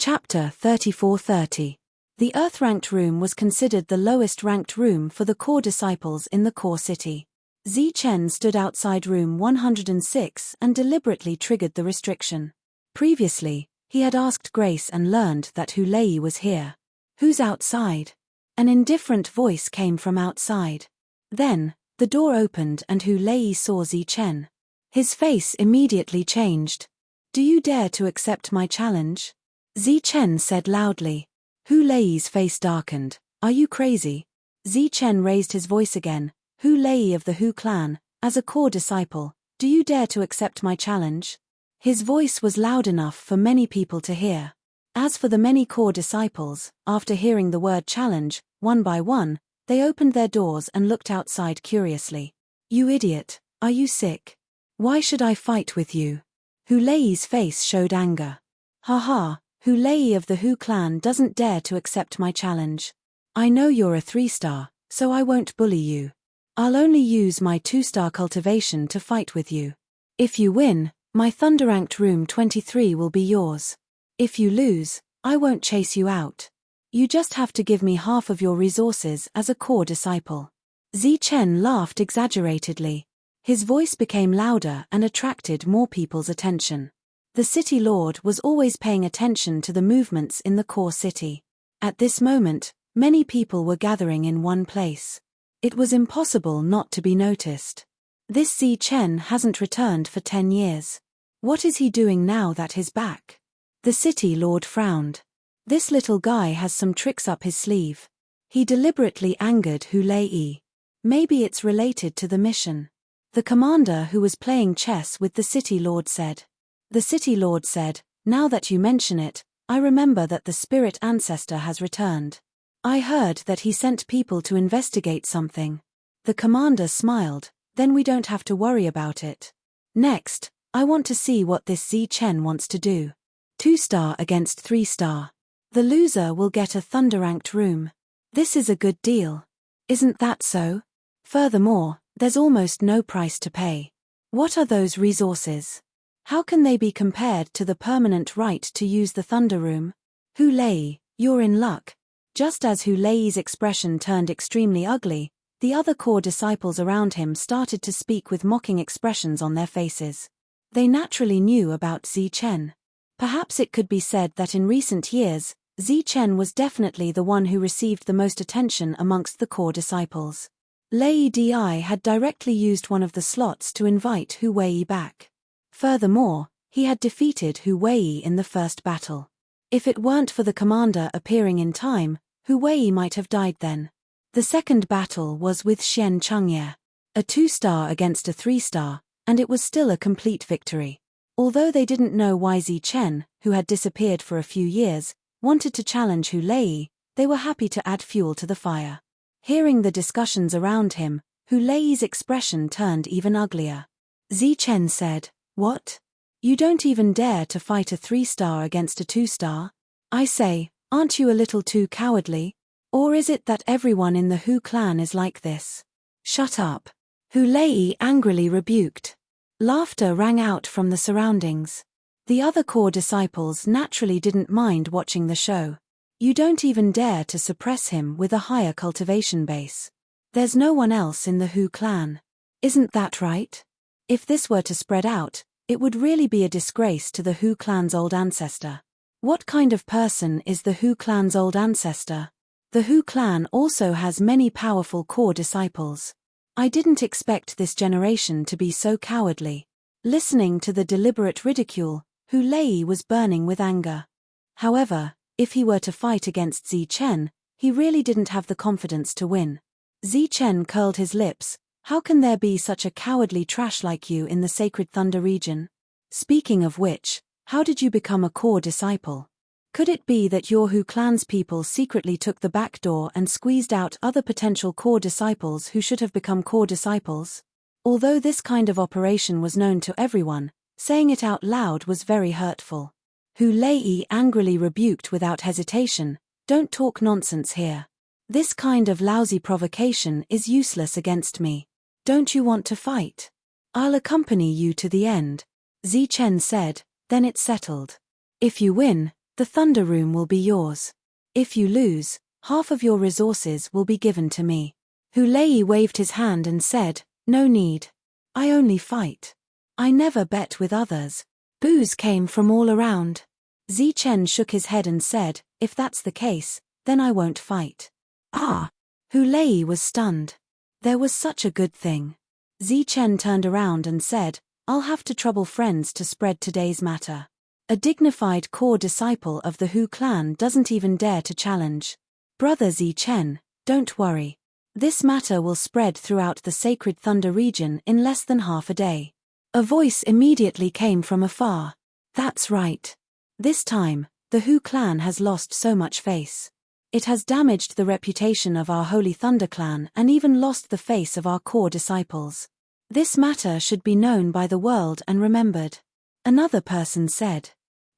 Chapter 34:30. The Earth-ranked room was considered the lowest-ranked room for the core disciples in the core city. Zichen stood outside room 106 and deliberately triggered the restriction. Previously, he had asked Grace and learned that Hu Lei was here. "Who's outside?" An indifferent voice came from outside. Then, the door opened and Hu Lei saw Zichen. His face immediately changed. "Do you dare to accept my challenge?" Zichen said loudly. Hu Lei's face darkened. "Are you crazy?" Zichen raised his voice again. "Hu Lei of the Hu clan, as a core disciple, do you dare to accept my challenge?" His voice was loud enough for many people to hear. As for the many core disciples, after hearing the word challenge, one by one, they opened their doors and looked outside curiously. "You idiot, are you sick? Why should I fight with you?" Hu Lei's face showed anger. "Haha, Hu Lei of the Hu clan doesn't dare to accept my challenge. I know you're a 3-star, so I won't bully you. I'll only use my 2-star cultivation to fight with you. If you win, my Thunder-ranked room 23 will be yours. If you lose, I won't chase you out. You just have to give me half of your resources as a core disciple." Zichen laughed exaggeratedly. His voice became louder and attracted more people's attention. The city lord was always paying attention to the movements in the core city. At this moment, many people were gathering in one place. It was impossible not to be noticed. This Zichen hasn't returned for 10 years. What is he doing now that he's back? The city lord frowned. This little guy has some tricks up his sleeve. He deliberately angered Hu Lei. Maybe it's related to the mission. The commander who was playing chess with the city lord said. The city lord said, "Now that you mention it, I remember that the spirit ancestor has returned. I heard that he sent people to investigate something." The commander smiled. "Then we don't have to worry about it. Next, I want to see what this Zichen wants to do. 2-star against 3-star. The loser will get a Thunder-ranked room. This is a good deal. Isn't that so? Furthermore, there's almost no price to pay. What are those resources? How can they be compared to the permanent right to use the Thunder Room? Hu Lei, you're in luck." Just as Hu Lei's expression turned extremely ugly, the other core disciples around him started to speak with mocking expressions on their faces. They naturally knew about Zichen. Perhaps it could be said that in recent years, Zichen was definitely the one who received the most attention amongst the core disciples. Lei Di had directly used one of the slots to invite Hu Wei back. Furthermore, he had defeated Hu Wei in the first battle. If it weren't for the commander appearing in time, Hu Wei might have died then. The second battle was with Xian Chengye, a 2-star against a 3-star, and it was still a complete victory. Although they didn't know why Zichen, who had disappeared for a few years, wanted to challenge Hu Lei, they were happy to add fuel to the fire. Hearing the discussions around him, Hu Lei's expression turned even uglier. Zichen said, "What? You don't even dare to fight a 3-star against a 2-star? I say, aren't you a little too cowardly? Or is it that everyone in the Hu clan is like this?" "Shut up!" Hu Lei angrily rebuked. Laughter rang out from the surroundings. The other core disciples naturally didn't mind watching the show. "You don't even dare to suppress him with a higher cultivation base. There's no one else in the Hu clan. Isn't that right? If this were to spread out, it would really be a disgrace to the Hu clan's old ancestor." What kind of person is the Hu clan's old ancestor? The Hu clan also has many powerful core disciples. I didn't expect this generation to be so cowardly. Listening to the deliberate ridicule, Hu Lei was burning with anger. However, if he were to fight against Zichen, he really didn't have the confidence to win. Zichen curled his lips. "How can there be such a cowardly trash like you in the Sacred Thunder region? Speaking of which, how did you become a core disciple? Could it be that your Hu clan's people secretly took the back door and squeezed out other potential core disciples who should have become core disciples?" Although this kind of operation was known to everyone, saying it out loud was very hurtful. Hu Lei angrily rebuked without hesitation, "Don't talk nonsense here. This kind of lousy provocation is useless against me. Don't you want to fight? I'll accompany you to the end." Zichen said, "Then it's settled. If you win, The Thunder Room will be yours. If you lose, half of your resources will be given to me. Hu Lei waved his hand and said, "No need. I only fight. I never bet with others." Boos came from all around. Zichen shook his head and said, "If that's the case, then I won't fight." Ah! Hu Lei was stunned. There was such a good thing. Zichen turned around and said, "I'll have to trouble friends to spread today's matter. A dignified core disciple of the Hu clan doesn't even dare to challenge. Brother Zichen, don't worry. This matter will spread throughout the sacred Thunder region in less than half a day." A voice immediately came from afar. "That's right. This time, the Hu clan has lost so much face. It has damaged the reputation of our Holy Thunder clan and even lost the face of our core disciples. This matter should be known by the world and remembered." Another person said.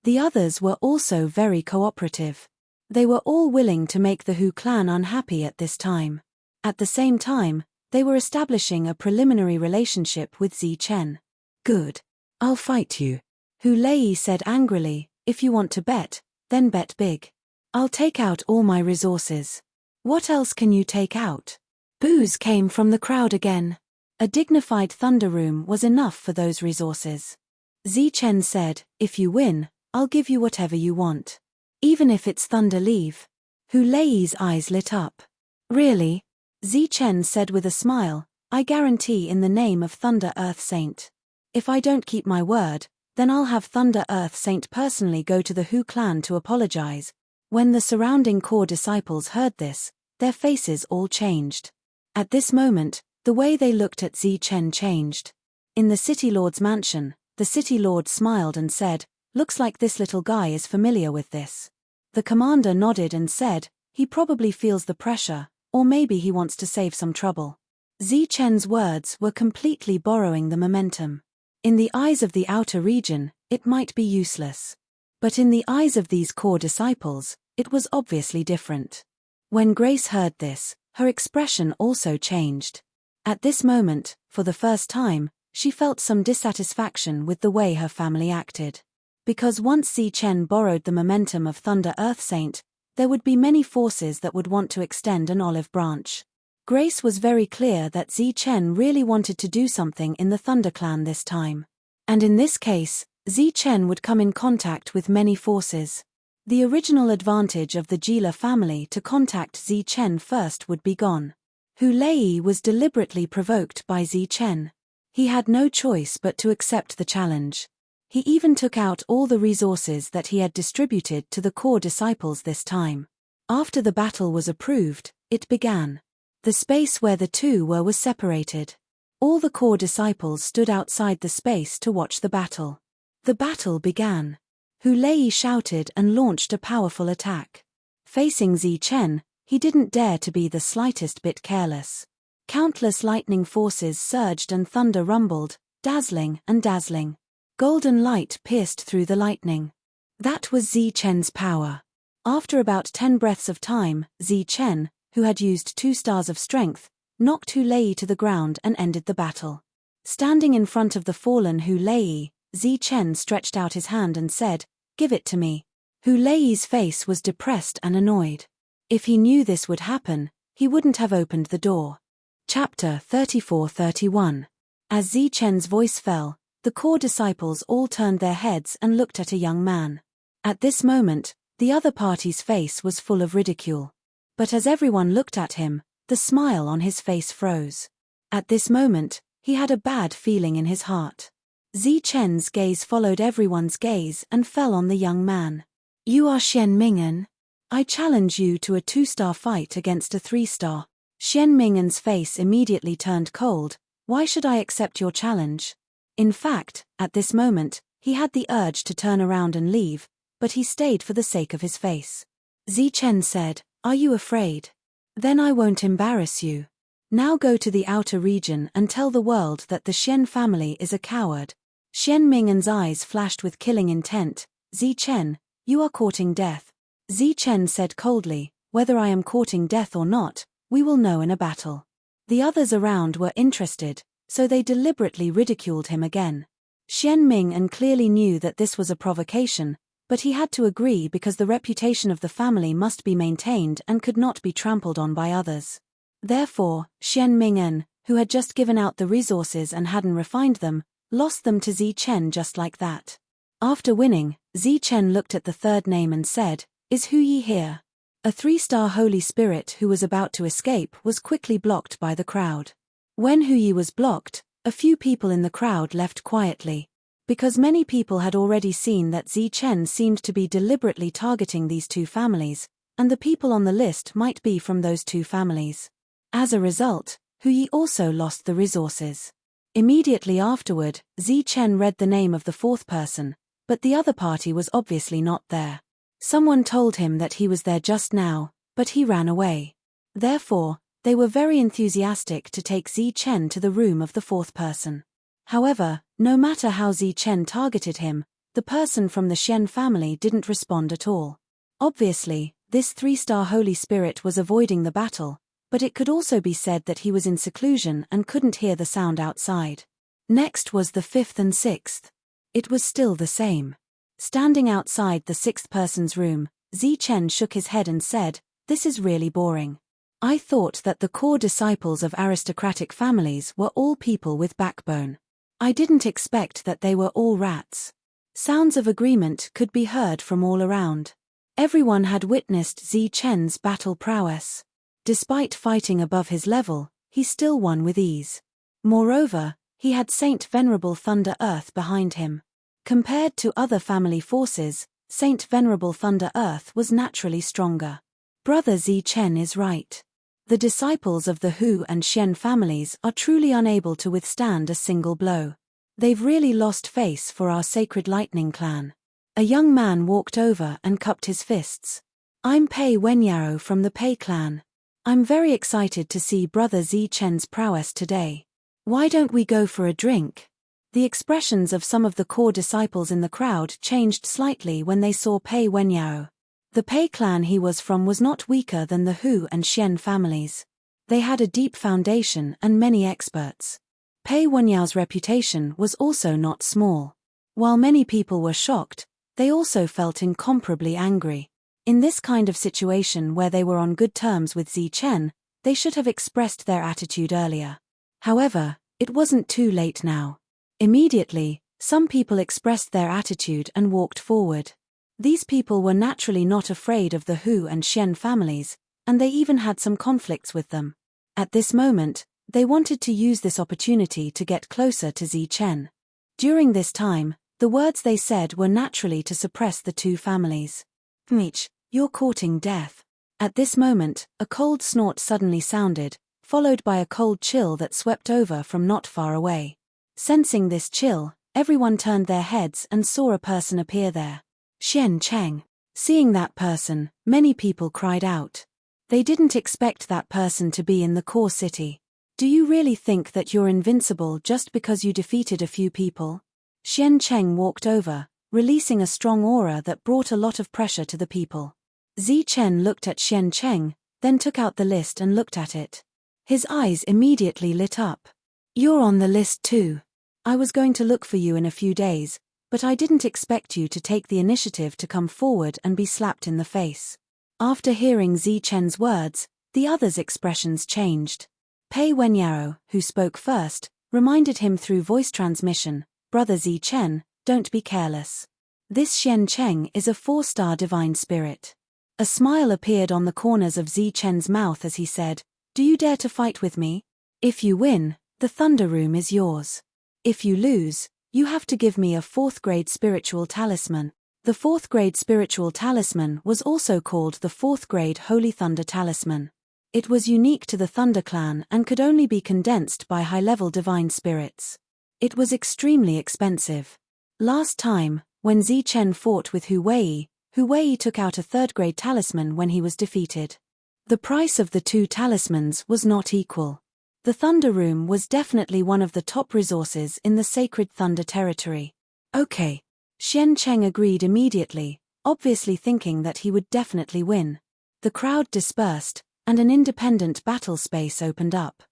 The others were also very cooperative. They were all willing to make the Hu clan unhappy at this time. At the same time, they were establishing a preliminary relationship with Zichen. "Good. I'll fight you," Hu Lei said angrily. "If you want to bet, then bet big. I'll take out all my resources." "What else can you take out?" Boos came from the crowd again. A dignified Thunder Room was enough for those resources. Zichen said, "If you win, I'll give you whatever you want. Even if it's Thunder Leave." Hu Lei's eyes lit up. "Really?" Zichen said with a smile, "I guarantee in the name of Thunder Earth Saint. If I don't keep my word, then I'll have Thunder Earth Saint personally go to the Hu clan to apologize." When the surrounding core disciples heard this, their faces all changed. At this moment, the way they looked at Zichen changed. In the City Lord's mansion, the City Lord smiled and said, "Looks like this little guy is familiar with this." The commander nodded and said, "He probably feels the pressure, or maybe he wants to save some trouble." Zichen's words were completely borrowing the momentum. In the eyes of the outer region, it might be useless. But in the eyes of these core disciples, it was obviously different. When Grace heard this, her expression also changed. At this moment, for the first time, she felt some dissatisfaction with the way her family acted. Because once Zichen borrowed the momentum of Thunder Earth Saint, there would be many forces that would want to extend an olive branch. Grace was very clear that Zichen really wanted to do something in the Thunder clan this time. And in this case, Zichen would come in contact with many forces. The original advantage of the Jila family to contact Zichen first would be gone. Hu Lei was deliberately provoked by Zichen. He had no choice but to accept the challenge. He even took out all the resources that he had distributed to the core disciples this time. After the battle was approved, it began. The space where the two were was separated. All the core disciples stood outside the space to watch the battle. The battle began. Hu Lei shouted and launched a powerful attack. Facing Zichen, he didn't dare to be the slightest bit careless. Countless lightning forces surged and thunder rumbled, dazzling and dazzling. Golden light pierced through the lightning. That was Zichen's power. After about 10 breaths of time, Zichen, who had used 2 stars of strength, knocked Hu Lei to the ground and ended the battle. Standing in front of the fallen Hu Lei, Zichen stretched out his hand and said, "Give it to me." Hu Lei's face was depressed and annoyed. If he knew this would happen, he wouldn't have opened the door. Chapter 34-31. As Zichen's voice fell, the core disciples all turned their heads and looked at a young man. At this moment, the other party's face was full of ridicule. But as everyone looked at him, the smile on his face froze. At this moment, he had a bad feeling in his heart. Zichen's gaze followed everyone's gaze and fell on the young man. "You are Xian Ming'an. I challenge you to a 2-star fight against a 3-star. Xian Ming'an's face immediately turned cold. "Why should I accept your challenge?" In fact, at this moment, he had the urge to turn around and leave, but he stayed for the sake of his face. Zichen said, "Are you afraid? Then I won't embarrass you. Now go to the outer region and tell the world that the Xian family is a coward." Xian Ming'an's eyes flashed with killing intent. "Zichen, you are courting death." Zichen said coldly, "Whether I am courting death or not, we will know in a battle." The others around were interested, so they deliberately ridiculed him again. Xian Ming'an clearly knew that this was a provocation, but he had to agree because the reputation of the family must be maintained and could not be trampled on by others. Therefore, Xian Ming'en, who had just given out the resources and hadn't refined them, lost them to Zi Chen just like that. After winning, Zi Chen looked at the third name and said, "Is Hu Yi here?" A 3-star Holy Spirit who was about to escape was quickly blocked by the crowd. When Hu Yi was blocked, a few people in the crowd left quietly. Because many people had already seen that Zi Chen seemed to be deliberately targeting these two families, and the people on the list might be from those two families. As a result, Hu Yi also lost the resources. Immediately afterward, Zi Chen read the name of the fourth person, but the other party was obviously not there. Someone told him that he was there just now, but he ran away. Therefore, they were very enthusiastic to take Zi Chen to the room of the fourth person. However, no matter how Zi Chen targeted him, the person from the Xian family didn't respond at all. Obviously, this 3-star Holy Spirit was avoiding the battle, but it could also be said that he was in seclusion and couldn't hear the sound outside. Next was the 5th and 6th. It was still the same. Standing outside the 6th person's room, Zi Chen shook his head and said, "This is really boring. I thought that the core disciples of aristocratic families were all people with backbone. I didn't expect that they were all rats." Sounds of agreement could be heard from all around. Everyone had witnessed Zi Chen's battle prowess. Despite fighting above his level, he still won with ease. Moreover, he had Saint Venerable Thunder Earth behind him. Compared to other family forces, Saint Venerable Thunder Earth was naturally stronger. Brother Zi Chen is right. The disciples of the Hu and Xian families are truly unable to withstand a single blow. They've really lost face for our sacred lightning clan. A young man walked over and cupped his fists. "I'm Pei Wenyao from the Pei clan. I'm very excited to see Brother Zi Chen's prowess today. Why don't we go for a drink?" The expressions of some of the core disciples in the crowd changed slightly when they saw Pei Wenyao. The Pei clan he was from was not weaker than the Hu and Xian families. They had a deep foundation and many experts. Pei Wenyao's reputation was also not small. While many people were shocked, they also felt incomparably angry. In this kind of situation where they were on good terms with Zi Chen, they should have expressed their attitude earlier. However, it wasn't too late now. Immediately, some people expressed their attitude and walked forward. These people were naturally not afraid of the Hu and Xian families, and they even had some conflicts with them. At this moment, they wanted to use this opportunity to get closer to Zi Chen. During this time, the words they said were naturally to suppress the two families. "Mich, you're courting death." At this moment, a cold snort suddenly sounded, followed by a cold chill that swept over from not far away. Sensing this chill, everyone turned their heads and saw a person appear there. Xian Cheng. Seeing that person, many people cried out. They didn't expect that person to be in the core city. "Do you really think that you're invincible just because you defeated a few people?" Xian Cheng walked over, releasing a strong aura that brought a lot of pressure to the people. Zi Chen looked at Xian Cheng, then took out the list and looked at it. His eyes immediately lit up. "You're on the list too. I was going to look for you in a few days, but I didn't expect you to take the initiative to come forward and be slapped in the face." After hearing Zi Chen's words, the others' expressions changed. Pei Wenyao, who spoke first, reminded him through voice transmission, "Brother Zi Chen, don't be careless. This Xian Cheng is a 4-star divine spirit." A smile appeared on the corners of Zi Chen's mouth as he said, "Do you dare to fight with me? If you win, the Thunder Room is yours. If you lose, you have to give me a 4th-grade spiritual talisman." The 4th-grade spiritual talisman was also called the 4th-grade Holy Thunder Talisman. It was unique to the Thunder Clan and could only be condensed by high-level divine spirits. It was extremely expensive. Last time, when Zi Chen fought with Hu Wei took out a 3rd-grade talisman when he was defeated. The price of the two talismans was not equal. The Thunder Room was definitely one of the top resources in the Sacred Thunder territory. "Okay." Xian Cheng agreed immediately, obviously thinking that he would definitely win. The crowd dispersed, and an independent battle space opened up.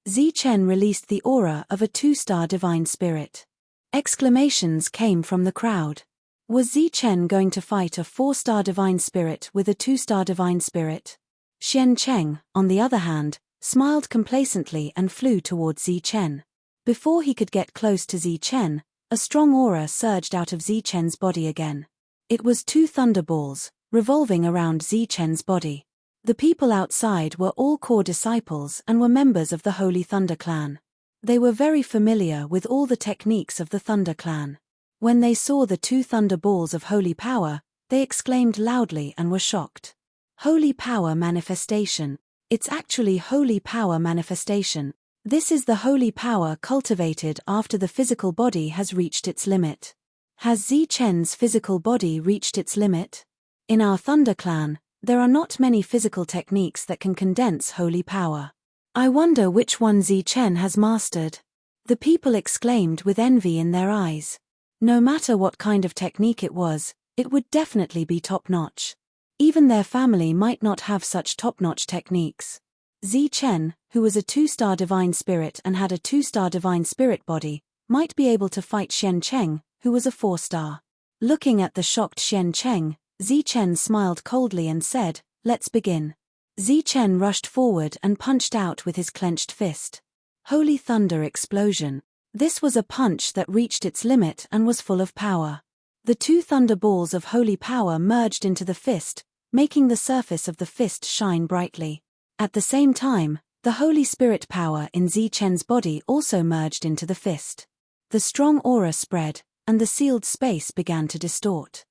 Zi Chen released the aura of a 2-star divine spirit. Exclamations came from the crowd. Was Zi Chen going to fight a 4-star divine spirit with a 2-star divine spirit? Xian Cheng, on the other hand, smiled complacently and flew towards Zi Chen. Before he could get close to Zi Chen, a strong aura surged out of Zi Chen's body again. It was 2 thunderballs, revolving around Zi Chen's body. The people outside were all core disciples and were members of the Holy Thunder Clan. They were very familiar with all the techniques of the Thunder Clan. When they saw the 2 thunderballs of holy power, they exclaimed loudly and were shocked. Holy power manifestation. It's actually holy power manifestation. This is the holy power cultivated after the physical body has reached its limit. Has Zi Chen's physical body reached its limit? In our Thunder Clan, there are not many physical techniques that can condense holy power. I wonder which one Zi Chen has mastered. The people exclaimed with envy in their eyes. No matter what kind of technique it was, it would definitely be top-notch. Even their family might not have such top-notch techniques. Zi Chen, who was a 2-star divine spirit and had a 2-star divine spirit body, might be able to fight Xian Cheng, who was a 4-star. Looking at the shocked Xian Cheng, Zi Chen smiled coldly and said, "Let's begin." Zi Chen rushed forward and punched out with his clenched fist. Holy thunder explosion. This was a punch that reached its limit and was full of power. The 2 thunderballs of holy power merged into the fist, making the surface of the fist shine brightly. At the same time, the Holy Spirit power in Zi Chen's body also merged into the fist. The strong aura spread, and the sealed space began to distort.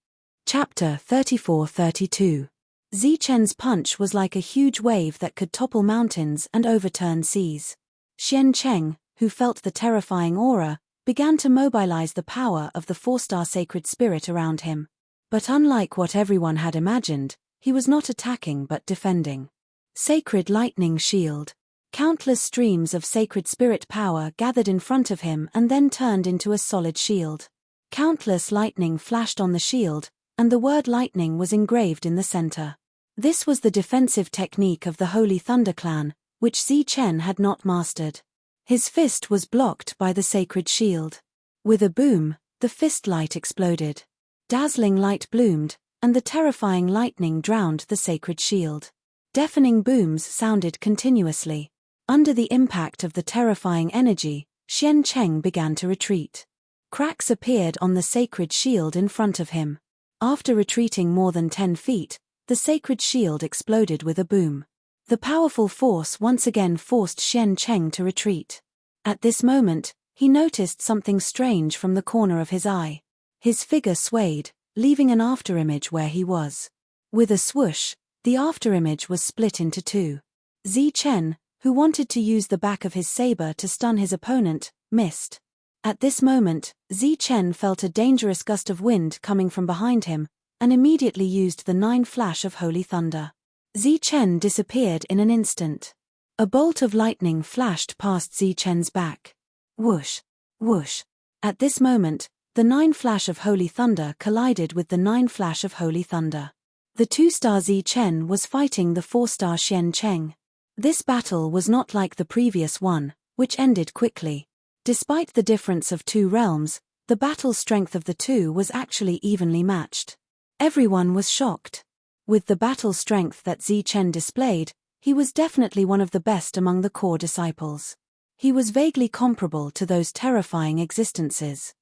Chapter 34-32. Zi Chen's punch was like a huge wave that could topple mountains and overturn seas. Xian Cheng, who felt the terrifying aura, began to mobilize the power of the 4-star sacred spirit around him. But unlike what everyone had imagined, he was not attacking but defending. Sacred lightning shield. Countless streams of sacred spirit power gathered in front of him and then turned into a solid shield. Countless lightning flashed on the shield, and the word lightning was engraved in the center. This was the defensive technique of the Holy Thunder Clan, which Zi Chen had not mastered. His fist was blocked by the sacred shield. With a boom, the fist light exploded. Dazzling light bloomed, and the terrifying lightning drowned the sacred shield. Deafening booms sounded continuously. Under the impact of the terrifying energy, Xian Cheng began to retreat. Cracks appeared on the sacred shield in front of him. After retreating more than 10 feet, the sacred shield exploded with a boom. The powerful force once again forced Xian Cheng to retreat. At this moment, he noticed something strange from the corner of his eye. His figure swayed, leaving an afterimage where he was. With a swoosh, the afterimage was split into 2. Zi Chen, who wanted to use the back of his saber to stun his opponent, missed. At this moment, Zi Chen felt a dangerous gust of wind coming from behind him, and immediately used the 9 flash of holy thunder. Zi Chen disappeared in an instant. A bolt of lightning flashed past Zi Chen's back. Whoosh! Whoosh! At this moment, the 9 flash of holy thunder collided with the 9 flash of holy thunder. The 2-star Zi Chen was fighting the 4-star Xian Cheng. This battle was not like the previous one, which ended quickly. Despite the difference of 2 realms, the battle strength of the 2 was actually evenly matched. Everyone was shocked. With the battle strength that Zi Chen displayed, he was definitely one of the best among the core disciples. He was vaguely comparable to those terrifying existences.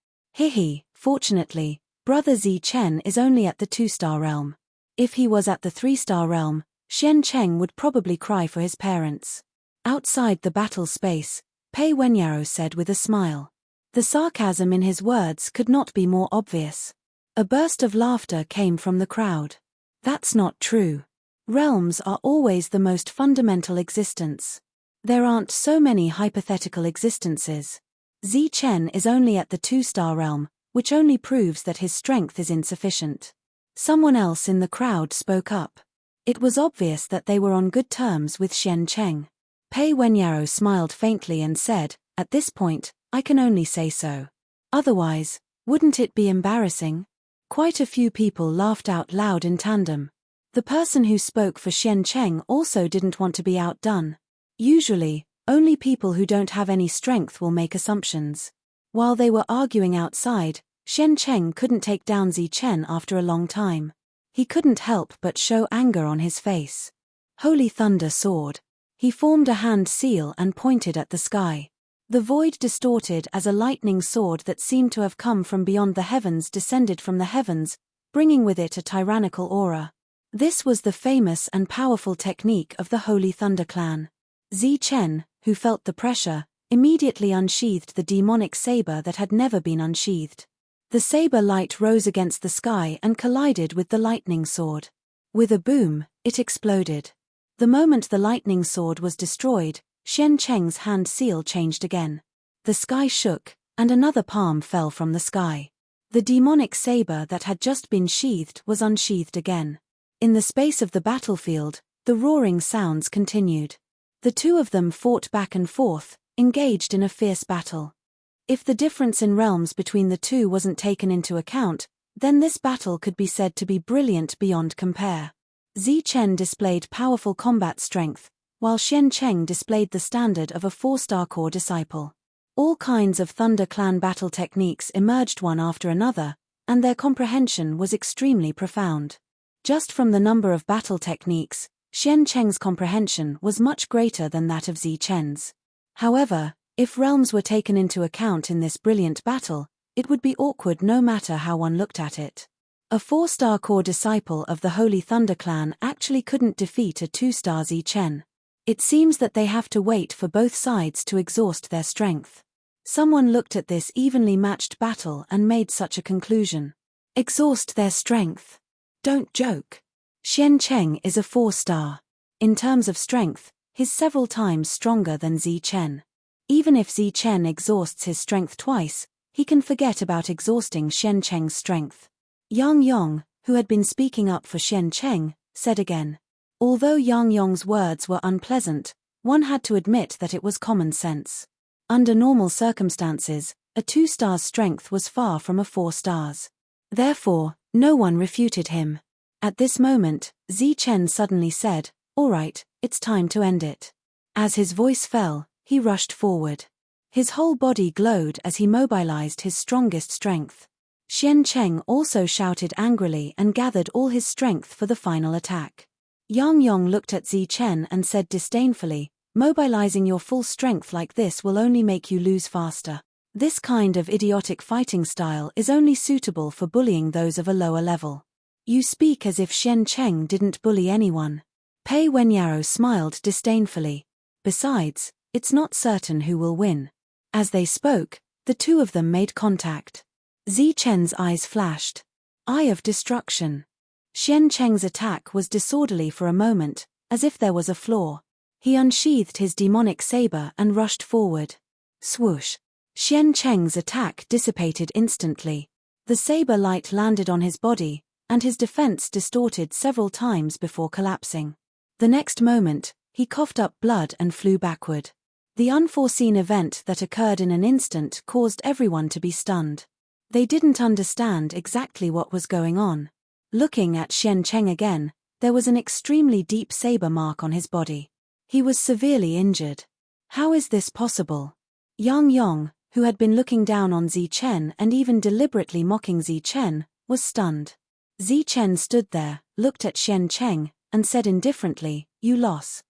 Fortunately, brother Zi Chen is only at the 2-star realm. If he was at the 3-star realm, Xian Cheng would probably cry for his parents. Outside the battle space, Pei Wenyaro said with a smile. The sarcasm in his words could not be more obvious. A burst of laughter came from the crowd. That's not true. Realms are always the most fundamental existence. There aren't so many hypothetical existences. Zi Chen is only at the 2-star realm, which only proves that his strength is insufficient. Someone else in the crowd spoke up. It was obvious that they were on good terms with Xian Cheng. Pei Wenyaro smiled faintly and said, "At this point, I can only say so. Otherwise, wouldn't it be embarrassing?" Quite a few people laughed out loud in tandem. The person who spoke for Xian Cheng also didn't want to be outdone. Usually, only people who don't have any strength will make assumptions. While they were arguing outside, Xian Cheng couldn't take down Zi Chen after a long time. He couldn't help but show anger on his face. Holy Thunder Sword. He formed a hand seal and pointed at the sky. The void distorted as a lightning sword that seemed to have come from beyond the heavens descended from the heavens, bringing with it a tyrannical aura. This was the famous and powerful technique of the Holy Thunder Clan. Zi Chen, who felt the pressure, immediately unsheathed the demonic saber that had never been unsheathed. The saber light rose against the sky and collided with the lightning sword. With a boom, it exploded. The moment the lightning sword was destroyed, Xian Cheng's hand seal changed again. The sky shook, and another palm fell from the sky. The demonic saber that had just been sheathed was unsheathed again. In the space of the battlefield, the roaring sounds continued. The two of them fought back and forth, engaged in a fierce battle. If the difference in realms between the two wasn't taken into account, then this battle could be said to be brilliant beyond compare. Zi Chen displayed powerful combat strength, while Xian Cheng displayed the standard of a 4-star core disciple. All kinds of Thunder Clan battle techniques emerged one after another, and their comprehension was extremely profound. Just from the number of battle techniques, Xian Cheng's comprehension was much greater than that of Zi Chen's. However, if realms were taken into account in this brilliant battle, it would be awkward no matter how one looked at it. A 4-star core disciple of the Holy Thunder Clan actually couldn't defeat a 2-star Zi Chen. It seems that they have to wait for both sides to exhaust their strength. Someone looked at this evenly matched battle and made such a conclusion. Exhaust their strength. Don't joke. Xian Cheng is a 4-star. In terms of strength, he's several times stronger than Zi Chen. Even if Zi Chen exhausts his strength twice, he can forget about exhausting Xian Cheng's strength. Yang Yong, who had been speaking up for Xian Cheng, said again. Although Yang Yong's words were unpleasant, one had to admit that it was common sense. Under normal circumstances, a 2-star's strength was far from a 4-star's. Therefore, no one refuted him. At this moment, Zi Chen suddenly said, "All right, it's time to end it." As his voice fell, he rushed forward. His whole body glowed as he mobilized his strongest strength. Xian Cheng also shouted angrily and gathered all his strength for the final attack. Yang Yong looked at Zi Chen and said disdainfully, "Mobilizing your full strength like this will only make you lose faster. This kind of idiotic fighting style is only suitable for bullying those of a lower level. You speak as if Xian Cheng didn't bully anyone." Pei Wenyaro smiled disdainfully. Besides, it's not certain who will win. As they spoke, the two of them made contact. Zi Chen's eyes flashed. Eye of destruction. Xian Cheng's attack was disorderly for a moment, as if there was a flaw. He unsheathed his demonic saber and rushed forward. Swoosh. Xian Cheng's attack dissipated instantly. The saber light landed on his body, and his defense distorted several times before collapsing. The next moment, he coughed up blood and flew backward. The unforeseen event that occurred in an instant caused everyone to be stunned. They didn't understand exactly what was going on. Looking at Xian Cheng again, there was an extremely deep saber mark on his body. He was severely injured. How is this possible? Yang Yong, who had been looking down on Zi Chen and even deliberately mocking Zi Chen, was stunned. Zi Chen stood there, looked at Xian Cheng, and said indifferently, "You lost."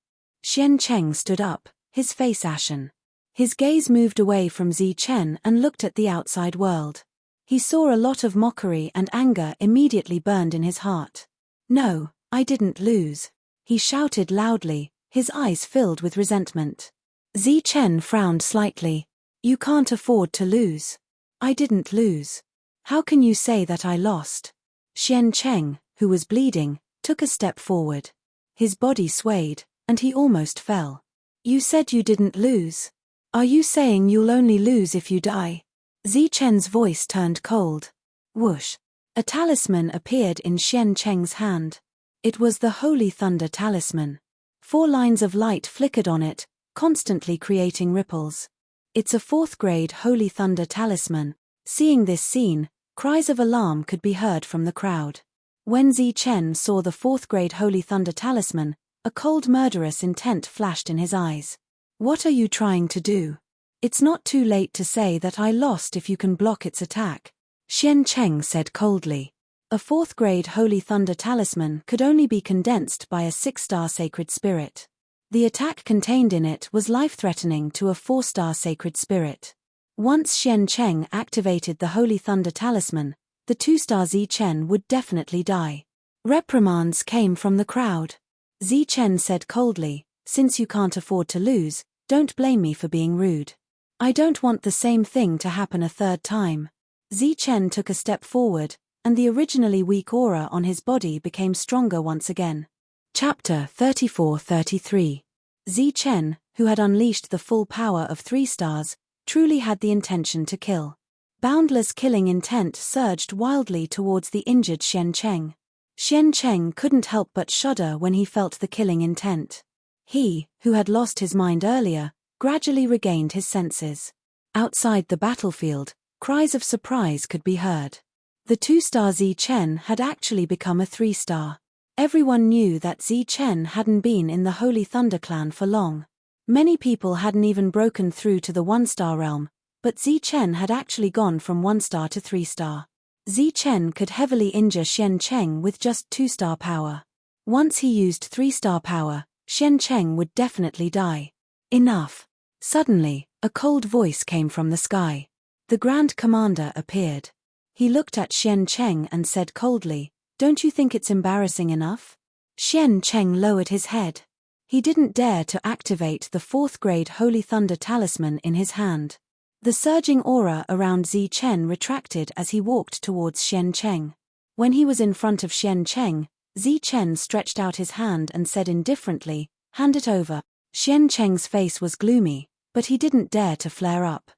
Xian Cheng stood up, his face ashen. His gaze moved away from Zi Chen and looked at the outside world. He saw a lot of mockery and anger immediately burned in his heart. "No, I didn't lose," he shouted loudly, his eyes filled with resentment. Zi Chen frowned slightly. "You can't afford to lose." "I didn't lose. How can you say that I lost?" Xian Cheng, who was bleeding, took a step forward. His body swayed, and he almost fell. "You said you didn't lose. Are you saying you'll only lose if you die?" Zi Chen's voice turned cold. Whoosh. A talisman appeared in Xian Cheng's hand. It was the Holy Thunder Talisman. 4 lines of light flickered on it, constantly creating ripples. It's a 4th-grade Holy Thunder Talisman. Seeing this scene, cries of alarm could be heard from the crowd. When Zi Chen saw the 4th-grade Holy Thunder Talisman, a cold murderous intent flashed in his eyes. "What are you trying to do? It's not too late to say that I lost if you can block its attack." Xian Cheng said coldly. A 4th grade Holy Thunder talisman could only be condensed by a 6-star sacred spirit. The attack contained in it was life-threatening to a 4-star sacred spirit. Once Xian Cheng activated the Holy Thunder talisman, the 2-star Zi Chen would definitely die. Reprimands came from the crowd. Zi Chen said coldly, "Since you can't afford to lose, don't blame me for being rude. I don't want the same thing to happen a 3rd time." Zi Chen took a step forward, and the originally weak aura on his body became stronger once again. Chapter 34-33. Zi Chen, who had unleashed the full power of 3 stars, truly had the intention to kill. Boundless killing intent surged wildly towards the injured Xian Cheng. Xian Cheng couldn't help but shudder when he felt the killing intent. He, who had lost his mind earlier, gradually regained his senses. Outside the battlefield, cries of surprise could be heard. The 2-star Zi Chen had actually become a 3-star. Everyone knew that Zi Chen hadn't been in the Holy Thunder clan for long. Many people hadn't even broken through to the 1-star realm, but Zi Chen had actually gone from 1-star to 3-star. Zi Chen could heavily injure Xian Cheng with just 2-star power. Once he used 3-star power, Xian Cheng would definitely die. Enough. Suddenly, a cold voice came from the sky. The Grand Commander appeared. He looked at Xian Cheng and said coldly, "Don't you think it's embarrassing enough?" Xian Cheng lowered his head. He didn't dare to activate the 4th grade Holy Thunder talisman in his hand. The surging aura around Zi Chen retracted as he walked towards Xian Cheng. When he was in front of Xian Cheng, Zi Chen stretched out his hand and said indifferently, "Hand it over." Xian Cheng's face was gloomy, but he didn't dare to flare up.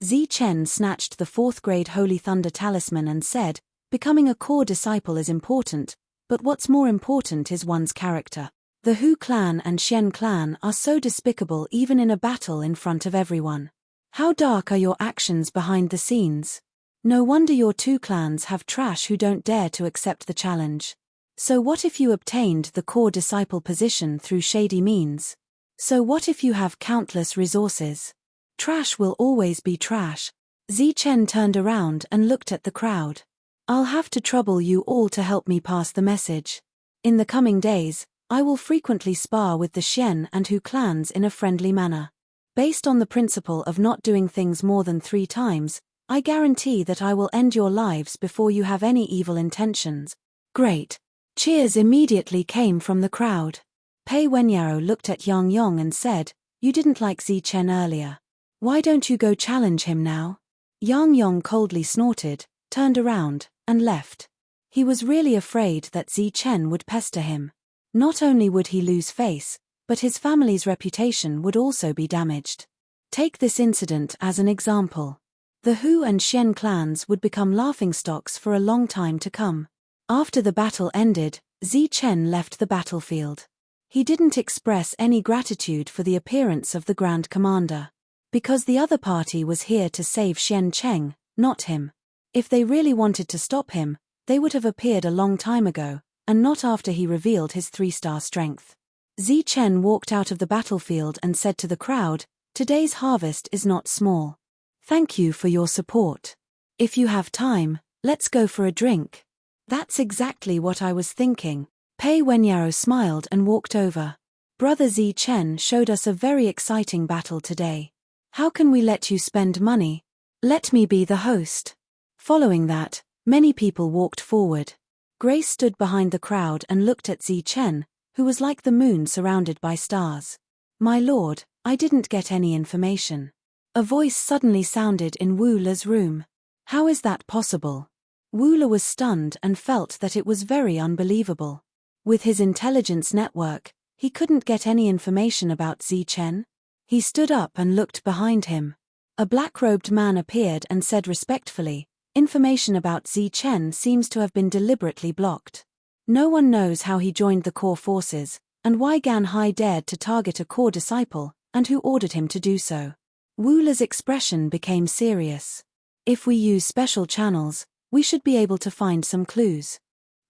Zi Chen snatched the 4th grade Holy Thunder talisman and said, "Becoming a core disciple is important, but what's more important is one's character. The Hu clan and Xian clan are so despicable even in a battle in front of everyone. How dark are your actions behind the scenes? No wonder your 2 clans have trash who don't dare to accept the challenge. So what if you obtained the core disciple position through shady means? So what if you have countless resources? Trash will always be trash." Zi Chen turned around and looked at the crowd. "I'll have to trouble you all to help me pass the message. In the coming days, I will frequently spar with the Xian and Hu clans in a friendly manner. Based on the principle of not doing things more than 3 times, I guarantee that I will end your lives before you have any evil intentions." Great. Cheers immediately came from the crowd. Pei Wenyao looked at Yang Yong and said, "You didn't like Zi Chen earlier. Why don't you go challenge him now?" Yang Yong coldly snorted, turned around, and left. He was really afraid that Zi Chen would pester him. Not only would he lose face, but his family's reputation would also be damaged. Take this incident as an example. The Hu and Xian clans would become laughingstocks for a long time to come. After the battle ended, Zi Chen left the battlefield. He didn't express any gratitude for the appearance of the Grand Commander. Because the other party was here to save Xian Cheng, not him. If they really wanted to stop him, they would have appeared a long time ago, and not after he revealed his 3-star strength. Zi Chen walked out of the battlefield and said to the crowd, "Today's harvest is not small. Thank you for your support. If you have time, let's go for a drink." "That's exactly what I was thinking." Pei Wenyao smiled and walked over. "Brother Zi Chen showed us a very exciting battle today. How can we let you spend money? Let me be the host." Following that, many people walked forward. Grace stood behind the crowd and looked at Zi Chen, who was like the moon surrounded by stars. "My lord, I didn't get any information." A voice suddenly sounded in Wu Le's room. "How is that possible?" Wu Le was stunned and felt that it was very unbelievable. With his intelligence network, he couldn't get any information about Zi Chen. He stood up and looked behind him. A black-robed man appeared and said respectfully, "Information about Zi Chen seems to have been deliberately blocked. No one knows how he joined the core forces, and why Gan Hai dared to target a core disciple, and who ordered him to do so." Wu Le's expression became serious. "If we use special channels, we should be able to find some clues."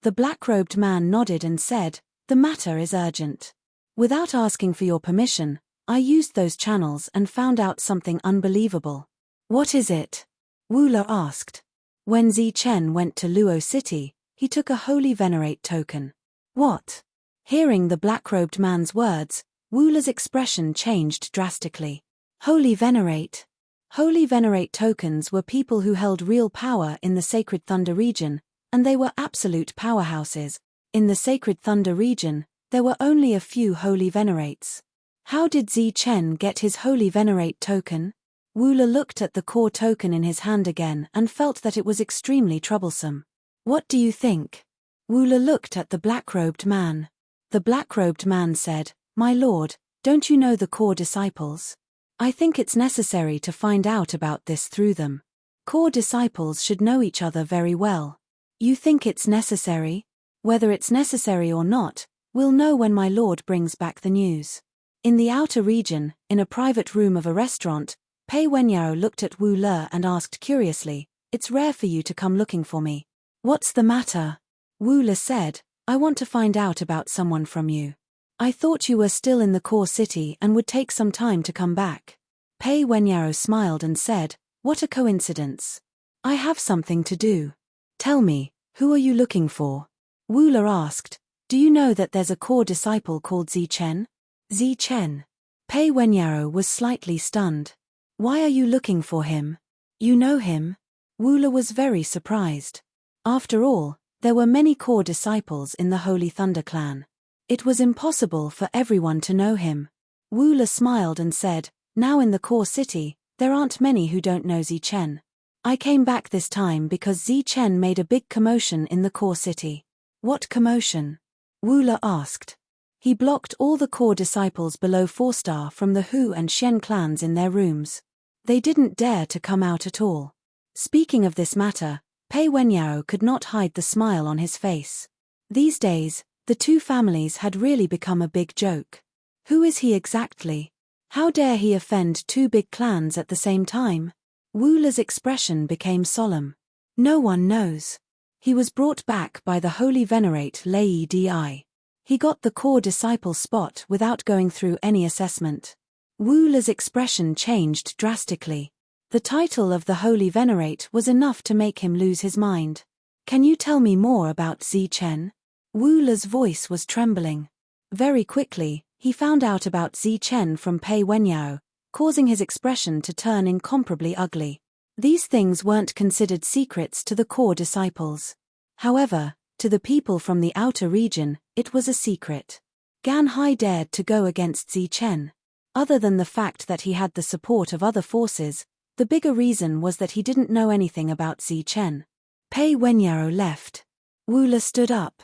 The black-robed man nodded and said, "The matter is urgent. Without asking for your permission, I used those channels and found out something unbelievable." "What is it?" Wu Le asked. When Zichen went to Luo City, he took a holy venerate token. What? Hearing the black-robed man's words, Wu-Le's expression changed drastically. Holy venerate. Holy venerate tokens were people who held real power in the Sacred Thunder region, and they were absolute powerhouses. In the Sacred Thunder region, there were only a few holy venerates. How did Zichen get his holy venerate token? Wu-Le looked at the core token in his hand again and felt that it was extremely troublesome. What do you think? Wu-Le looked at the black-robed man. The black-robed man said, My lord, don't you know the core disciples? I think it's necessary to find out about this through them. Core disciples should know each other very well. You think it's necessary? Whether it's necessary or not, we'll know when my lord brings back the news. In the outer region, in a private room of a restaurant, Pei Wenyao looked at Wu-Le and asked curiously, It's rare for you to come looking for me. What's the matter? Wu-Le said, I want to find out about someone from you. I thought you were still in the core city and would take some time to come back. Pei Wenyao smiled and said, What a coincidence. I have something to do. Tell me, who are you looking for? Wu-Le asked, Do you know that there's a core disciple called Zichen? Zichen. Pei Wenyao was slightly stunned. Why are you looking for him? You know him? Wu-Le was very surprised. After all, there were many core disciples in the Holy Thunder clan. It was impossible for everyone to know him. Wu-Le smiled and said, Now in the core city, there aren't many who don't know Zichen. I came back this time because Zichen made a big commotion in the core city. What commotion? Wu-Le asked. He blocked all the core disciples below 4-star from the Hu and Xian clans in their rooms. They didn't dare to come out at all. Speaking of this matter, Pei Wenyao could not hide the smile on his face. These days, the two families had really become a big joke. Who is he exactly? How dare he offend two big clans at the same time? Wu-Le's expression became solemn. No one knows. He was brought back by the holy venerate Lei Di. He got the core disciple spot without going through any assessment. Wu-Le's expression changed drastically. The title of the holy venerate was enough to make him lose his mind. Can you tell me more about Zichen? Wu-Le's voice was trembling. Very quickly, he found out about Zichen from Pei Wenyao, causing his expression to turn incomparably ugly. These things weren't considered secrets to the core disciples. However, to the people from the outer region, it was a secret. Gan Hai dared to go against Zichen. Other than the fact that he had the support of other forces, the bigger reason was that he didn't know anything about Zichen. Pei Wenyao left. Wu-Le stood up.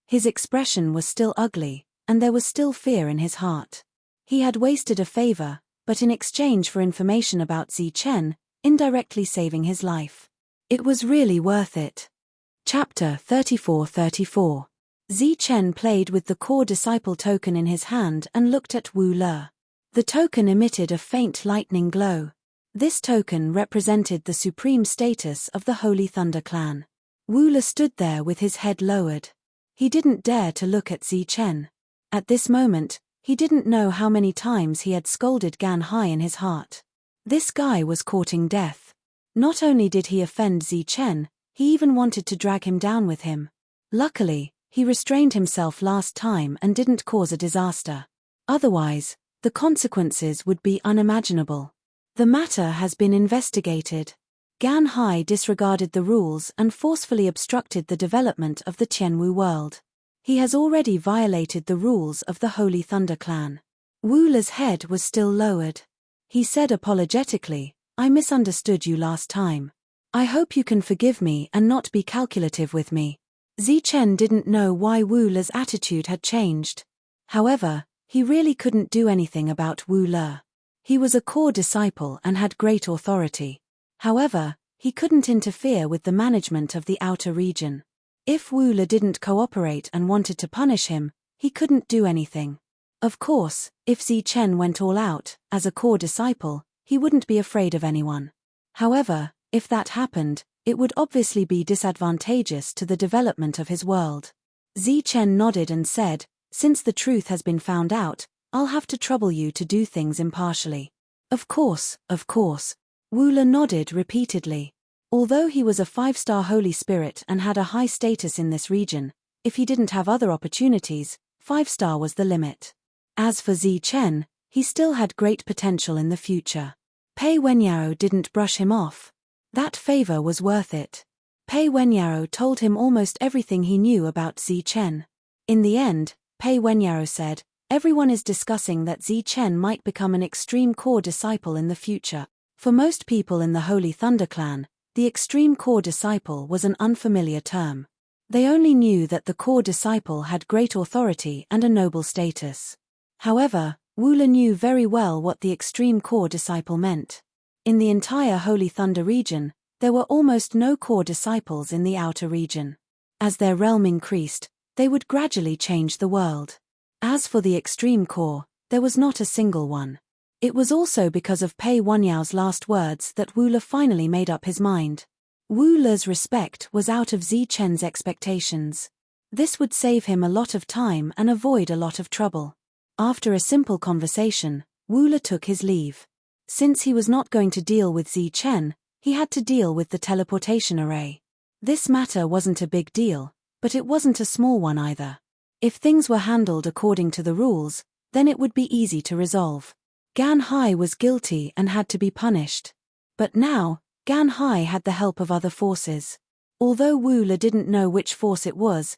His expression was still ugly, and there was still fear in his heart. He had wasted a favor, but in exchange for information about Zichen, indirectly saving his life. It was really worth it. Chapter 34-34. Zichen played with the core disciple token in his hand and looked at Wu-Le. The token emitted a faint lightning glow. This token represented the supreme status of the Holy Thunder clan. Wu-Le stood there with his head lowered. He didn't dare to look at Zichen. At this moment, he didn't know how many times he had scolded Gan Hai in his heart. This guy was courting death. Not only did he offend Zichen, he even wanted to drag him down with him. Luckily, he restrained himself last time and didn't cause a disaster. Otherwise, the consequences would be unimaginable. The matter has been investigated. Gan Hai disregarded the rules and forcefully obstructed the development of the Tianwu world. He has already violated the rules of the Holy Thunder clan. Wu-Le's head was still lowered. He said apologetically, I misunderstood you last time. I hope you can forgive me and not be calculative with me. Zichen didn't know why Wu-Le's attitude had changed. However, he really couldn't do anything about Wu-Le. He was a core disciple and had great authority. However, he couldn't interfere with the management of the outer region. If Wu-Le didn't cooperate and wanted to punish him, he couldn't do anything. Of course, if Zichen went all out, as a core disciple, he wouldn't be afraid of anyone. However, if that happened, it would obviously be disadvantageous to the development of his world. Zichen nodded and said, Since the truth has been found out, I'll have to trouble you to do things impartially. Of course, Wu-Le nodded repeatedly. Although he was a 5-star holy spirit and had a high status in this region, if he didn't have other opportunities, 5-star was the limit. As for Zi Chen, he still had great potential in the future. Pei Wenyao didn't brush him off. That favor was worth it. Pei Wenyao told him almost everything he knew about Zi Chen. In the end, Pei Wenyao said, "Everyone is discussing that Zi Chen might become an extreme core disciple in the future." For most people in the Holy Thunder clan, the extreme core disciple was an unfamiliar term. They only knew that the core disciple had great authority and a noble status. However, Wu Le knew very well what the extreme core disciple meant. In the entire Holy Thunder region, there were almost no core disciples in the outer region. As their realm increased, they would gradually change the world. As for the extreme core, there was not a single one. It was also because of Pei Wenyao's last words that Wu Le finally made up his mind. Wu Le's respect was out of Zi Chen's expectations. This would save him a lot of time and avoid a lot of trouble. After a simple conversation, Wu Le took his leave. Since he was not going to deal with Zi Chen, he had to deal with the teleportation array. This matter wasn't a big deal, but it wasn't a small one either. If things were handled according to the rules, then it would be easy to resolve. Gan Hai was guilty and had to be punished. But now, Gan Hai had the help of other forces. Although Wu Le didn't know which force it was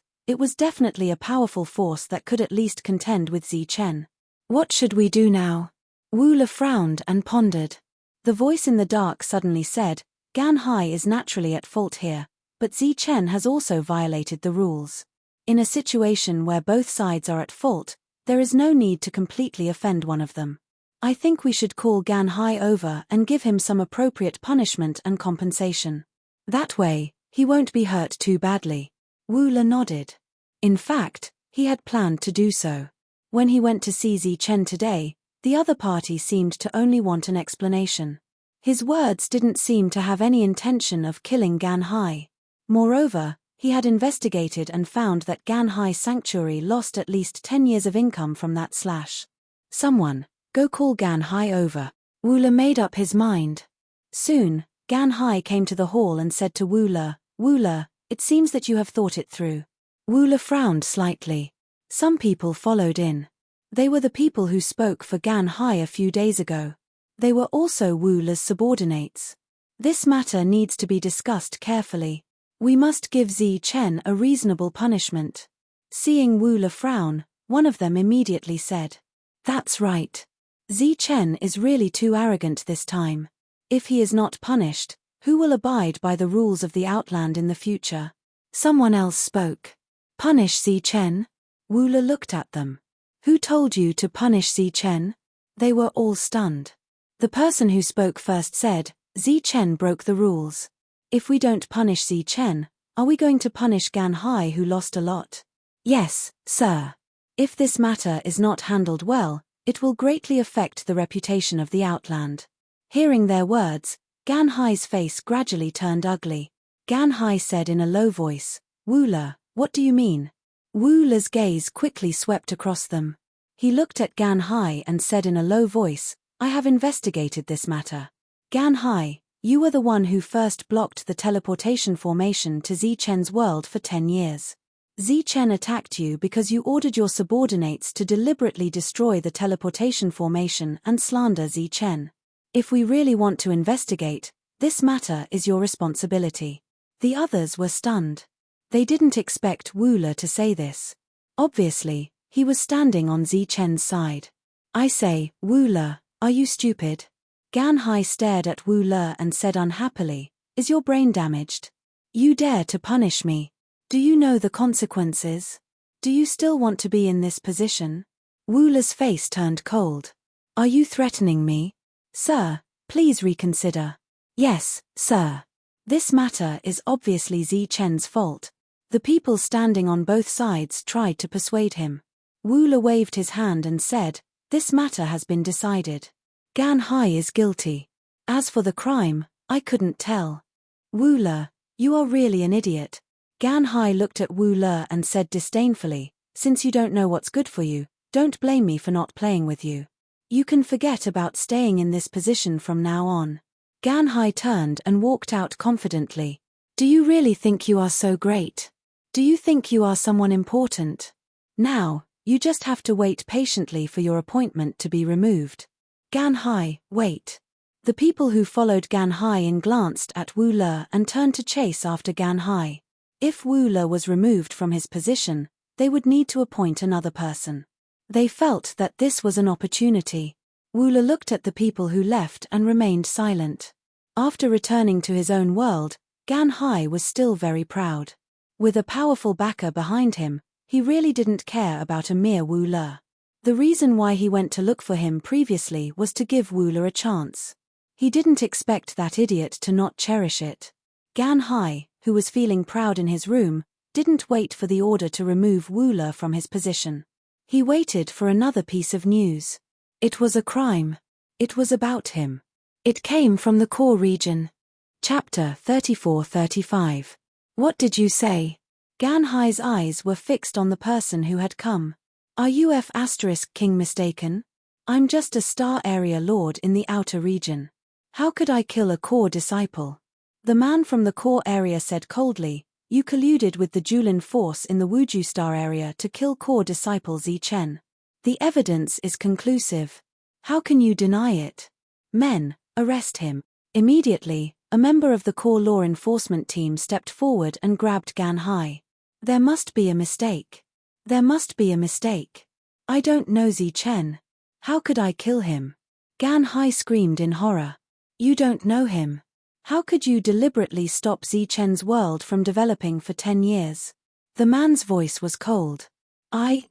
definitely a powerful force that could at least contend with Zi Chen. What should we do now? Wu Le frowned and pondered. The voice in the dark suddenly said, Gan Hai is naturally at fault here, but Zi Chen has also violated the rules. In a situation where both sides are at fault, there is no need to completely offend one of them. I think we should call Gan Hai over and give him some appropriate punishment and compensation. That way, he won't be hurt too badly. Wu Le nodded. In fact, he had planned to do so. When he went to see Zi Chen today, the other party seemed to only want an explanation. His words didn't seem to have any intention of killing Gan Hai. Moreover, he had investigated and found that Gan Hai Sanctuary lost at least 10 years of income from that slash. Someone, go call Gan Hai over. Wu Le made up his mind. Soon, Gan Hai came to the hall and said to Wu Le, it seems that you have thought it through. Wu Le frowned slightly. Some people followed in. They were the people who spoke for Gan Hai a few days ago. They were also Wu Le's subordinates. This matter needs to be discussed carefully. We must give Zi Chen a reasonable punishment. Seeing Wu Le frown, one of them immediately said, That's right. Zi Chen is really too arrogant this time. If he is not punished, who will abide by the rules of the Outland in the future? Someone else spoke. Punish Zi Chen? Wu Le looked at them. Who told you to punish Zi Chen? They were all stunned. The person who spoke first said, Zi Chen broke the rules. If we don't punish Zi Chen, are we going to punish Gan Hai who lost a lot? Yes, sir. If this matter is not handled well, it will greatly affect the reputation of the Outland. Hearing their words, Gan Hai's face gradually turned ugly. Gan Hai said in a low voice, Wu Le, what do you mean? Wu Le's gaze quickly swept across them. He looked at Gan Hai and said in a low voice, I have investigated this matter. Gan Hai, you were the one who first blocked the teleportation formation to Zi Chen's world for 10 years. Zi Chen attacked you because you ordered your subordinates to deliberately destroy the teleportation formation and slander Zi Chen. If we really want to investigate, this matter is your responsibility. The others were stunned. They didn't expect Wu Le to say this. Obviously, he was standing on Zi Chen's side. I say, Wu Le, are you stupid? Gan Hai stared at Wu Le and said unhappily, Is your brain damaged? You dare to punish me? Do you know the consequences? Do you still want to be in this position? Wu Le's face turned cold. Are you threatening me? Sir, please reconsider. Yes, sir. This matter is obviously Zi Chen's fault. The people standing on both sides tried to persuade him. Wu Le waved his hand and said, This matter has been decided. Gan Hai is guilty. As for the crime, I couldn't tell. Wu Le, you are really an idiot. Gan Hai looked at Wu Le and said disdainfully, Since you don't know what's good for you, don't blame me for not playing with you. You can forget about staying in this position from now on. Gan Hai turned and walked out confidently. Do you really think you are so great? Do you think you are someone important? Now, you just have to wait patiently for your appointment to be removed. Gan Hai, wait. The people who followed Gan Hai in glanced at Wu Le and turned to chase after Gan Hai. If Wu Le was removed from his position, they would need to appoint another person. They felt that this was an opportunity. Wu Le looked at the people who left and remained silent. After returning to his own world, Gan Hai was still very proud. With a powerful backer behind him, he really didn't care about a mere Wu Le. The reason why he went to look for him previously was to give Wu Le a chance. He didn't expect that idiot to not cherish it. Gan Hai, who was feeling proud in his room, didn't wait for the order to remove Wu Le from his position. He waited for another piece of news. It was a crime. It was about him. It came from the core region. Chapter 34-35. What did you say? Gan Hai's eyes were fixed on the person who had come. Are you King mistaken? I'm just a star area lord in the outer region. How could I kill a core disciple? The man from the core area said coldly, you colluded with the Julin force in the Wuju star area to kill core disciple Zi Chen. The evidence is conclusive. How can you deny it? Men, arrest him. Immediately, a member of the core law enforcement team stepped forward and grabbed Gan Hai. There must be a mistake. There must be a mistake. I don't know Zi Chen. How could I kill him? Gan Hai screamed in horror. You don't know him. How could you deliberately stop Zi Chen's world from developing for 10 years? The man's voice was cold.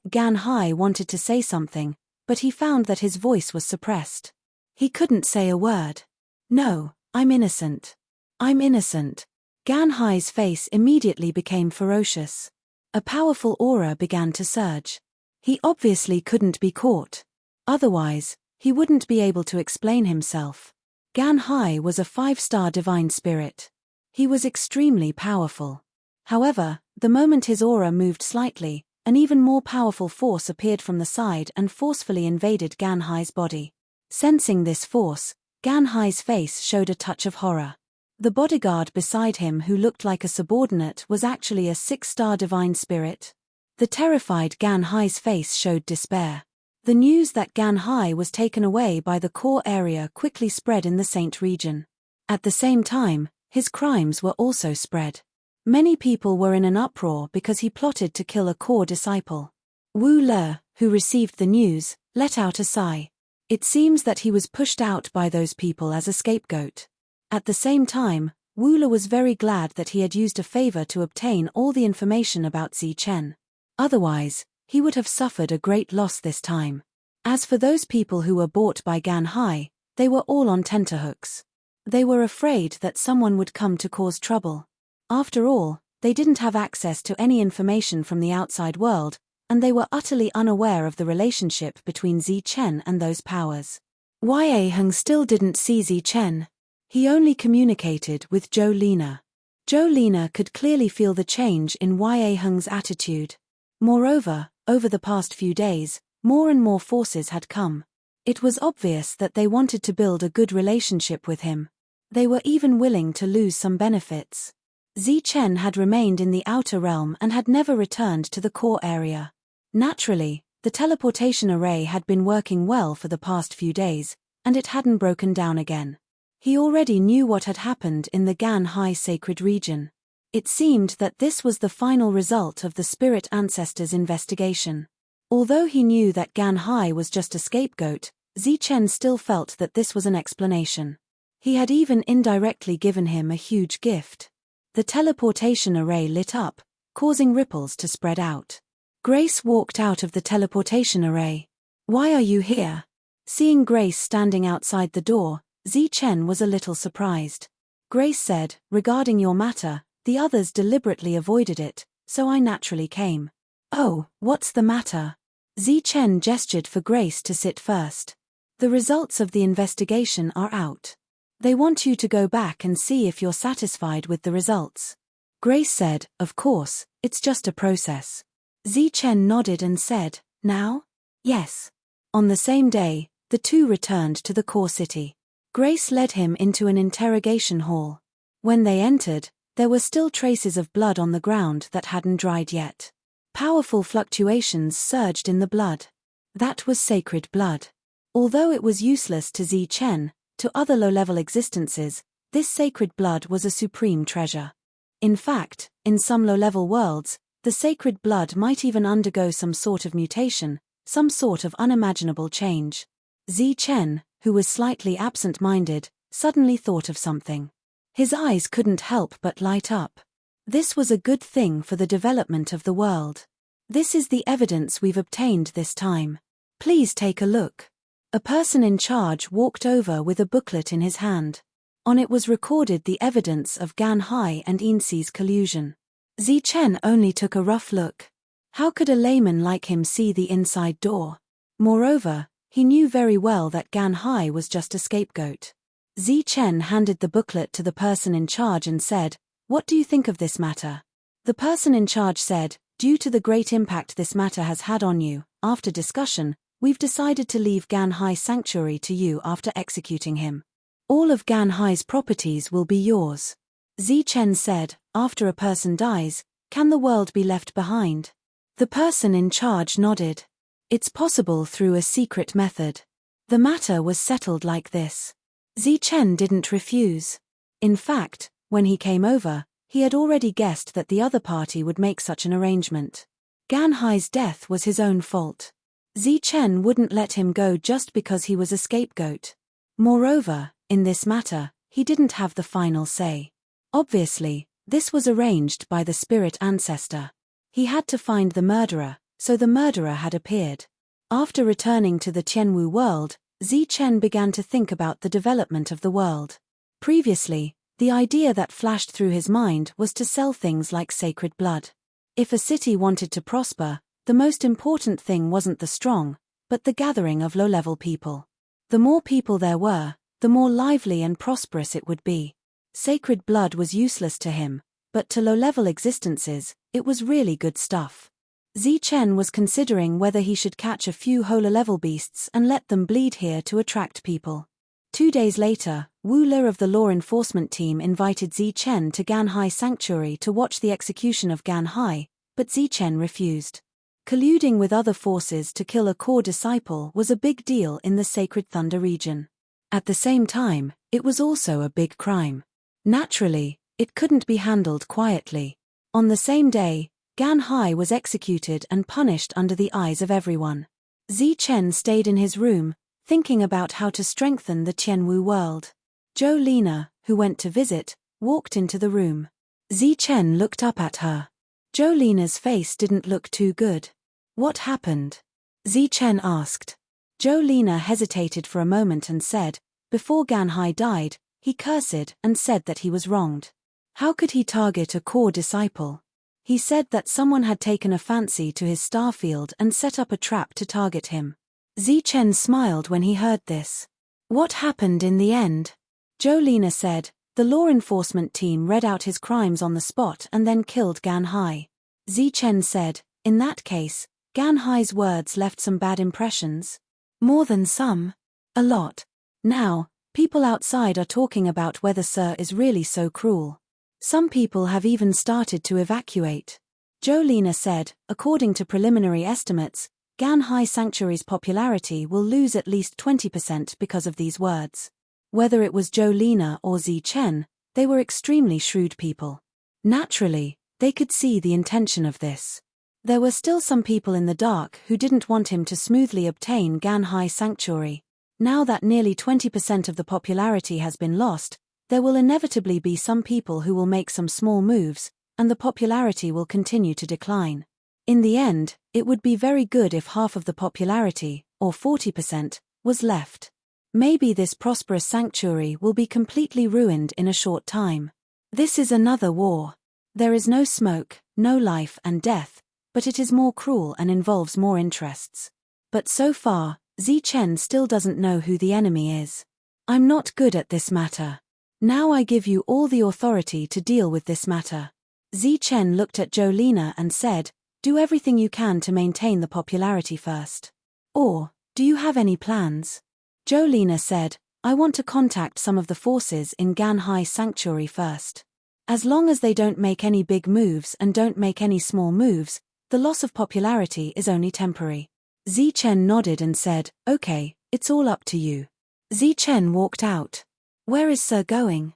Gan Hai wanted to say something, but he found that his voice was suppressed. He couldn't say a word. No, I'm innocent. I'm innocent. Gan Hai's face immediately became ferocious. A powerful aura began to surge. He obviously couldn't be caught. Otherwise, he wouldn't be able to explain himself. Gan Hai was a 5-star divine spirit. He was extremely powerful. However, the moment his aura moved slightly, an even more powerful force appeared from the side and forcefully invaded Gan Hai's body. Sensing this force, Gan Hai's face showed a touch of horror. The bodyguard beside him, who looked like a subordinate, was actually a 6-star divine spirit. The terrified Gan Hai's face showed despair. The news that Gan Hai was taken away by the core area quickly spread in the Saint region. At the same time, his crimes were also spread. Many people were in an uproar because he plotted to kill a core disciple. Wu Le, who received the news, let out a sigh. It seems that he was pushed out by those people as a scapegoat. At the same time, Wu Le was very glad that he had used a favor to obtain all the information about Zi Chen. Otherwise, he would have suffered a great loss this time. As for those people who were bought by Gan Hai, they were all on tenterhooks. They were afraid that someone would come to cause trouble. After all, they didn't have access to any information from the outside world, and they were utterly unaware of the relationship between Zi Chen and those powers. Ya Heng still didn't see Zi Chen. He only communicated with Zhou Lina. Zhou Lina could clearly feel the change in Ya Heng's attitude. Moreover, over the past few days, more and more forces had come. It was obvious that they wanted to build a good relationship with him. They were even willing to lose some benefits. Zi Chen had remained in the outer realm and had never returned to the core area. Naturally, the teleportation array had been working well for the past few days, and it hadn't broken down again. He already knew what had happened in the Gan Hai sacred region. It seemed that this was the final result of the spirit ancestors' investigation. Although he knew that Gan Hai was just a scapegoat, Zi Chen still felt that this was an explanation. He had even indirectly given him a huge gift. The teleportation array lit up, causing ripples to spread out. Grace walked out of the teleportation array. Why are you here? Seeing Grace standing outside the door, Zi Chen was a little surprised. Grace said, regarding your matter, the others deliberately avoided it, so I naturally came. Oh, what's the matter? Zi Chen gestured for Grace to sit first. The results of the investigation are out. They want you to go back and see if you're satisfied with the results. Grace said, of course, it's just a process. Zi Chen nodded and said, now? Yes. On the same day, the two returned to the core city. Grace led him into an interrogation hall. When they entered, there were still traces of blood on the ground that hadn't dried yet. Powerful fluctuations surged in the blood. That was sacred blood. Although it was useless to Zi Chen, to other low-level existences, this sacred blood was a supreme treasure. In fact, in some low-level worlds, the sacred blood might even undergo some sort of mutation, some sort of unimaginable change. Zi Chen, who was slightly absent-minded, suddenly thought of something. His eyes couldn't help but light up. This was a good thing for the development of the world. This is the evidence we've obtained this time. Please take a look. A person in charge walked over with a booklet in his hand. On it was recorded the evidence of Gan Hai and Insi's collusion. Zi Chen only took a rough look. How could a layman like him see the inside door? Moreover, he knew very well that Gan Hai was just a scapegoat. Zi Chen handed the booklet to the person in charge and said, "What do you think of this matter?" The person in charge said, "Due to the great impact this matter has had on you, after discussion, we've decided to leave Gan Hai's sanctuary to you after executing him. All of Gan Hai's properties will be yours." Zi Chen said, "After a person dies, can the world be left behind?" The person in charge nodded. "It's possible through a secret method." The matter was settled like this. Zi Chen didn't refuse. In fact, when he came over, he had already guessed that the other party would make such an arrangement. Gan Hai's death was his own fault. Zi Chen wouldn't let him go just because he was a scapegoat. Moreover, in this matter, he didn't have the final say. Obviously, this was arranged by the spirit ancestor. He had to find the murderer, so the murderer had appeared. After returning to the Tianwu world, Zi Chen began to think about the development of the world. Previously, the idea that flashed through his mind was to sell things like sacred blood. If a city wanted to prosper, the most important thing wasn't the strong, but the gathering of low-level people. The more people there were, the more lively and prosperous it would be. Sacred blood was useless to him, but to low-level existences, it was really good stuff. Zi Chen was considering whether he should catch a few low-level beasts and let them bleed here to attract people. 2 days later, Wu Le of the law enforcement team invited Zi Chen to Gan Hai Sanctuary to watch the execution of Gan Hai, but Zi Chen refused. Colluding with other forces to kill a core disciple was a big deal in the Sacred Thunder region. At the same time, it was also a big crime. Naturally, it couldn't be handled quietly. On the same day, Gan Hai was executed and punished under the eyes of everyone. Zi Chen stayed in his room, thinking about how to strengthen the Tianwu world. Zhou Lina, who went to visit, walked into the room. Zi Chen looked up at her. Zhou Lina's face didn't look too good. "What happened?" Zi Chen asked. Zhou Lina hesitated for a moment and said, "Before Gan Hai died, he cursed and said that he was wronged. How could he target a core disciple? He said that someone had taken a fancy to his star field and set up a trap to target him." Zi Chen smiled when he heard this. "What happened in the end?" Zhou Lina said, "The law enforcement team read out his crimes on the spot and then killed Gan Hai." Zi Chen said, "In that case, Gan Hai's words left some bad impressions?" "More than some. A lot. Now, people outside are talking about whether Sir is really so cruel. Some people have even started to evacuate." Zhou Lina said, "According to preliminary estimates, Gan Hai Sanctuary's popularity will lose at least 20% because of these words." Whether it was Zhou Lina or Zi Chen, they were extremely shrewd people. Naturally, they could see the intention of this. There were still some people in the dark who didn't want him to smoothly obtain Gan Hai Sanctuary. Now that nearly 20% of the popularity has been lost, there will inevitably be some people who will make some small moves, and the popularity will continue to decline. In the end, it would be very good if half of the popularity, or 40%, was left. Maybe this prosperous sanctuary will be completely ruined in a short time. This is another war. There is no smoke, no life and death, but it is more cruel and involves more interests. But so far, Zi Chen still doesn't know who the enemy is. "I'm not good at this matter. Now I give you all the authority to deal with this matter." Zi Chen looked at Zhou Lina and said, "Do everything you can to maintain the popularity first. Or, do you have any plans?" Zhou Lina said, I want to contact some of the forces in Ganhai Sanctuary first. As long as they don't make any big moves and don't make any small moves, the loss of popularity is only temporary. Zichen nodded and said, "Okay, it's all up to you." Zichen walked out. Where is Sir going?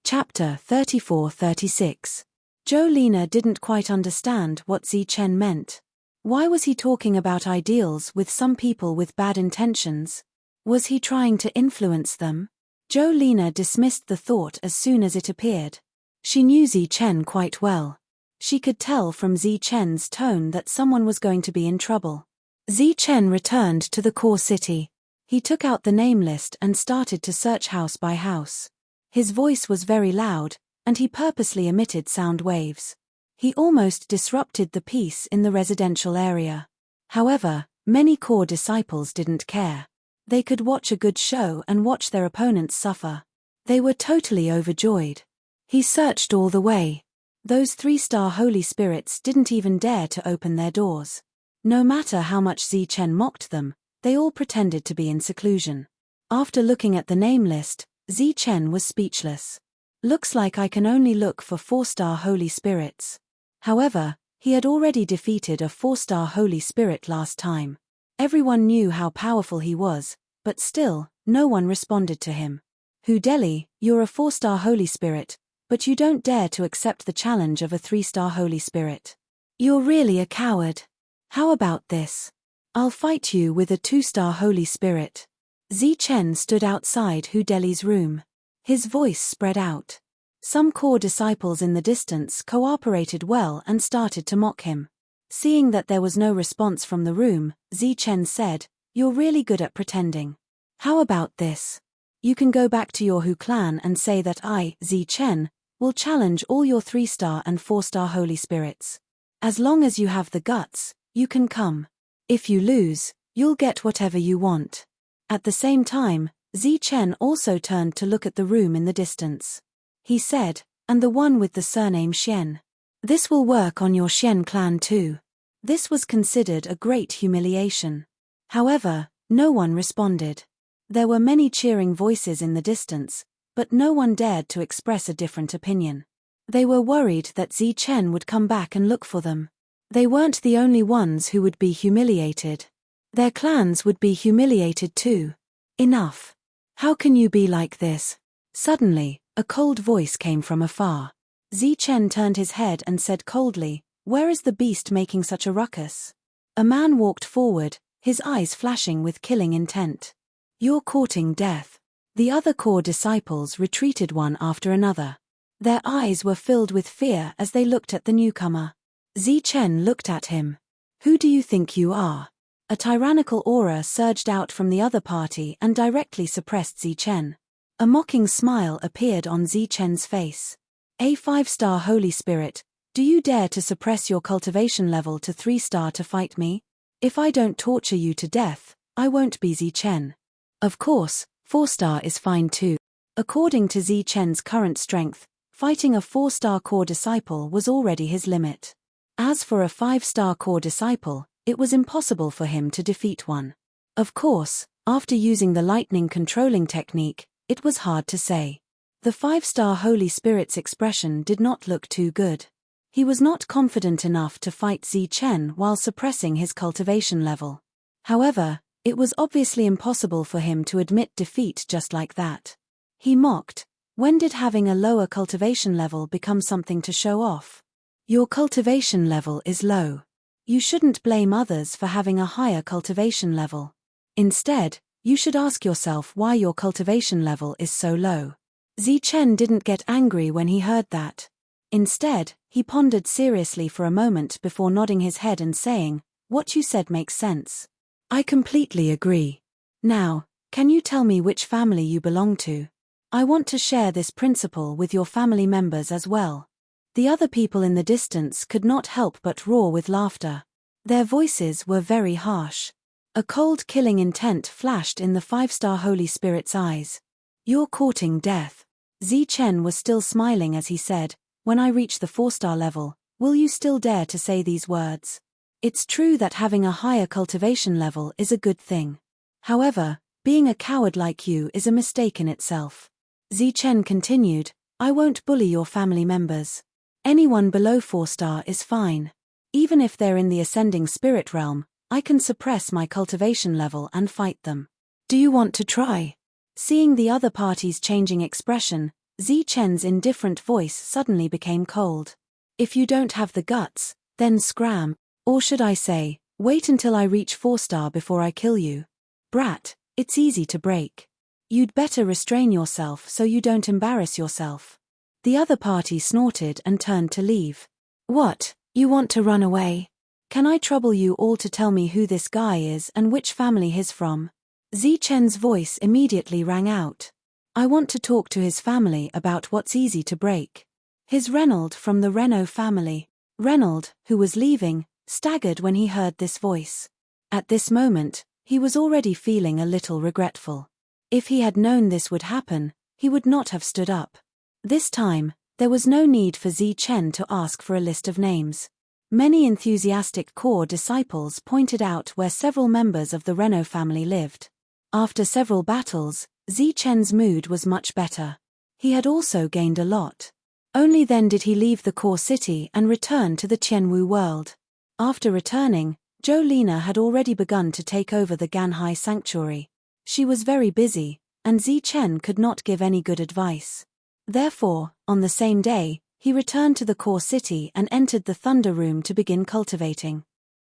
Chapter 34-36. Jolina didn't quite understand what Zichen meant. Why was he talking about ideals with some people with bad intentions? Was he trying to influence them? Jolina dismissed the thought as soon as it appeared. She knew Zichen quite well. She could tell from Zichen's tone that someone was going to be in trouble. Zichen returned to the core city. He took out the name list and started to search house by house. His voice was very loud, and he purposely emitted sound waves. He almost disrupted the peace in the residential area. However, many core disciples didn't care. They could watch a good show and watch their opponents suffer. They were totally overjoyed. He searched all the way. Those 3-star holy spirits didn't even dare to open their doors. No matter how much Zichen mocked them, they all pretended to be in seclusion. After looking at the name list, Zichen was speechless. Looks like I can only look for 4-star holy spirits. However, he had already defeated a 4-star holy spirit last time. Everyone knew how powerful he was, but still, no one responded to him. Hudeli, you're a 4-star holy spirit, but you don't dare to accept the challenge of a 3-star holy spirit. You're really a coward. How about this? I'll fight you with a 2-star holy spirit. Zichen stood outside Hudeli's room. His voice spread out. Some core disciples in the distance cooperated well and started to mock him. Seeing that there was no response from the room, Zichen said, "You're really good at pretending. How about this? You can go back to your Hu clan and say that I, Zichen, will challenge all your 3-star and 4-star holy spirits. As long as you have the guts, you can come. If you lose, you'll get whatever you want." At the same time, Zichen also turned to look at the room in the distance. He said, "And the one with the surname Xian. This will work on your Xian clan too." This was considered a great humiliation. However, no one responded. There were many cheering voices in the distance, but no one dared to express a different opinion. They were worried that Zichen would come back and look for them. They weren't the only ones who would be humiliated. Their clans would be humiliated too. Enough. How can you be like this? Suddenly, a cold voice came from afar. Zichen turned his head and said coldly, "Where is the beast making such a ruckus?" A man walked forward, his eyes flashing with killing intent. "You're courting death." The other core disciples retreated one after another. Their eyes were filled with fear as they looked at the newcomer. Zichen looked at him. "Who do you think you are?" A tyrannical aura surged out from the other party and directly suppressed Zichen. A mocking smile appeared on Zichen's face. "A 5-star holy spirit, do you dare to suppress your cultivation level to 3-star to fight me? If I don't torture you to death, I won't be Zichen." Of course, 4-star is fine too. According to Zichen's current strength, fighting a 4-star core disciple was already his limit. As for a 5-star core disciple, it was impossible for him to defeat one. Of course, after using the lightning controlling technique, it was hard to say. The 5-star Holy Spirit's expression did not look too good. He was not confident enough to fight Zichen while suppressing his cultivation level. However, it was obviously impossible for him to admit defeat just like that. He mocked, "When did having a lower cultivation level become something to show off? Your cultivation level is low. You shouldn't blame others for having a higher cultivation level. Instead, you should ask yourself why your cultivation level is so low." Zichen didn't get angry when he heard that. Instead, he pondered seriously for a moment before nodding his head and saying, "What you said makes sense. I completely agree. Now, can you tell me which family you belong to? I want to share this principle with your family members as well." The other people in the distance could not help but roar with laughter. Their voices were very harsh. A cold killing intent flashed in the 5-star Holy Spirit's eyes. "You're courting death." Zichen was still smiling as he said, "When I reach the 4-star level, will you still dare to say these words? It's true that having a higher cultivation level is a good thing. However, Being a coward like you is a mistake in itself. Zichen continued, I won't bully your family members. Anyone below 4-star is fine. Even if they're in the ascending spirit realm, I can suppress my cultivation level and fight them. Do you want to try? Seeing the other party's changing expression, Zichen's indifferent voice suddenly became cold. If you don't have the guts, then scram, or should I say, wait until I reach 4-star before I kill you. Brat, it's easy to break. You'd better restrain yourself so you don't embarrass yourself. The other party snorted and turned to leave. What, you want to run away? Can I trouble you all to tell me who this guy is and which family he's from? Zichen's voice immediately rang out. I want to talk to his family about what's easy to break. He's Reynold from the Renault family. Reynold, who was leaving, staggered when he heard this voice. At this moment, he was already feeling a little regretful. If he had known this would happen, he would not have stood up. This time, there was no need for Zichen to ask for a list of names. Many enthusiastic core disciples pointed out where several members of the Renault family lived. After several battles, Zichen's mood was much better. He had also gained a lot. Only then did he leave the core city and return to the Tianwu world. After returning, Jolina had already begun to take over the Ganhai sanctuary. She was very busy, and Zichen could not give any good advice. Therefore, on the same day, he returned to the core city and entered the Thunder Room to begin cultivating.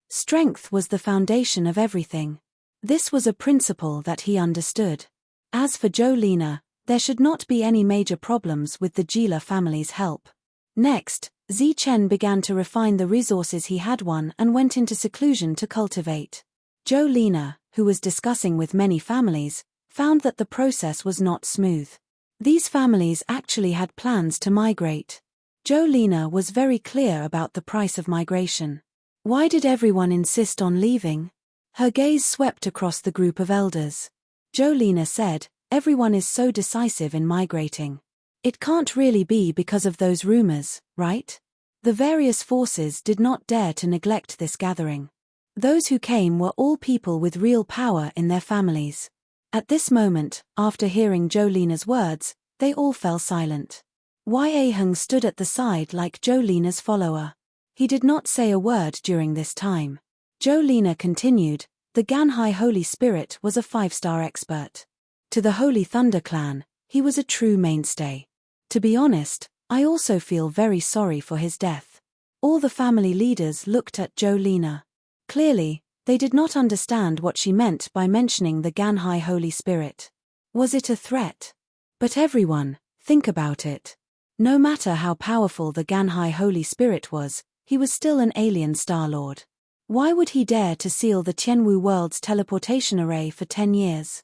Strength was the foundation of everything. This was a principle that he understood. As for Jolina, there should not be any major problems with the Gila family's help. Next, Zichen began to refine the resources he had won and went into seclusion to cultivate. Jolina, who was discussing with many families, found that the process was not smooth. These families actually had plans to migrate. Jolina was very clear about the price of migration. Why did everyone insist on leaving? Her gaze swept across the group of elders. Jolina said, everyone is so decisive in migrating. It can't really be because of those rumors, right? The various forces did not dare to neglect this gathering. Those who came were all people with real power in their families. At this moment, after hearing Jolina's words, they all fell silent. Yeheng stood at the side like Jolina's follower. He did not say a word during this time. Jolina continued, the Ganhai Holy Spirit was a 5-star expert. To the Holy Thunder clan, he was a true mainstay. To be honest, I also feel very sorry for his death. All the family leaders looked at Jolina. Clearly, they did not understand what she meant by mentioning the Ganhai Holy Spirit. Was it a threat? But everyone, think about it. No matter how powerful the Ganhai Holy Spirit was, he was still an alien Star Lord. Why would he dare to seal the Tianwu world's teleportation array for 10 years?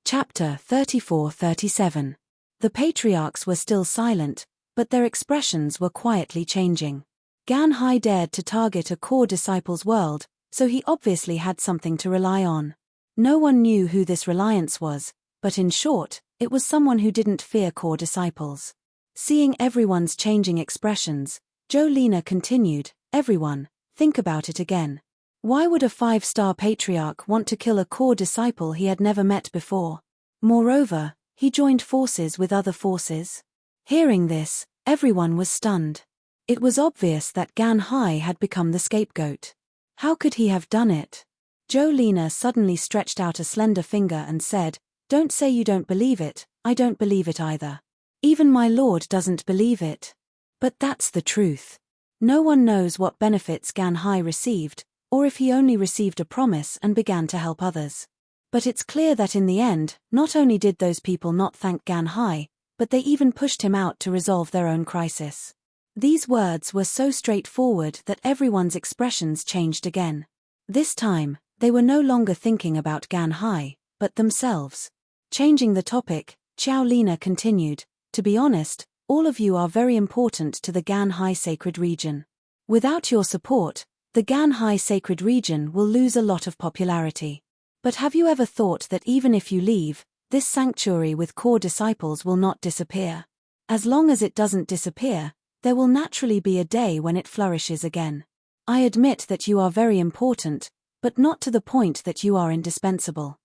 Chapter 34-37. The patriarchs were still silent, but their expressions were quietly changing. Ganhai dared to target a core disciple's world, so he obviously had something to rely on. No one knew who this reliance was, but in short, it was someone who didn't fear core disciples. Seeing everyone's changing expressions, Jolina continued, everyone, think about it again. Why would a 5-star patriarch want to kill a core disciple he had never met before? Moreover, he joined forces with other forces. Hearing this, everyone was stunned. It was obvious that Ganhai had become the scapegoat. How could he have done it? Jolina suddenly stretched out a slender finger and said, don't say you don't believe it, I don't believe it either. Even my lord doesn't believe it. But that's the truth. No one knows what benefits Ganhai received, or if he only received a promise and began to help others. But it's clear that in the end, not only did those people not thank Ganhai, but they even pushed him out to resolve their own crisis. These words were so straightforward that everyone's expressions changed again. This time, they were no longer thinking about Ganhai, but themselves. Changing the topic, Xiaolina continued, to be honest, all of you are very important to the Ganhai sacred region. Without your support, the Ganhai sacred region will lose a lot of popularity. But have you ever thought that even if you leave, this sanctuary with core disciples will not disappear? As long as it doesn't disappear, there will naturally be a day when it flourishes again. I admit that you are very important, but not to the point that you are indispensable.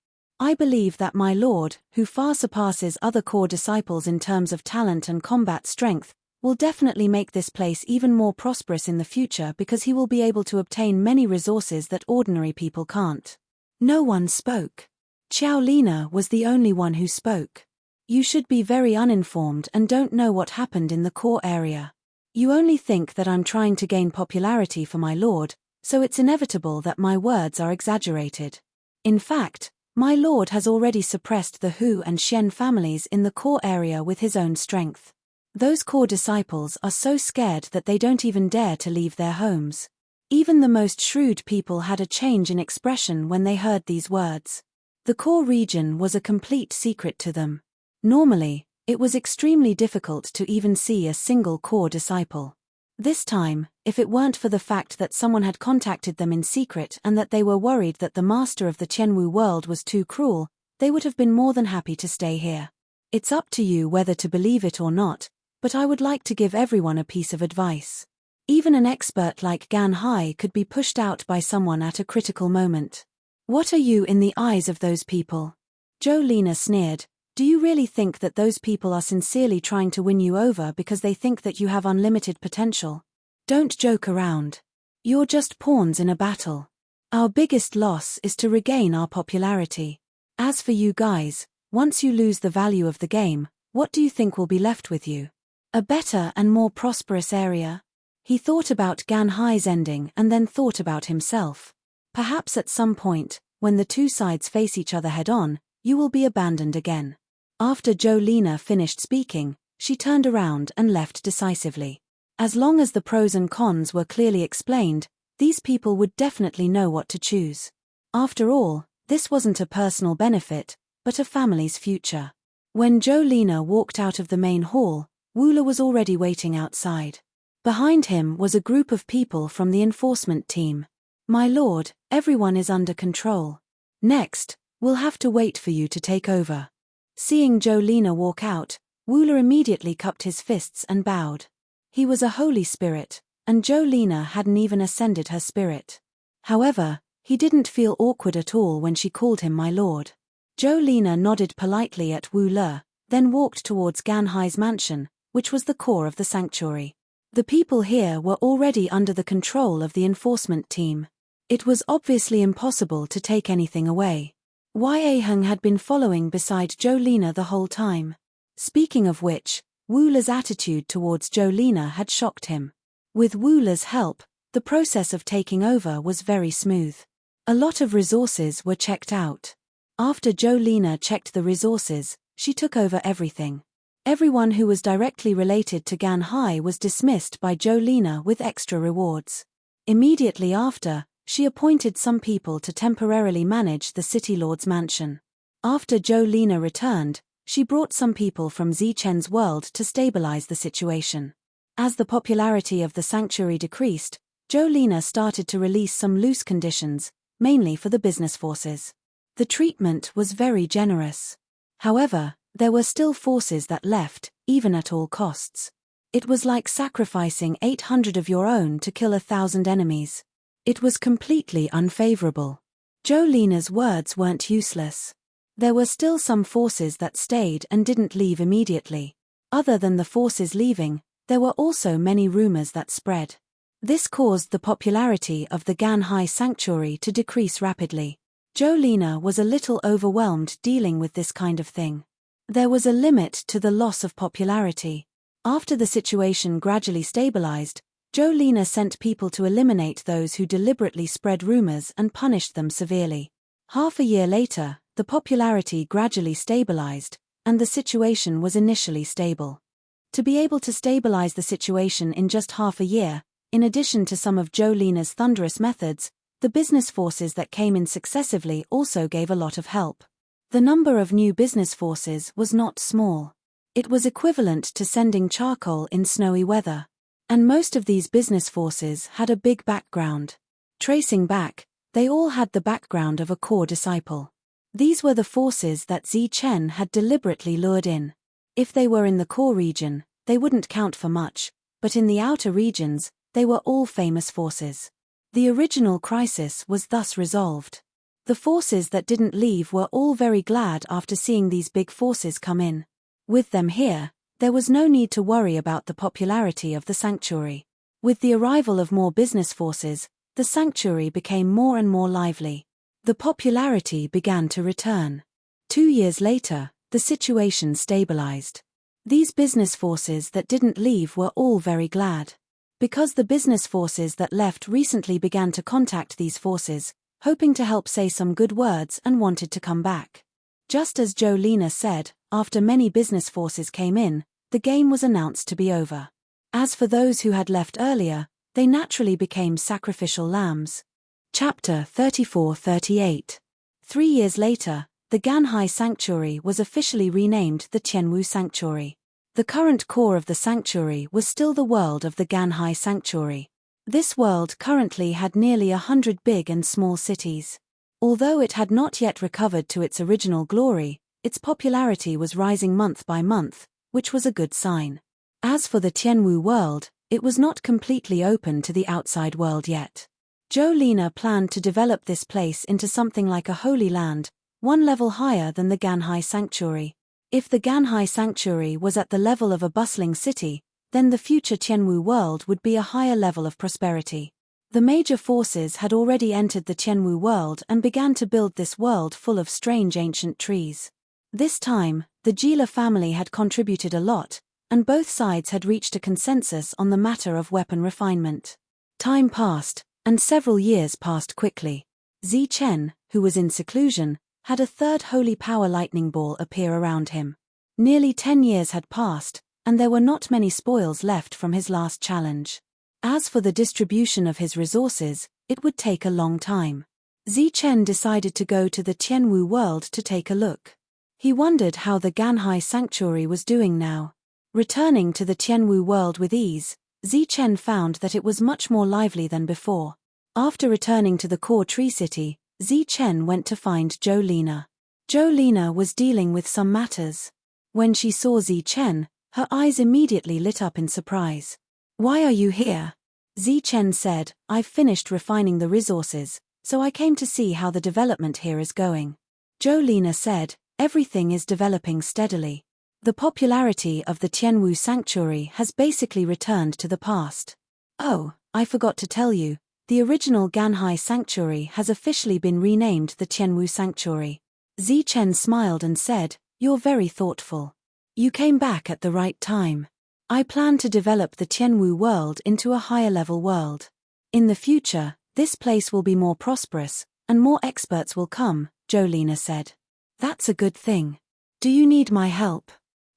I believe that my Lord, who far surpasses other core disciples in terms of talent and combat strength, will definitely make this place even more prosperous in the future because he will be able to obtain many resources that ordinary people can't. No one spoke. Xiao Lina was the only one who spoke. You should be very uninformed and don't know what happened in the core area. You only think that I'm trying to gain popularity for my Lord, so it's inevitable that my words are exaggerated. In fact, my Lord has already suppressed the Hu and Xian families in the core area with his own strength. Those core disciples are so scared that they don't even dare to leave their homes. Even the most shrewd people had a change in expression when they heard these words. The core region was a complete secret to them. Normally, it was extremely difficult to even see a single core disciple. This time, if it weren't for the fact that someone had contacted them in secret and that they were worried that the master of the Qianwu world was too cruel, they would have been more than happy to stay here. It's up to you whether to believe it or not, but I would like to give everyone a piece of advice. Even an expert like Gan Hai could be pushed out by someone at a critical moment. What are you in the eyes of those people? Zhou Lina sneered. Do you really think that those people are sincerely trying to win you over because they think that you have unlimited potential? Don't joke around. You're just pawns in a battle. Our biggest loss is to regain our popularity. As for you guys, once you lose the value of the game, what do you think will be left with you? A better and more prosperous area? He thought about Gan Hai's ending and then thought about himself. Perhaps at some point, when the two sides face each other head-on, you will be abandoned again. After Zhou Lina finished speaking, she turned around and left decisively. As long as the pros and cons were clearly explained, these people would definitely know what to choose. After all, this wasn't a personal benefit, but a family's future. When Zhou Lina walked out of the main hall, Wula was already waiting outside. Behind him was a group of people from the enforcement team. My lord, everyone is under control. Next, we'll have to wait for you to take over. Seeing Zhou Lina walk out, Wula immediately cupped his fists and bowed. He was a holy spirit, and Zhou Lina hadn't even ascended her spirit. However, he didn't feel awkward at all when she called him my lord. Zhou Lina nodded politely at Wu Le, then walked towards Gan Hai's mansion, which was the core of the sanctuary. The people here were already under the control of the enforcement team. It was obviously impossible to take anything away. Ye Heng had been following beside Zhou Lina the whole time. Speaking of which, Wu Le's attitude towards Zhou Lina had shocked him. With Wu Le's help, the process of taking over was very smooth. A lot of resources were checked out. After Zhou Lina checked the resources, she took over everything. Everyone who was directly related to Gan Hai was dismissed by Zhou Lina with extra rewards. Immediately after, she appointed some people to temporarily manage the City Lord's mansion. After Zhou Lina returned, she brought some people from Zichen's world to stabilize the situation. As the popularity of the sanctuary decreased, Zhou Lina started to release some loose conditions, mainly for the business forces. The treatment was very generous. However, there were still forces that left, even at all costs. It was like sacrificing 800 of your own to kill 1,000 enemies. It was completely unfavorable. Zhou Lina's words weren't useless. There were still some forces that stayed and didn't leave immediately. Other than the forces leaving, there were also many rumors that spread. This caused the popularity of the Gan Hai sanctuary to decrease rapidly. Zhou Lina was a little overwhelmed dealing with this kind of thing. There was a limit to the loss of popularity. After the situation gradually stabilized, Zhou Lina sent people to eliminate those who deliberately spread rumors and punished them severely. Half a year later, the popularity gradually stabilized, and the situation was initially stable. To be able to stabilize the situation in just half a year, in addition to some of Zhou Lina's thunderous methods, the business forces that came in successively also gave a lot of help. The number of new business forces was not small. It was equivalent to sending charcoal in snowy weather. And most of these business forces had a big background. Tracing back, they all had the background of a core disciple. These were the forces that Zichen had deliberately lured in. If they were in the core region, they wouldn't count for much, but in the outer regions, they were all famous forces. The original crisis was thus resolved. The forces that didn't leave were all very glad after seeing these big forces come in. With them here, there was no need to worry about the popularity of the sanctuary. With the arrival of more business forces, the sanctuary became more and more lively. The popularity began to return. 2 years later, the situation stabilized. These business forces that didn't leave were all very glad. Because the business forces that left recently began to contact these forces, hoping to help say some good words and wanted to come back. Just as Jolena said, after many business forces came in, the game was announced to be over. As for those who had left earlier, they naturally became sacrificial lambs. Chapter 34-38. 3 years later, the Ganhai Sanctuary was officially renamed the Tianwu Sanctuary. The current core of the sanctuary was still the world of the Ganhai Sanctuary. This world currently had nearly 100 big and small cities. Although it had not yet recovered to its original glory, its popularity was rising month by month, which was a good sign. As for the Tianwu world, it was not completely open to the outside world yet. Jolena planned to develop this place into something like a holy land, one level higher than the Ganhai Sanctuary. If the Ganhai Sanctuary was at the level of a bustling city, then the future Tianwu world would be a higher level of prosperity. The major forces had already entered the Tianwu world and began to build this world full of strange ancient trees. This time, the Jila family had contributed a lot, and both sides had reached a consensus on the matter of weapon refinement. Time passed, and several years passed quickly. Zichen, who was in seclusion, had a third holy power lightning ball appear around him. Nearly 10 years had passed, and there were not many spoils left from his last challenge. As for the distribution of his resources, it would take a long time. Zichen decided to go to the Tianwu world to take a look. He wondered how the Ganhai Sanctuary was doing now. Returning to the Tianwu world with ease, Zichen found that it was much more lively than before. After returning to the core tree city, Zichen went to find Jolena. Jolena was dealing with some matters. When she saw Zichen, her eyes immediately lit up in surprise. "Why are you here?" Zichen said, "I've finished refining the resources, so I came to see how the development here is going." Jolena said, "Everything is developing steadily. The popularity of the Tianwu Sanctuary has basically returned to the past." "Oh, I forgot to tell you, the original Ganhai Sanctuary has officially been renamed the Tianwu Sanctuary." Zichen smiled and said, "You're very thoughtful. You came back at the right time. I plan to develop the Tianwu world into a higher level world. In the future, this place will be more prosperous, and more experts will come," Jolena said. "That's a good thing. Do you need my help?"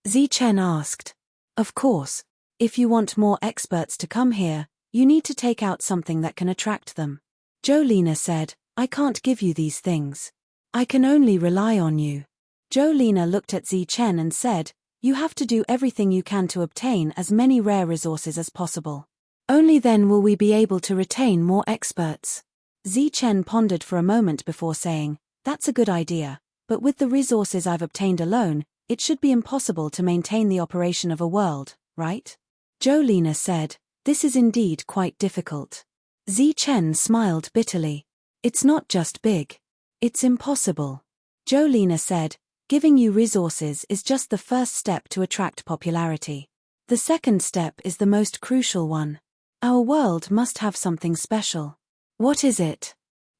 Zichen asked. "Of course. If you want more experts to come here, you need to take out something that can attract them." Jolena said, "I can't give you these things. I can only rely on you." Jolena looked at Zichen and said, "You have to do everything you can to obtain as many rare resources as possible. Only then will we be able to retain more experts." Zichen pondered for a moment before saying, "That's a good idea, but with the resources I've obtained alone, it should be impossible to maintain the operation of a world, right?" Jolena said, "This is indeed quite difficult." Zichen smiled bitterly. "It's not just big. It's impossible." Jolena said, "Giving you resources is just the first step to attract popularity. The second step is the most crucial one. Our world must have something special." "What is it?"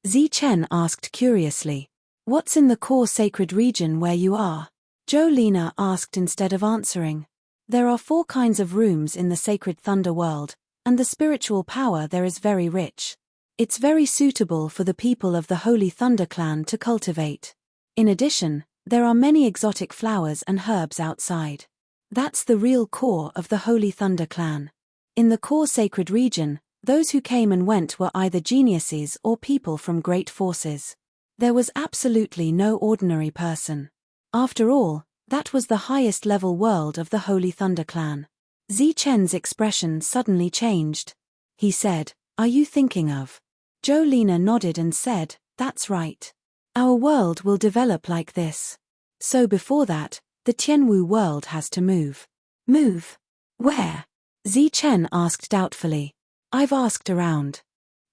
Zichen asked curiously. "What's in the core sacred region where you are?" Jolena asked instead of answering. "There are 4 kinds of rooms in the sacred thunder world, and the spiritual power there is very rich. It's very suitable for the people of the Holy Thunder clan to cultivate. In addition, there are many exotic flowers and herbs outside. That's the real core of the Holy Thunder clan. In the core sacred region, those who came and went were either geniuses or people from great forces. There was absolutely no ordinary person. After all, that was the highest level world of the Holy Thunder clan." Zichen's expression suddenly changed. He said, "Are you thinking of?" Jolena nodded and said, "That's right. Our world will develop like this. So before that, the Tianwu world has to move." "Move? Where?" Zichen asked doubtfully. "I've asked around.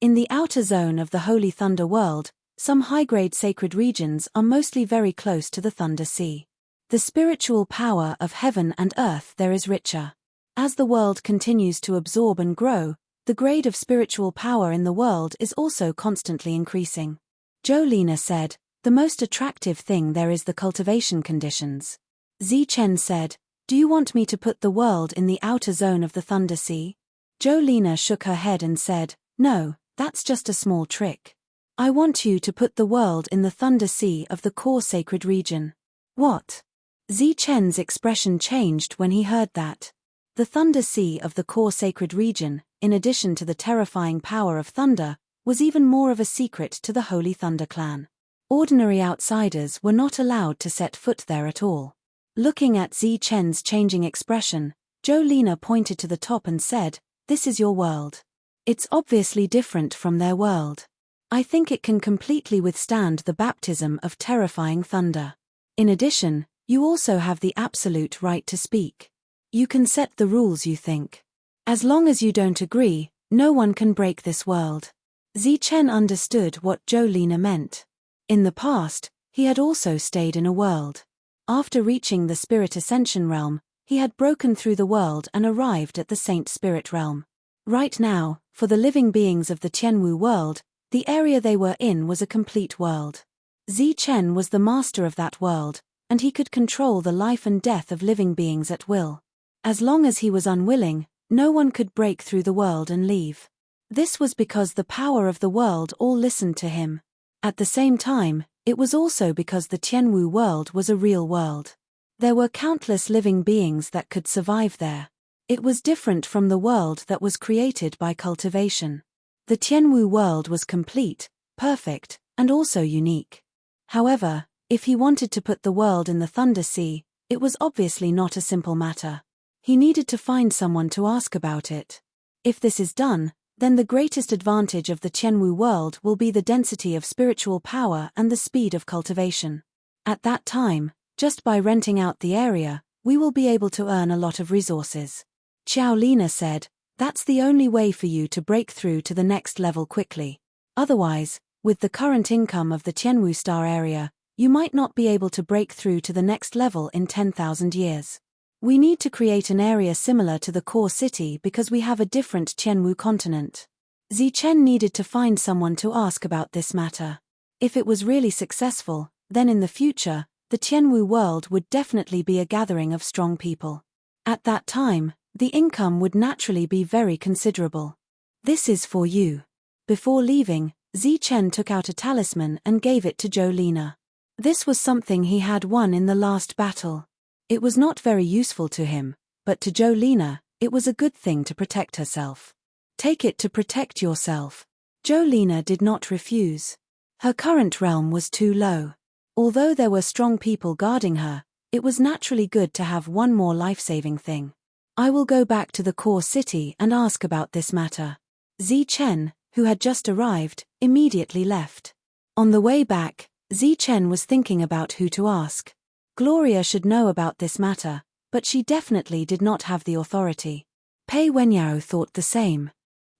In the outer zone of the Holy Thunder world, Some high-grade sacred regions are mostly very close to the Thunder Sea. The spiritual power of heaven and earth there is richer. As the world continues to absorb and grow, the grade of spiritual power in the world is also constantly increasing. Jolene said, the most attractive thing there is the cultivation conditions. Zichen said, do you want me to put the world in the outer zone of the Thunder Sea? Jolene shook her head and said, no, that's just a small trick. I want you to put the world in the Thunder Sea of the core sacred region. What? Zichen's expression changed when he heard that. The Thunder Sea of the core sacred region, in addition to the terrifying power of thunder, was even more of a secret to the Holy Thunder clan. Ordinary outsiders were not allowed to set foot there at all. Looking at Zichen's changing expression, Jolene pointed to the top and said, this is your world. It's obviously different from their world. I think it can completely withstand the baptism of terrifying thunder. In addition, you also have the absolute right to speak. You can set the rules you think. As long as you don't agree, no one can break this world. Zichen understood what Jolene meant. In the past, he had also stayed in a world. After reaching the Spirit Ascension realm, he had broken through the world and arrived at the Saint Spirit realm. Right now, for the living beings of the Tianwu world, the area they were in was a complete world. Zichen was the master of that world, and he could control the life and death of living beings at will. As long as he was unwilling, no one could break through the world and leave. This was because the power of the world all listened to him. At the same time, it was also because the Tianwu world was a real world. There were countless living beings that could survive there. It was different from the world that was created by cultivation. The Tianwu world was complete, perfect, and also unique. However, if he wanted to put the world in the Thunder Sea, it was obviously not a simple matter. He needed to find someone to ask about it. If this is done, then the greatest advantage of the Tianwu world will be the density of spiritual power and the speed of cultivation. At that time, just by renting out the area, we will be able to earn a lot of resources. Xiaolina said, that's the only way for you to break through to the next level quickly. Otherwise, with the current income of the Tianwu Star area, you might not be able to break through to the next level in 10,000 years. We need to create an area similar to the core city because we have a different Tianwu continent. Zichen needed to find someone to ask about this matter. If it was really successful, then in the future, the Tianwu world would definitely be a gathering of strong people. At that time, the income would naturally be very considerable. This is for you. Before leaving, Zichen took out a talisman and gave it to Jolene. This was something he had won in the last battle. It was not very useful to him, but to Jolene, it was a good thing to protect herself. Take it to protect yourself. Jolene did not refuse. Her current realm was too low. Although there were strong people guarding her, it was naturally good to have one more life-saving thing. I will go back to the core city and ask about this matter. Zichen, who had just arrived, immediately left. On the way back, Zichen was thinking about who to ask. Gloria should know about this matter, but she definitely did not have the authority. Pei Wenyao thought the same.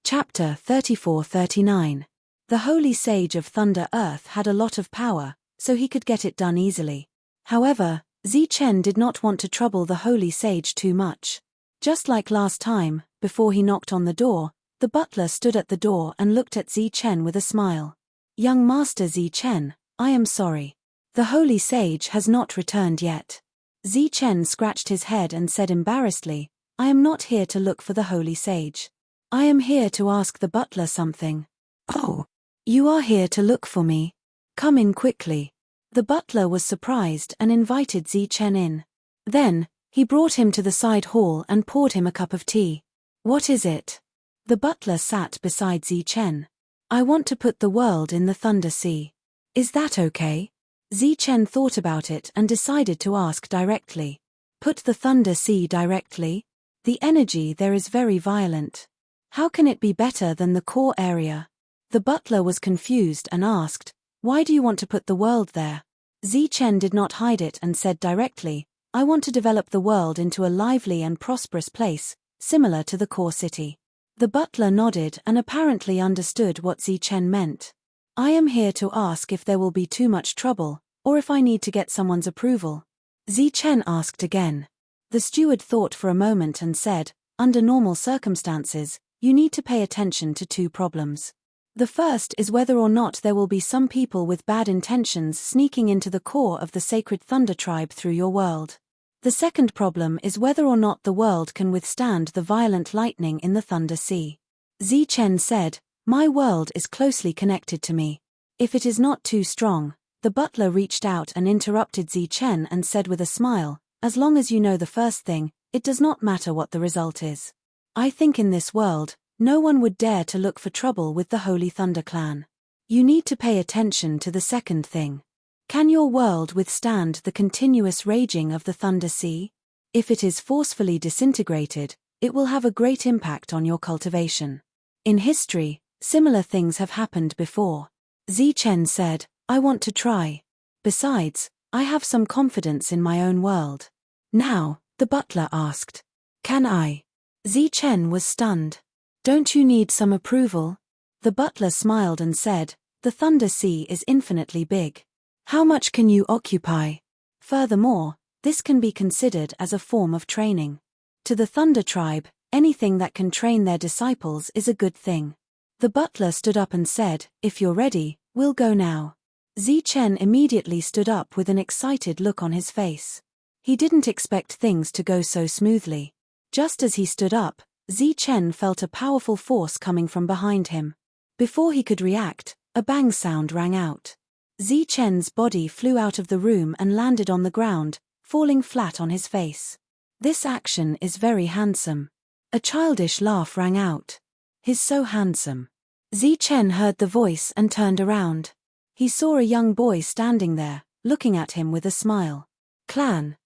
Chapter 34-39. The Holy Sage of Thunder Earth had a lot of power, so he could get it done easily. However, Zichen did not want to trouble the Holy Sage too much. Just like last time, before he knocked on the door, the butler stood at the door and looked at Zichen with a smile. Young Master Zichen, I am sorry. The Holy Sage has not returned yet. Zichen scratched his head and said embarrassedly, I am not here to look for the Holy Sage. I am here to ask the butler something. Oh, you are here to look for me? Come in quickly. The butler was surprised and invited Zichen in. Then, he brought him to the side hall and poured him a cup of tea. What is it? The butler sat beside Zichen. I want to put the world in the Thunder Sea. Is that okay? Zichen thought about it and decided to ask directly. Put the Thunder Sea directly? The energy there is very violent. How can it be better than the core area? The butler was confused and asked, why do you want to put the world there? Zichen did not hide it and said directly, I want to develop the world into a lively and prosperous place, similar to the core city. The butler nodded and apparently understood what Zichen meant. I am here to ask if there will be too much trouble, or if I need to get someone's approval. Zichen asked again. The steward thought for a moment and said, under normal circumstances, you need to pay attention to two problems. The first is whether or not there will be some people with bad intentions sneaking into the core of the sacred thunder tribe through your world. The second problem is whether or not the world can withstand the violent lightning in the thunder sea. Zichen said, my world is closely connected to me. If it is not too strong, the butler reached out and interrupted Zichen and said with a smile, as long as you know the first thing, it does not matter what the result is. I think in this world, no one would dare to look for trouble with the Holy Thunder Clan. You need to pay attention to the second thing. Can your world withstand the continuous raging of the Thunder Sea? If it is forcefully disintegrated, it will have a great impact on your cultivation. In history, similar things have happened before. Zichen said, I want to try. Besides, I have some confidence in my own world. Now, the butler asked. Can I? Zichen was stunned. Don't you need some approval? The butler smiled and said, the Thunder Sea is infinitely big. How much can you occupy? Furthermore, this can be considered as a form of training. To the Thunder Tribe, anything that can train their disciples is a good thing. The butler stood up and said, if you're ready, we'll go now. Zichen immediately stood up with an excited look on his face. He didn't expect things to go so smoothly. Just as he stood up, Zichen felt a powerful force coming from behind him. Before he could react, a bang sound rang out. Zichen's body flew out of the room and landed on the ground, falling flat on his face. This action is very handsome. A childish laugh rang out. He's so handsome. Zichen heard the voice and turned around. He saw a young boy standing there, looking at him with a smile. Clan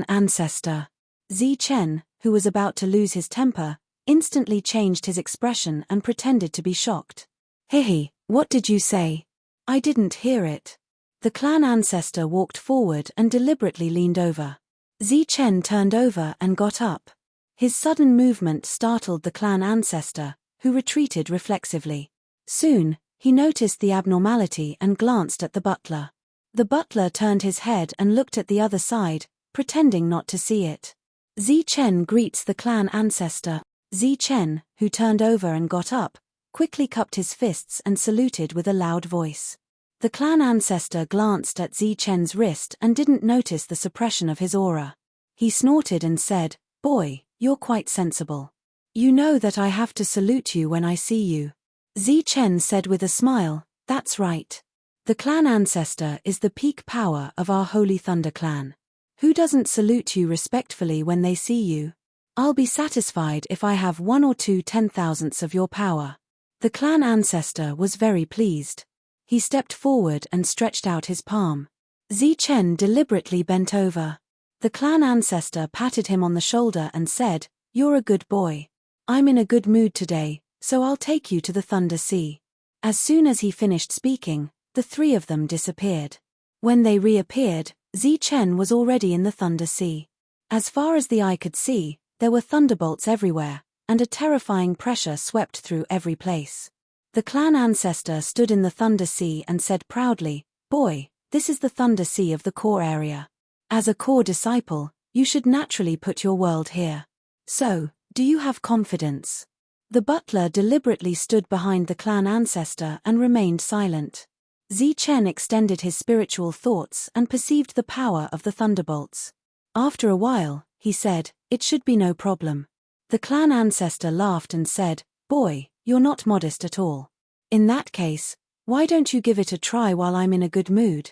ancestor. Zichen, who was about to lose his temper, instantly changed his expression and pretended to be shocked. Hehe, what did you say? I didn't hear it. The clan ancestor walked forward and deliberately leaned over. Zichen turned over and got up. His sudden movement startled the clan ancestor, who retreated reflexively. Soon, he noticed the abnormality and glanced at the butler. The butler turned his head and looked at the other side, pretending not to see it. Zichen greets the clan ancestor. Zichen, who turned over and got up, quickly cupped his fists and saluted with a loud voice. The clan ancestor glanced at Zichen's wrist and didn't notice the suppression of his aura. He snorted and said, Boy, you're quite sensible. You know that I have to salute you when I see you. Zichen said with a smile, That's right. The clan ancestor is the peak power of our Holy Thunder Clan. Who doesn't salute you respectfully when they see you? I'll be satisfied if I have 1 or 2 10,000ths of your power. The clan ancestor was very pleased. He stepped forward and stretched out his palm. Zichen deliberately bent over. The clan ancestor patted him on the shoulder and said, You're a good boy. I'm in a good mood today, so I'll take you to the Thunder Sea. As soon as he finished speaking, the three of them disappeared. When they reappeared, Zichen was already in the Thunder Sea. As far as the eye could see, there were thunderbolts everywhere, and a terrifying pressure swept through every place. The clan ancestor stood in the Thunder Sea and said proudly, Boy, this is the Thunder Sea of the core area. As a core disciple, you should naturally put your world here. So, do you have confidence? The butler deliberately stood behind the clan ancestor and remained silent. Zichen extended his spiritual thoughts and perceived the power of the thunderbolts. After a while, he said, It should be no problem. The clan ancestor laughed and said, Boy, you're not modest at all. In that case, why don't you give it a try while I'm in a good mood?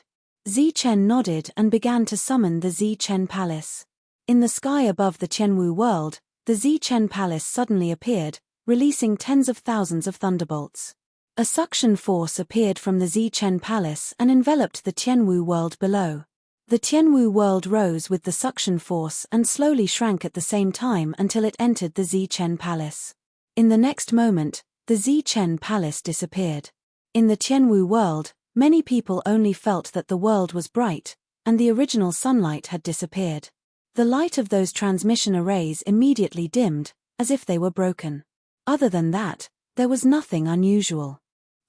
Zichen nodded and began to summon the Zichen Palace. In the sky above the Tianwu world, the Zichen Palace suddenly appeared, releasing tens of thousands of thunderbolts. A suction force appeared from the Zichen Palace and enveloped the Tianwu world below. The Tianwu world rose with the suction force and slowly shrank at the same time until it entered the Zichen Palace. In the next moment, the Zichen Palace disappeared. In the Tianwu world, many people only felt that the world was bright, and the original sunlight had disappeared. The light of those transmission arrays immediately dimmed, as if they were broken. Other than that, there was nothing unusual.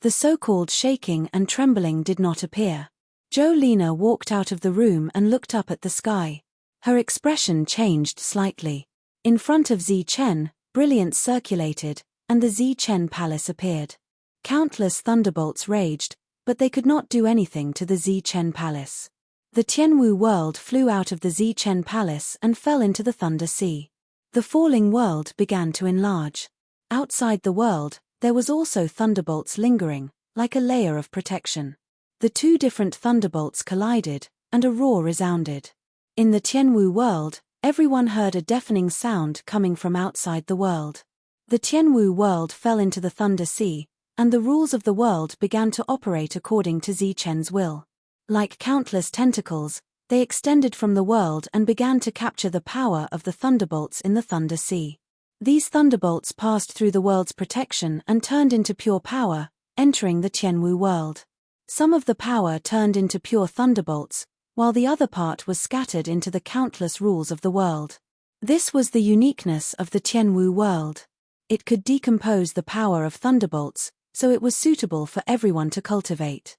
The so-called shaking and trembling did not appear. Jolina walked out of the room and looked up at the sky. Her expression changed slightly. In front of Zichen, brilliance circulated, and the Zichen palace appeared. Countless thunderbolts raged, but they could not do anything to the Zichen palace. The Tianwu world flew out of the Zichen palace and fell into the Thunder Sea. The falling world began to enlarge. Outside the world, there was also thunderbolts lingering, like a layer of protection. The two different thunderbolts collided, and a roar resounded. In the Tianwu world, everyone heard a deafening sound coming from outside the world. The Tianwu world fell into the Thunder Sea, and the rules of the world began to operate according to Zichen's will. Like countless tentacles, they extended from the world and began to capture the power of the thunderbolts in the Thunder Sea. These thunderbolts passed through the world's protection and turned into pure power, entering the Tianwu world. Some of the power turned into pure thunderbolts, while the other part was scattered into the countless rules of the world. This was the uniqueness of the Tianwu world. It could decompose the power of thunderbolts, so it was suitable for everyone to cultivate.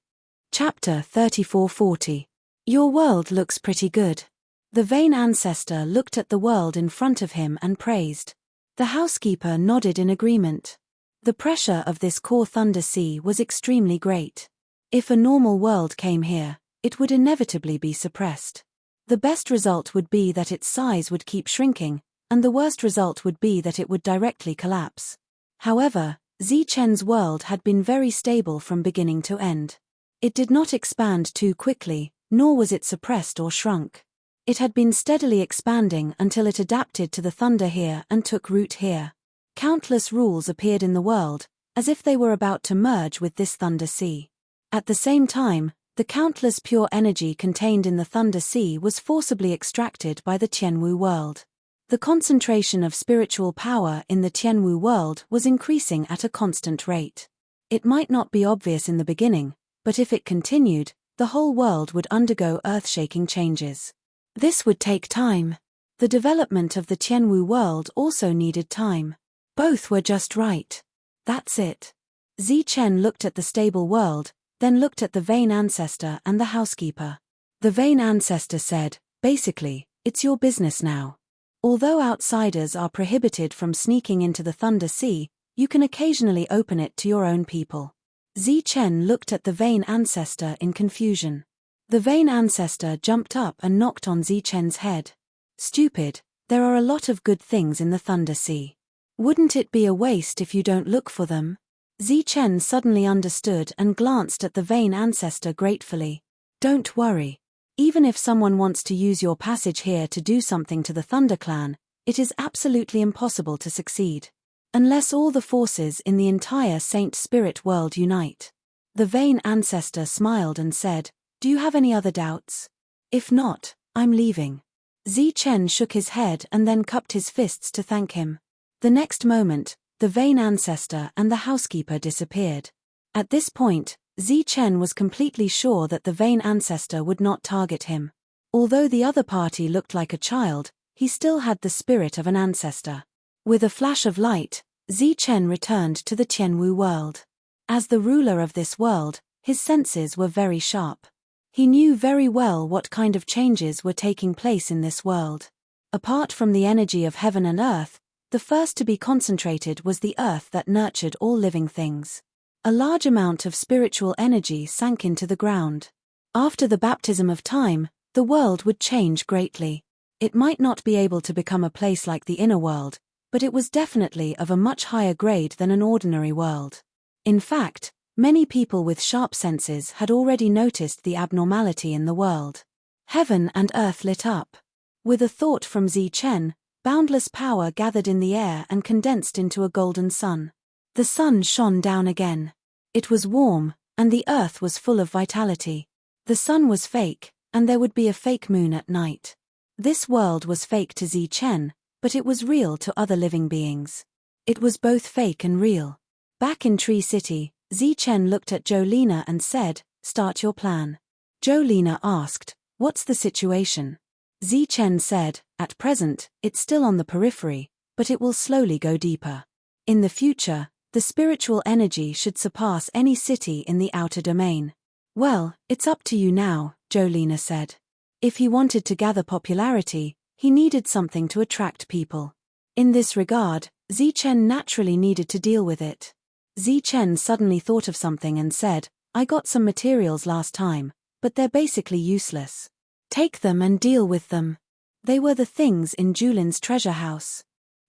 Chapter 3440. Your world looks pretty good. The vain ancestor looked at the world in front of him and praised. The housekeeper nodded in agreement. The pressure of this core Thunder Sea was extremely great. If a normal world came here, it would inevitably be suppressed. The best result would be that its size would keep shrinking, and the worst result would be that it would directly collapse. However, Zichen's world had been very stable from beginning to end. It did not expand too quickly, nor was it suppressed or shrunk. It had been steadily expanding until it adapted to the thunder here and took root here. Countless rules appeared in the world, as if they were about to merge with this Thunder Sea. At the same time, the countless pure energy contained in the Thunder Sea was forcibly extracted by the Tianwu world. The concentration of spiritual power in the Tianwu world was increasing at a constant rate. It might not be obvious in the beginning, but if it continued, the whole world would undergo earth-shaking changes. This would take time. The development of the Tianwu world also needed time. Both were just right. That's it. Zichen looked at the stable world, then looked at the vain ancestor and the housekeeper. The vain ancestor said, basically, it's your business now. Although outsiders are prohibited from sneaking into the Thunder Sea, you can occasionally open it to your own people. Zichen looked at the vain ancestor in confusion. The vain ancestor jumped up and knocked on Zichen's head. Stupid, there are a lot of good things in the Thunder Sea. Wouldn't it be a waste if you don't look for them? Zichen suddenly understood and glanced at the vain ancestor gratefully. Don't worry. Even if someone wants to use your passage here to do something to the Thunder Clan, it is absolutely impossible to succeed. Unless all the forces in the entire Saint Spirit world unite. The vain ancestor smiled and said, do you have any other doubts? If not, I'm leaving. Zichen shook his head and then cupped his fists to thank him. The next moment, the vain ancestor and the housekeeper disappeared. At this point, Zichen was completely sure that the vain ancestor would not target him. Although the other party looked like a child, he still had the spirit of an ancestor. With a flash of light, Zichen returned to the Tianwu world. As the ruler of this world, his senses were very sharp. He knew very well what kind of changes were taking place in this world. Apart from the energy of heaven and earth, the first to be concentrated was the earth that nurtured all living things. A large amount of spiritual energy sank into the ground. After the baptism of time, the world would change greatly. It might not be able to become a place like the inner world, but it was definitely of a much higher grade than an ordinary world. In fact, many people with sharp senses had already noticed the abnormality in the world. Heaven and earth lit up. With a thought from Zichen, boundless power gathered in the air and condensed into a golden sun. The sun shone down again. It was warm, and the earth was full of vitality. The sun was fake, and there would be a fake moon at night. This world was fake to Zichen, but it was real to other living beings. It was both fake and real. Back in Tree City, Zichen looked at Jolina and said, start your plan. Jolina asked, what's the situation? Zichen said, at present, it's still on the periphery, but it will slowly go deeper. In the future, The spiritual energy should surpass any city in the outer domain. Well, it's up to you now, Jolena said. If he wanted to gather popularity, he needed something to attract people. In this regard, Zichen naturally needed to deal with it. Zichen suddenly thought of something and said, I got some materials last time, but they're basically useless. Take them and deal with them. They were the things in Julin's treasure house.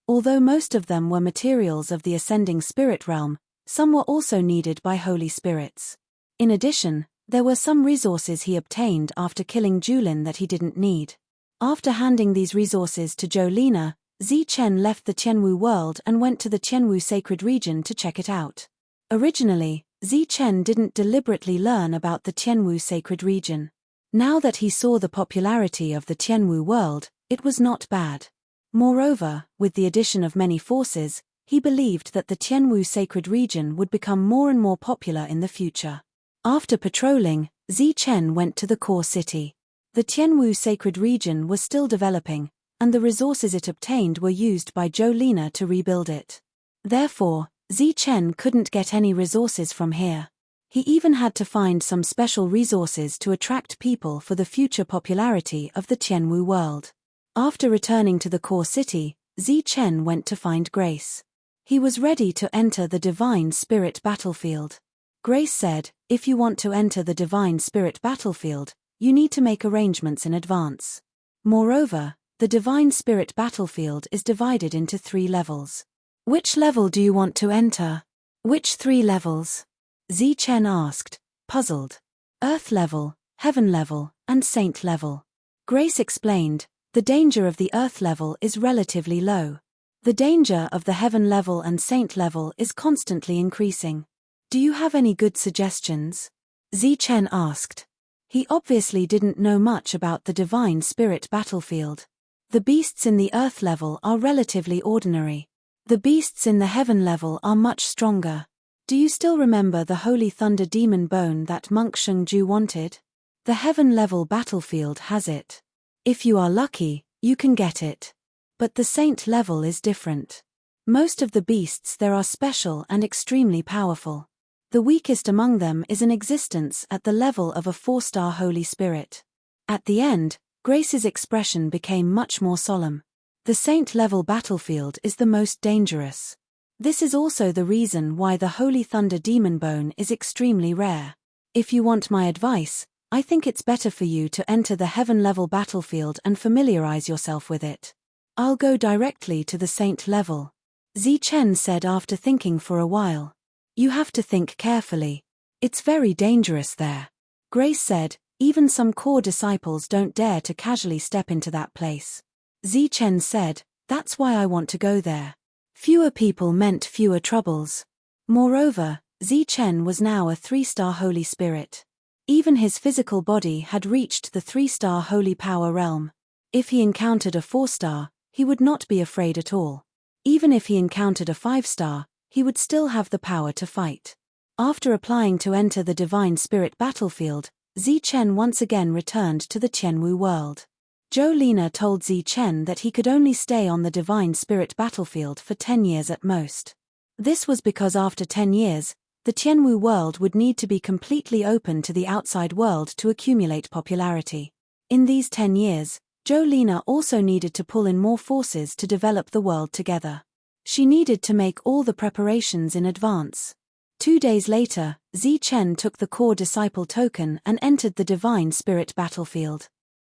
Although most of them were materials of the ascending spirit realm, some were also needed by holy spirits. In addition, there were some resources he obtained after killing Julin that he didn't need. After handing these resources to Jolena, Zichen left the Tianwu world and went to the Tianwu sacred region to check it out. Originally, Zichen didn't deliberately learn about the Tianwu sacred region. Now that he saw the popularity of the Tianwu world, it was not bad. Moreover, with the addition of many forces, he believed that the Tianwu sacred region would become more and more popular in the future. After patrolling, Zichen went to the core city. The Tianwu sacred region was still developing, and the resources it obtained were used by Jolena to rebuild it. Therefore, Zichen couldn't get any resources from here. He even had to find some special resources to attract people for the future popularity of the Tianwu world. After returning to the core city, Zichen went to find Grace. He was ready to enter the Divine Spirit battlefield. Grace said, if you want to enter the Divine Spirit battlefield, you need to make arrangements in advance. Moreover, the Divine Spirit battlefield is divided into 3 levels. Which level do you want to enter? Which 3 levels? Zichen asked, puzzled. Earth level, heaven level, and saint level. Grace explained, the danger of the earth level is relatively low. The danger of the heaven level and saint level is constantly increasing. Do you have any good suggestions? Zichen asked. He obviously didn't know much about the Divine Spirit battlefield. The beasts in the earth level are relatively ordinary. The beasts in the heaven level are much stronger. Do you still remember the Holy Thunder Demon Bone that Monk Shengju wanted? The heaven level battlefield has it. If you are lucky, you can get it. But the saint level is different. Most of the beasts there are special and extremely powerful. The weakest among them is in existence at the level of a 4-star Holy Spirit. At the end, Grace's expression became much more solemn. The saint-level battlefield is the most dangerous. This is also the reason why the Holy Thunder Demon Bone is extremely rare. If you want my advice, I think it's better for you to enter the heaven-level battlefield and familiarize yourself with it. I'll go directly to the saint level. Zichen said after thinking for a while. You have to think carefully. It's very dangerous there. Grace said, even some core disciples don't dare to casually step into that place. Zichen said, that's why I want to go there. Fewer people meant fewer troubles. Moreover, Zichen was now a 3-star Holy Spirit. Even his physical body had reached the 3-star Holy Power realm. If he encountered a 4-star, he would not be afraid at all. Even if he encountered a 5-star, he would still have the power to fight. After applying to enter the Divine Spirit battlefield, Zichen once again returned to the Tianwu world. Jolena told Zichen that he could only stay on the Divine Spirit battlefield for 10 years at most. This was because after 10 years, the Tianwu world would need to be completely open to the outside world to accumulate popularity. In these 10 years, Jolena also needed to pull in more forces to develop the world together. She needed to make all the preparations in advance. 2 days later, Zichen took the core disciple token and entered the Divine Spirit battlefield.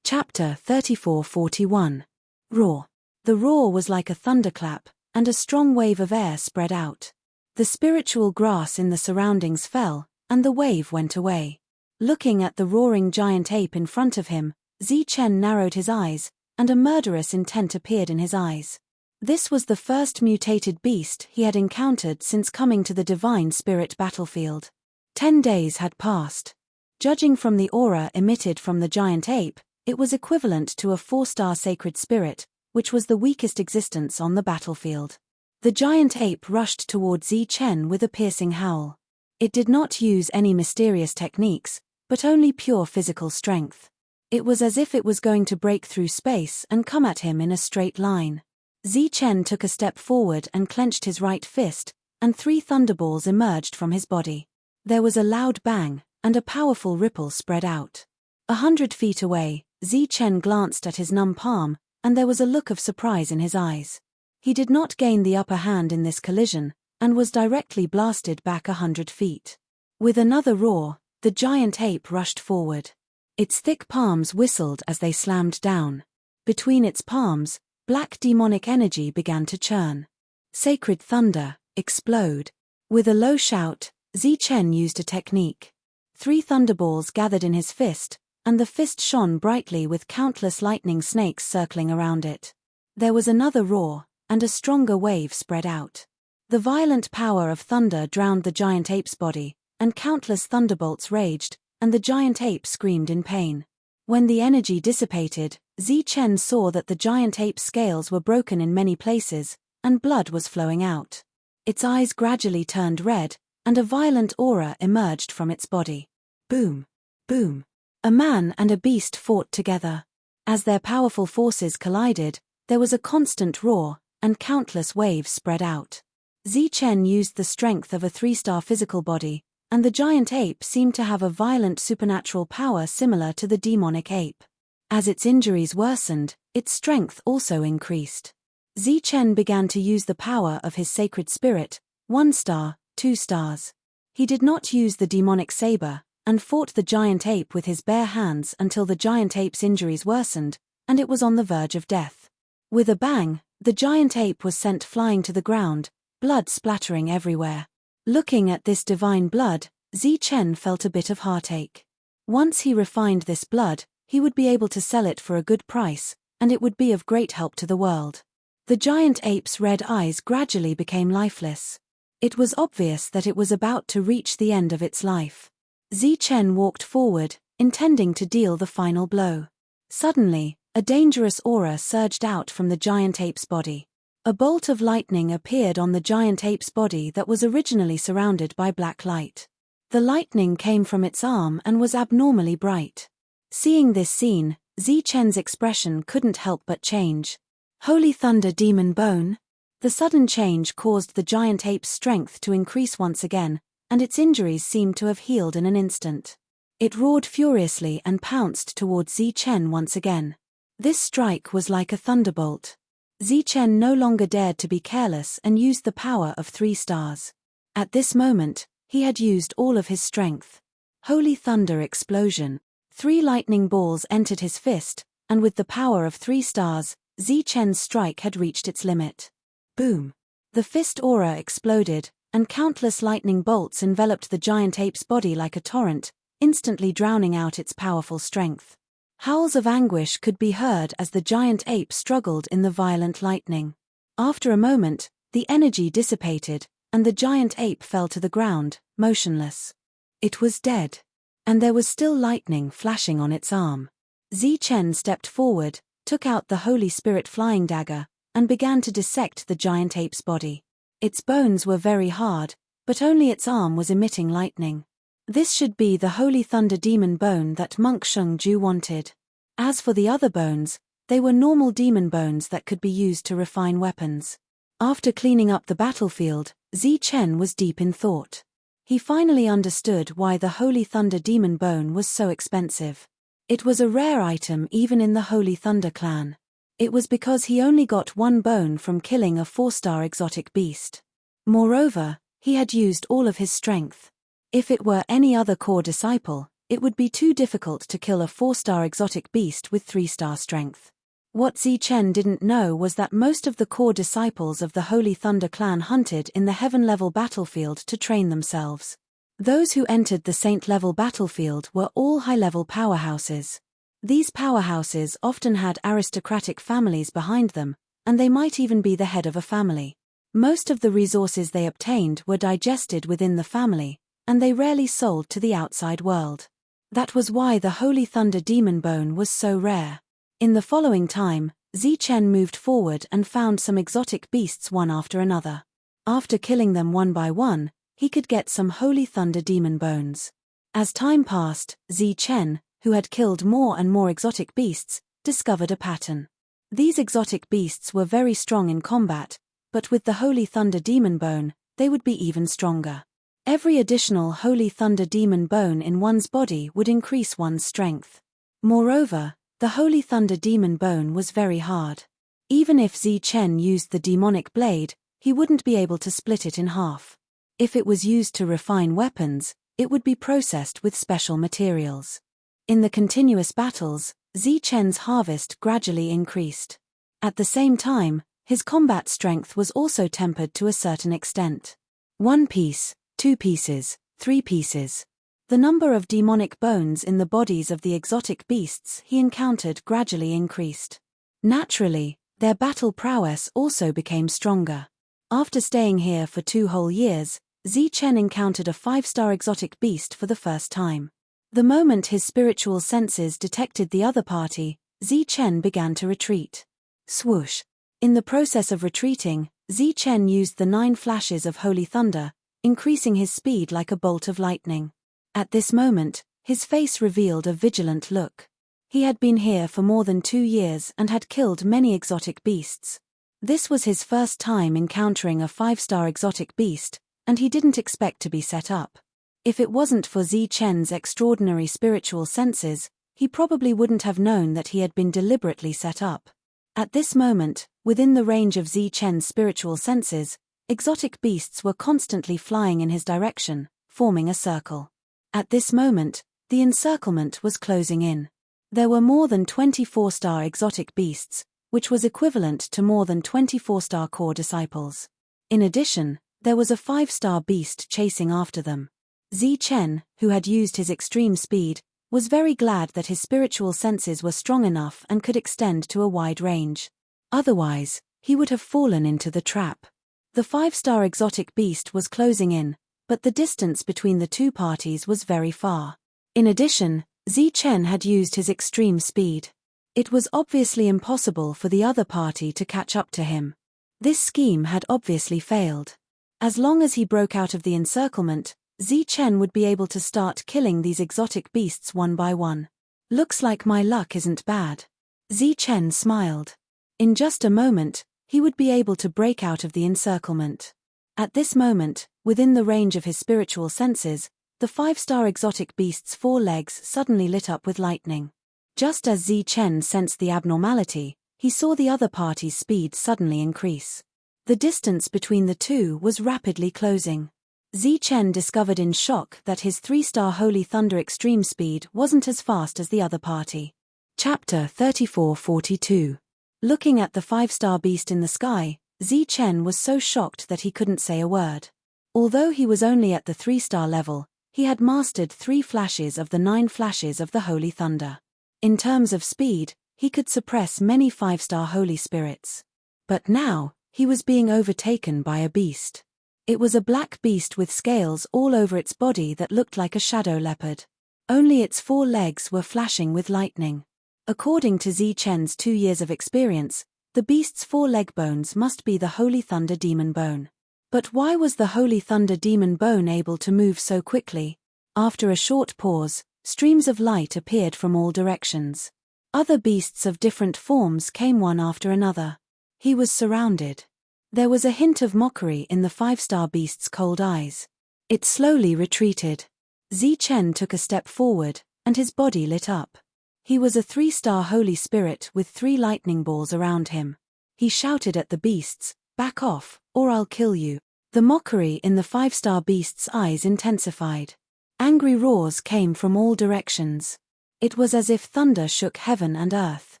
Chapter 3441. Roar. The roar was like a thunderclap, and a strong wave of air spread out. The spiritual grass in the surroundings fell, and the wave went away. Looking at the roaring giant ape in front of him, Zichen narrowed his eyes, and a murderous intent appeared in his eyes. This was the first mutated beast he had encountered since coming to the Divine Spirit battlefield. 10 days had passed. Judging from the aura emitted from the giant ape, it was equivalent to a 4-star sacred spirit, which was the weakest existence on the battlefield. The giant ape rushed toward Zichen with a piercing howl. It did not use any mysterious techniques, but only pure physical strength. It was as if it was going to break through space and come at him in a straight line. Zichen took a step forward and clenched his right fist, and 3 thunderballs emerged from his body. There was a loud bang, and a powerful ripple spread out. 100 feet away, Zichen glanced at his numb palm, and there was a look of surprise in his eyes. He did not gain the upper hand in this collision, and was directly blasted back 100 feet. With another roar, the giant ape rushed forward. Its thick palms whistled as they slammed down. Between its palms, black demonic energy began to churn. Sacred thunder, explode. With a low shout, Zichen used a technique. 3 thunderballs gathered in his fist, and the fist shone brightly with countless lightning snakes circling around it. There was another roar, and a stronger wave spread out. The violent power of thunder drowned the giant ape's body, and countless thunderbolts raged, and the giant ape screamed in pain. When the energy dissipated, Zichen saw that the giant ape's scales were broken in many places, and blood was flowing out. Its eyes gradually turned red, and a violent aura emerged from its body. Boom! Boom! A man and a beast fought together. As their powerful forces collided, there was a constant roar, and countless waves spread out. Zichen used the strength of a 3-star physical body, and the giant ape seemed to have a violent supernatural power similar to the demonic ape. As its injuries worsened, its strength also increased. Zichen began to use the power of his sacred spirit, 1 star, 2 stars. He did not use the demonic saber, and fought the giant ape with his bare hands until the giant ape's injuries worsened, and it was on the verge of death. With a bang, the giant ape was sent flying to the ground, blood splattering everywhere. Looking at this divine blood, Zichen felt a bit of heartache. Once he refined this blood, he would be able to sell it for a good price, and it would be of great help to the world. The giant ape's red eyes gradually became lifeless. It was obvious that it was about to reach the end of its life. Zichen walked forward, intending to deal the final blow. Suddenly, a dangerous aura surged out from the giant ape's body. A bolt of lightning appeared on the giant ape's body that was originally surrounded by black light. The lightning came from its arm and was abnormally bright. Seeing this scene, Zichen's expression couldn't help but change. Holy Thunder Demon Bone? The sudden change caused the giant ape's strength to increase once again, and its injuries seemed to have healed in an instant. It roared furiously and pounced towards Zichen once again. This strike was like a thunderbolt. Zichen no longer dared to be careless and used the power of 3 stars. At this moment, he had used all of his strength. Holy Thunder Explosion. 3 lightning balls entered his fist, and with the power of 3 stars, Zichen's strike had reached its limit. Boom! The fist aura exploded, and countless lightning bolts enveloped the giant ape's body like a torrent, instantly drowning out its powerful strength. Howls of anguish could be heard as the giant ape struggled in the violent lightning. After a moment, the energy dissipated, and the giant ape fell to the ground, motionless. It was dead. And there was still lightning flashing on its arm. Zichen stepped forward, took out the Holy Spirit flying dagger, and began to dissect the giant ape's body. Its bones were very hard, but only its arm was emitting lightning. This should be the Holy Thunder Demon Bone that Monk Shengju wanted. As for the other bones, they were normal demon bones that could be used to refine weapons. After cleaning up the battlefield, Zichen was deep in thought. He finally understood why the Holy Thunder Demon Bone was so expensive. It was a rare item even in the Holy Thunder clan. It was because he only got 1 bone from killing a 4-star exotic beast. Moreover, he had used all of his strength. If it were any other core disciple, it would be too difficult to kill a 4-star exotic beast with 3-star strength. What Zichen didn't know was that most of the core disciples of the Holy Thunder clan hunted in the heaven-level battlefield to train themselves. Those who entered the saint-level battlefield were all high-level powerhouses. These powerhouses often had aristocratic families behind them, and they might even be the head of a family. Most of the resources they obtained were digested within the family, and they rarely sold to the outside world. That was why the Holy Thunder Demon Bone was so rare. In the following time, Zichen moved forward and found some exotic beasts one after another. After killing them one by one, he could get some Holy Thunder Demon Bones. As time passed, Zichen, who had killed more and more exotic beasts, discovered a pattern. These exotic beasts were very strong in combat, but with the Holy Thunder Demon Bone, they would be even stronger. Every additional Holy Thunder Demon bone in one's body would increase one's strength. Moreover, the Holy Thunder Demon bone was very hard. Even if Zi Chen used the demonic blade, he wouldn't be able to split it in half. If it was used to refine weapons, it would be processed with special materials. In the continuous battles, Zi Chen's harvest gradually increased. At the same time, his combat strength was also tempered to a certain extent. 1 piece, 2 pieces, 3 pieces. The number of demonic bones in the bodies of the exotic beasts he encountered gradually increased. Naturally, their battle prowess also became stronger. After staying here for 2 whole years, Zi Chen encountered a 5-star exotic beast for the first time. The moment his spiritual senses detected the other party, Zi Chen began to retreat. Swoosh! In the process of retreating, Zi Chen used the 9 flashes of Holy Thunder, increasing his speed like a bolt of lightning. At this moment, his face revealed a vigilant look. He had been here for more than 2 years and had killed many exotic beasts. This was his first time encountering a 5-star exotic beast, and he didn't expect to be set up. If it wasn't for Zi Chen's extraordinary spiritual senses, he probably wouldn't have known that he had been deliberately set up. At this moment, within the range of Zi Chen's spiritual senses, exotic beasts were constantly flying in his direction, forming a circle. At this moment, the encirclement was closing in. There were more than 24-star exotic beasts, which was equivalent to more than 24-star core disciples. In addition, there was a 5-star beast chasing after them. Zi Chen, who had used his extreme speed, was very glad that his spiritual senses were strong enough and could extend to a wide range. Otherwise, he would have fallen into the trap. The 5-star exotic beast was closing in, but the distance between the 2 parties was very far. In addition, Zi Chen had used his extreme speed. It was obviously impossible for the other party to catch up to him. This scheme had obviously failed. As long as he broke out of the encirclement, Zi Chen would be able to start killing these exotic beasts one by one. Looks like my luck isn't bad. Zi Chen smiled. In just a moment, he would be able to break out of the encirclement. At this moment, within the range of his spiritual senses, the 5-star exotic beast's 4 legs suddenly lit up with lightning. Just as Zi Chen sensed the abnormality, he saw the other party's speed suddenly increase. The distance between the 2 was rapidly closing. Zi Chen discovered in shock that his 3-star Holy Thunder extreme speed wasn't as fast as the other party. Chapter 3442. Looking at the 5-star beast in the sky, Zi Chen was so shocked that he couldn't say a word. Although he was only at the 3-star level, he had mastered 3 flashes of the 9 flashes of the Holy Thunder. In terms of speed, he could suppress many 5-star holy spirits. But now, he was being overtaken by a beast. It was a black beast with scales all over its body that looked like a shadow leopard. Only its 4 legs were flashing with lightning. According to Zi Chen's 2 years of experience, the beast's 4 leg bones must be the Holy Thunder Demon bone. But why was the Holy Thunder Demon bone able to move so quickly? After a short pause, streams of light appeared from all directions. Other beasts of different forms came one after another. He was surrounded. There was a hint of mockery in the 5-star beast's cold eyes. It slowly retreated. Zi Chen took a step forward, and his body lit up. He was a 3-star holy spirit with 3 lightning balls around him. He shouted at the beasts, "Back off, or I'll kill you." The mockery in the 5-star beast's eyes intensified. Angry roars came from all directions. It was as if thunder shook heaven and earth.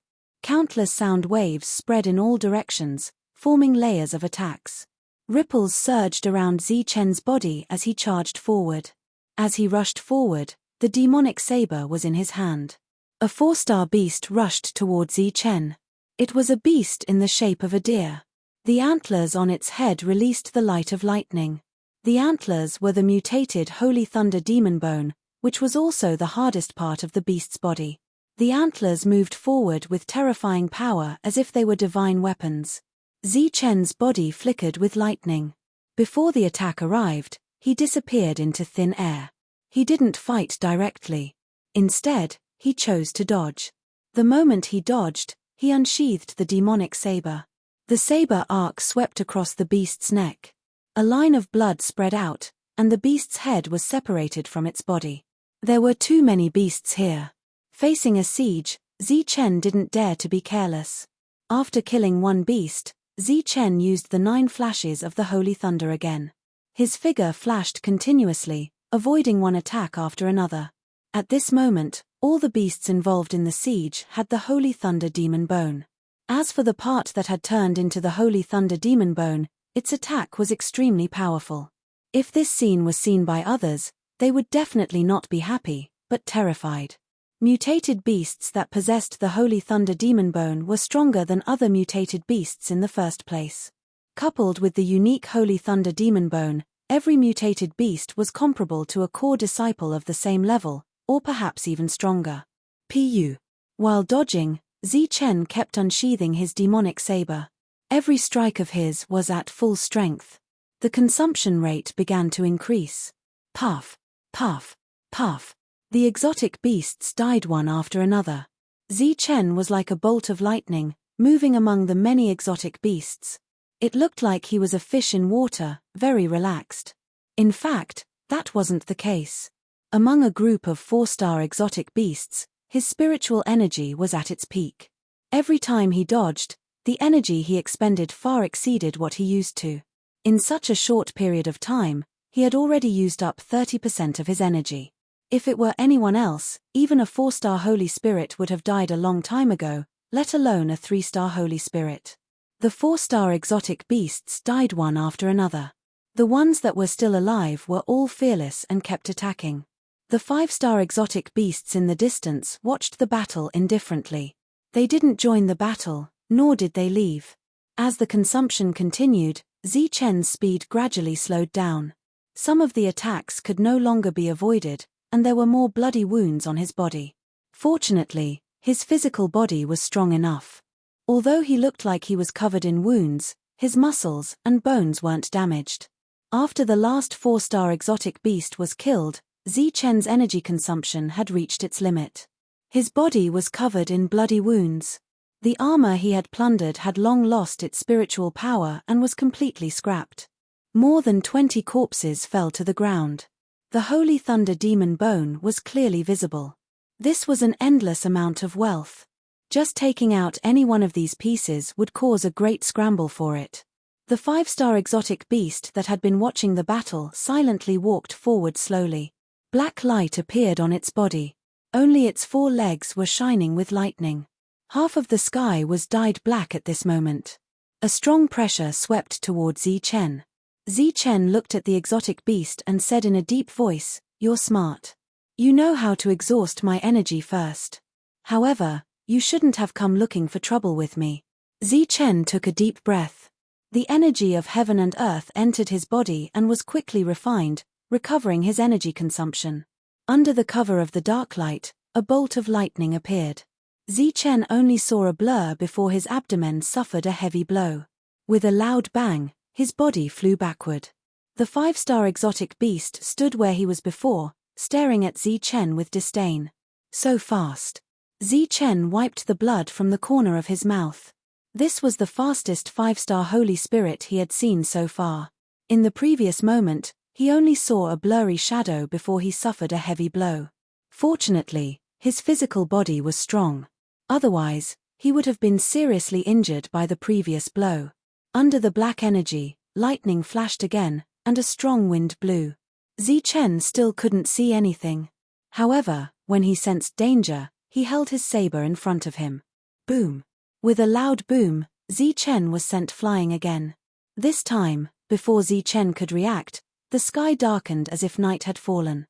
Countless sound waves spread in all directions, forming layers of attacks. Ripples surged around Zi Chen's body as he charged forward. As he rushed forward, the demonic saber was in his hand. A 4-star beast rushed toward Zi Chen. It was a beast in the shape of a deer. The antlers on its head released the light of lightning. The antlers were the mutated Holy Thunder Demon bone, which was also the hardest part of the beast's body. The antlers moved forward with terrifying power as if they were divine weapons. Zi Chen's body flickered with lightning. Before the attack arrived, he disappeared into thin air. He didn't fight directly. Instead, he chose to dodge. The moment he dodged, he unsheathed the demonic saber. The saber arc swept across the beast's neck. A line of blood spread out, and the beast's head was separated from its body. There were too many beasts here. Facing a siege, Zi Chen didn't dare to be careless. After killing one beast, Zi Chen used the 9 flashes of the holy thunder again. His figure flashed continuously, avoiding one attack after another. At this moment, all the beasts involved in the siege had the holy thunder demon bone. As for the part that had turned into the holy thunder demon bone, its attack was extremely powerful. If this scene was seen by others, they would definitely not be happy, but terrified. Mutated beasts that possessed the holy thunder demon bone were stronger than other mutated beasts in the first place. Coupled with the unique holy thunder demon bone, every mutated beast was comparable to a core disciple of the same level, or perhaps even stronger. Pu. While dodging, Zi Chen kept unsheathing his demonic saber. Every strike of his was at full strength. The consumption rate began to increase. Puff, puff, puff. The exotic beasts died one after another. Zi Chen was like a bolt of lightning, moving among the many exotic beasts. It looked like he was a fish in water, very relaxed. In fact, that wasn't the case. Among a group of 4-star exotic beasts, his spiritual energy was at its peak. Every time he dodged, the energy he expended far exceeded what he used to. In such a short period of time, he had already used up 30% of his energy. If it were anyone else, even a 4-star Holy Spirit would have died a long time ago, let alone a 3-star Holy Spirit. The 4-star exotic beasts died one after another. The ones that were still alive were all fearless and kept attacking. The 5-star exotic beasts in the distance watched the battle indifferently. They didn't join the battle, nor did they leave. As the consumption continued, Zi Chen's speed gradually slowed down. Some of the attacks could no longer be avoided, and there were more bloody wounds on his body. Fortunately, his physical body was strong enough. Although he looked like he was covered in wounds, his muscles and bones weren't damaged. After the last 4-star exotic beast was killed, Zi Chen's energy consumption had reached its limit. His body was covered in bloody wounds. The armor he had plundered had long lost its spiritual power and was completely scrapped. More than 20 corpses fell to the ground. The Holy Thunder Demon Bone was clearly visible. This was an endless amount of wealth. Just taking out any one of these pieces would cause a great scramble for it. The 5-star exotic beast that had been watching the battle silently walked forward slowly. Black light appeared on its body. Only its 4 legs were shining with lightning. Half of the sky was dyed black at this moment. A strong pressure swept toward Zi Chen. Zi Chen looked at the exotic beast and said in a deep voice, "You're smart. You know how to exhaust my energy first. However, you shouldn't have come looking for trouble with me." Zi Chen took a deep breath. The energy of heaven and earth entered his body and was quickly refined, recovering his energy consumption. Under the cover of the dark light, a bolt of lightning appeared. Zi Chen only saw a blur before his abdomen suffered a heavy blow. With a loud bang, his body flew backward. The 5-star exotic beast stood where he was before, staring at Zi Chen with disdain. So fast. Zi Chen wiped the blood from the corner of his mouth. This was the fastest 5-star Holy Spirit he had seen so far. In the previous moment, he only saw a blurry shadow before he suffered a heavy blow. Fortunately, his physical body was strong. Otherwise, he would have been seriously injured by the previous blow. Under the black energy, lightning flashed again, and a strong wind blew. Zi Chen still couldn't see anything. However, when he sensed danger, he held his saber in front of him. Boom! With a loud boom, Zi Chen was sent flying again. This time, before Zi Chen could react, the sky darkened as if night had fallen.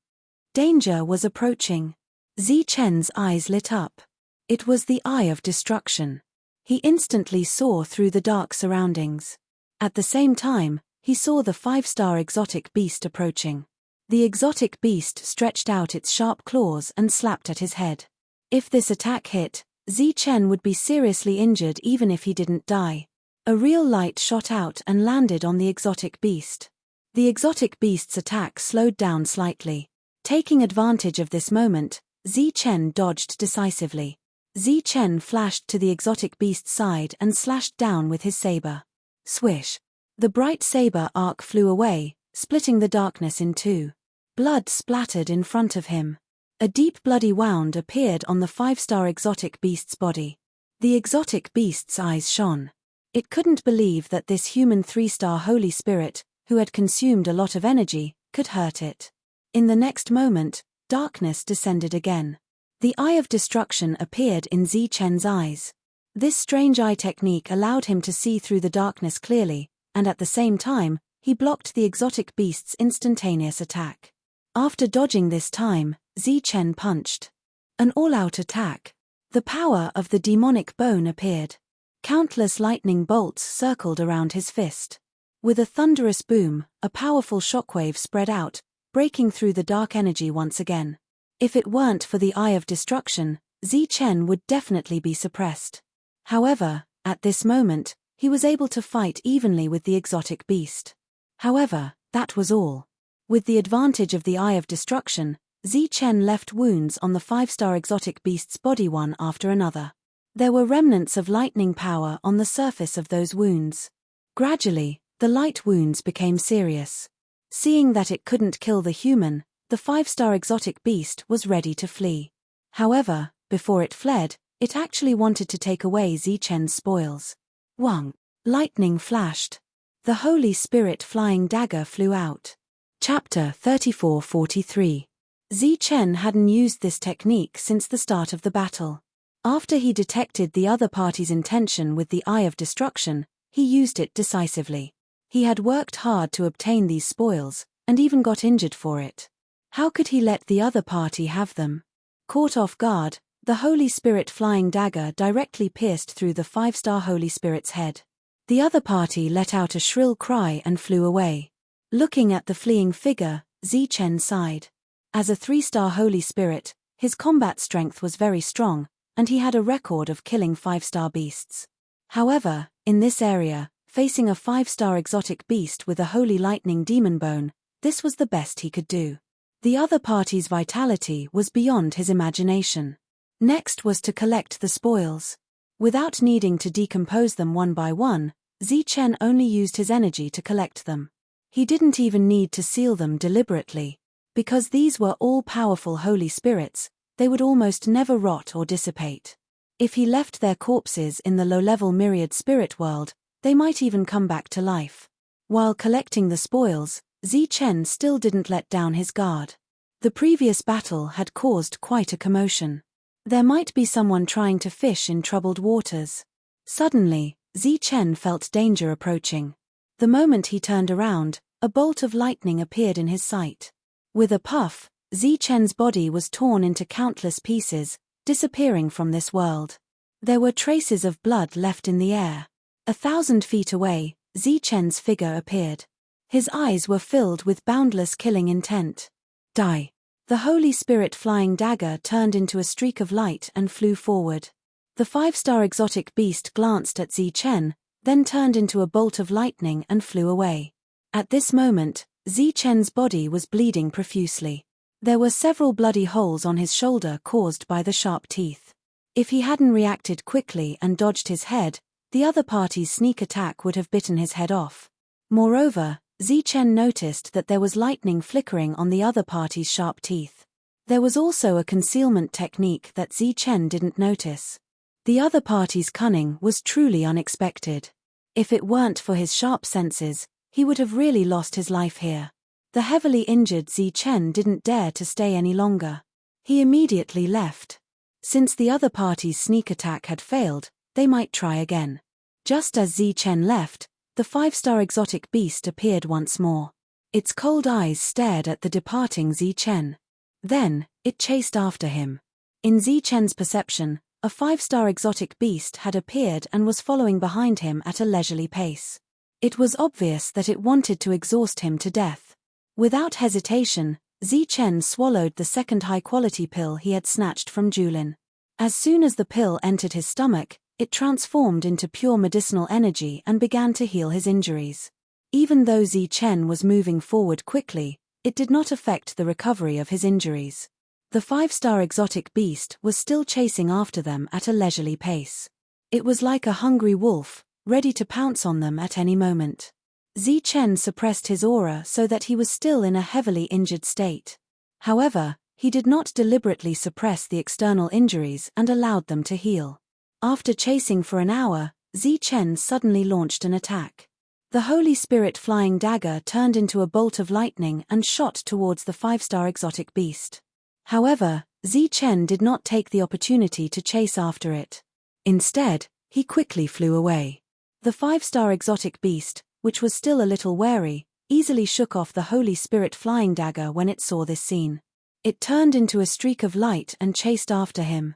Danger was approaching. Zi Chen's eyes lit up. It was the eye of destruction. He instantly saw through the dark surroundings. At the same time, he saw the 5-star exotic beast approaching. The exotic beast stretched out its sharp claws and slapped at his head. If this attack hit, Zi Chen would be seriously injured even if he didn't die. A real light shot out and landed on the exotic beast. The exotic beast's attack slowed down slightly. Taking advantage of this moment, Zi Chen dodged decisively. Zi Chen flashed to the exotic beast's side and slashed down with his saber. Swish! The bright saber arc flew away, splitting the darkness in two. Blood splattered in front of him. A deep bloody wound appeared on the 5-star exotic beast's body. The exotic beast's eyes shone. It couldn't believe that this human 3-star Holy Spirit, who had consumed a lot of energy, could hurt it. In the next moment, darkness descended again. The Eye of Destruction appeared in Zichen's eyes. This strange eye technique allowed him to see through the darkness clearly, and at the same time, he blocked the exotic beast's instantaneous attack. After dodging this time, Zichen punched. An all-out attack. The power of the demonic bone appeared. Countless lightning bolts circled around his fist. With a thunderous boom, a powerful shockwave spread out, breaking through the dark energy once again. If it weren't for the Eye of Destruction, Zichen would definitely be suppressed. However, at this moment, he was able to fight evenly with the exotic beast. However, that was all. With the advantage of the Eye of Destruction, Zichen left wounds on the 5-star exotic beast's body one after another. There were remnants of lightning power on the surface of those wounds. Gradually, the light wounds became serious. Seeing that it couldn't kill the human, the 5-star exotic beast was ready to flee. However, before it fled, it actually wanted to take away Zichen's spoils. Wang! Lightning flashed. The Holy Spirit flying dagger flew out. Chapter 34-43. Zichen hadn't used this technique since the start of the battle. After he detected the other party's intention with the Eye of Destruction, he used it decisively. He had worked hard to obtain these spoils, and even got injured for it. How could he let the other party have them? Caught off guard, the Holy Spirit flying dagger directly pierced through the 5-star Holy Spirit's head. The other party let out a shrill cry and flew away. Looking at the fleeing figure, Zichen sighed. As a 3-star Holy Spirit, his combat strength was very strong, and he had a record of killing 5-star beasts. However, in this area, facing a 5-star exotic beast with a holy lightning demon bone, this was the best he could do. The other party's vitality was beyond his imagination. Next was to collect the spoils. Without needing to decompose them one by one, Zichen only used his energy to collect them. He didn't even need to seal them deliberately. Because these were all-powerful Holy Spirits, they would almost never rot or dissipate. If he left their corpses in the low-level myriad spirit world, they might even come back to life. While collecting the spoils, Zichen still didn't let down his guard. The previous battle had caused quite a commotion. There might be someone trying to fish in troubled waters. Suddenly, Zichen felt danger approaching. The moment he turned around, a bolt of lightning appeared in his sight. With a puff, Zichen's body was torn into countless pieces, disappearing from this world. There were traces of blood left in the air. 1,000 feet away, Zichen's figure appeared. His eyes were filled with boundless killing intent. Die! The Holy Spirit flying dagger turned into a streak of light and flew forward. The 5-star exotic beast glanced at Zichen, then turned into a bolt of lightning and flew away. At this moment, Zichen's body was bleeding profusely. There were several bloody holes on his shoulder caused by the sharp teeth. If he hadn't reacted quickly and dodged his head, the other party's sneak attack would have bitten his head off. Moreover, Zichen noticed that there was lightning flickering on the other party's sharp teeth. There was also a concealment technique that Zichen didn't notice. The other party's cunning was truly unexpected. If it weren't for his sharp senses, he would have really lost his life here. The heavily injured Zichen didn't dare to stay any longer. He immediately left. Since the other party's sneak attack had failed, they might try again. Just as Zichen left, the 5-star exotic beast appeared once more. Its cold eyes stared at the departing Zichen. Then, it chased after him. In Zichen's perception, a 5-star exotic beast had appeared and was following behind him at a leisurely pace. It was obvious that it wanted to exhaust him to death. Without hesitation, Zichen swallowed the second high-quality pill he had snatched from Julin. As soon as the pill entered his stomach, it transformed into pure medicinal energy and began to heal his injuries. Even though Zichen was moving forward quickly, it did not affect the recovery of his injuries. The 5-star exotic beast was still chasing after them at a leisurely pace. It was like a hungry wolf, ready to pounce on them at any moment. Zi Chen suppressed his aura so that he was still in a heavily injured state. However, he did not deliberately suppress the external injuries and allowed them to heal. After chasing for an hour, Zi Chen suddenly launched an attack. The Holy Spirit flying dagger turned into a bolt of lightning and shot towards the 5-star exotic beast. However, Zi Chen did not take the opportunity to chase after it. Instead, he quickly flew away. The 5-star exotic beast, which was still a little wary, easily shook off the Holy Spirit flying dagger when it saw this scene. It turned into a streak of light and chased after him.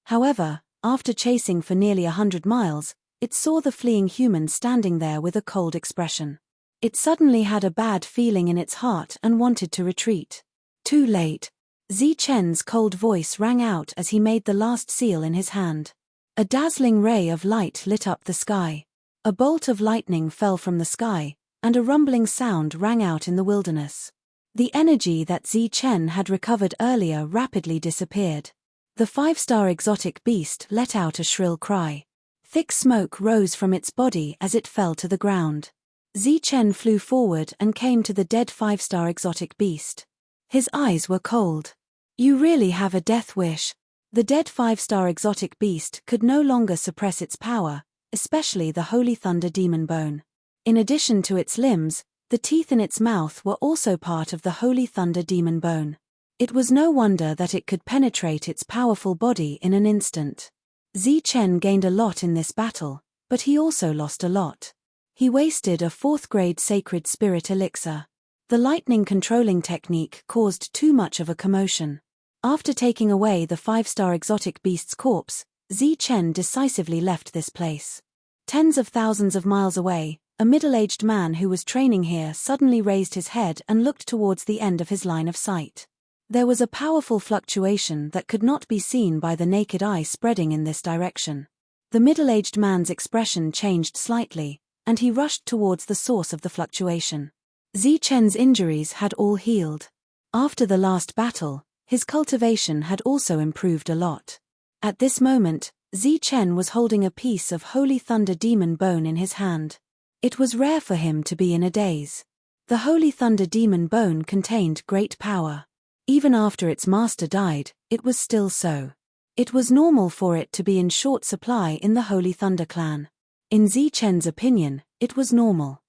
However, after chasing for nearly 100 miles, it saw the fleeing human standing there with a cold expression. It suddenly had a bad feeling in its heart and wanted to retreat. Too late. Zi Chen's cold voice rang out as he made the last seal in his hand. A dazzling ray of light lit up the sky. A bolt of lightning fell from the sky, and a rumbling sound rang out in the wilderness. The energy that Zi Chen had recovered earlier rapidly disappeared. The 5-star exotic beast let out a shrill cry. Thick smoke rose from its body as it fell to the ground. Zi Chen flew forward and came to the dead 5-star exotic beast. His eyes were cold. "You really have a death wish." The dead 5-star exotic beast could no longer suppress its power, especially the Holy Thunder Demon Bone. In addition to its limbs, the teeth in its mouth were also part of the Holy Thunder Demon Bone. It was no wonder that it could penetrate its powerful body in an instant. Zi Chen gained a lot in this battle, but he also lost a lot. He wasted a 4th-grade sacred spirit elixir. The lightning controlling technique caused too much of a commotion. After taking away the 5-star exotic beast's corpse, Zi Chen decisively left this place. Tens of thousands of miles away, a middle-aged man who was training here suddenly raised his head and looked towards the end of his line of sight. There was a powerful fluctuation that could not be seen by the naked eye spreading in this direction. The middle-aged man's expression changed slightly, and he rushed towards the source of the fluctuation. Zi Chen's injuries had all healed. After the last battle, his cultivation had also improved a lot. At this moment, Zi Chen was holding a piece of Holy Thunder Demon Bone in his hand. It was rare for him to be in a daze. The Holy Thunder Demon Bone contained great power. Even after its master died, it was still so. It was normal for it to be in short supply in the Holy Thunder clan. In Zi Chen's opinion, it was normal.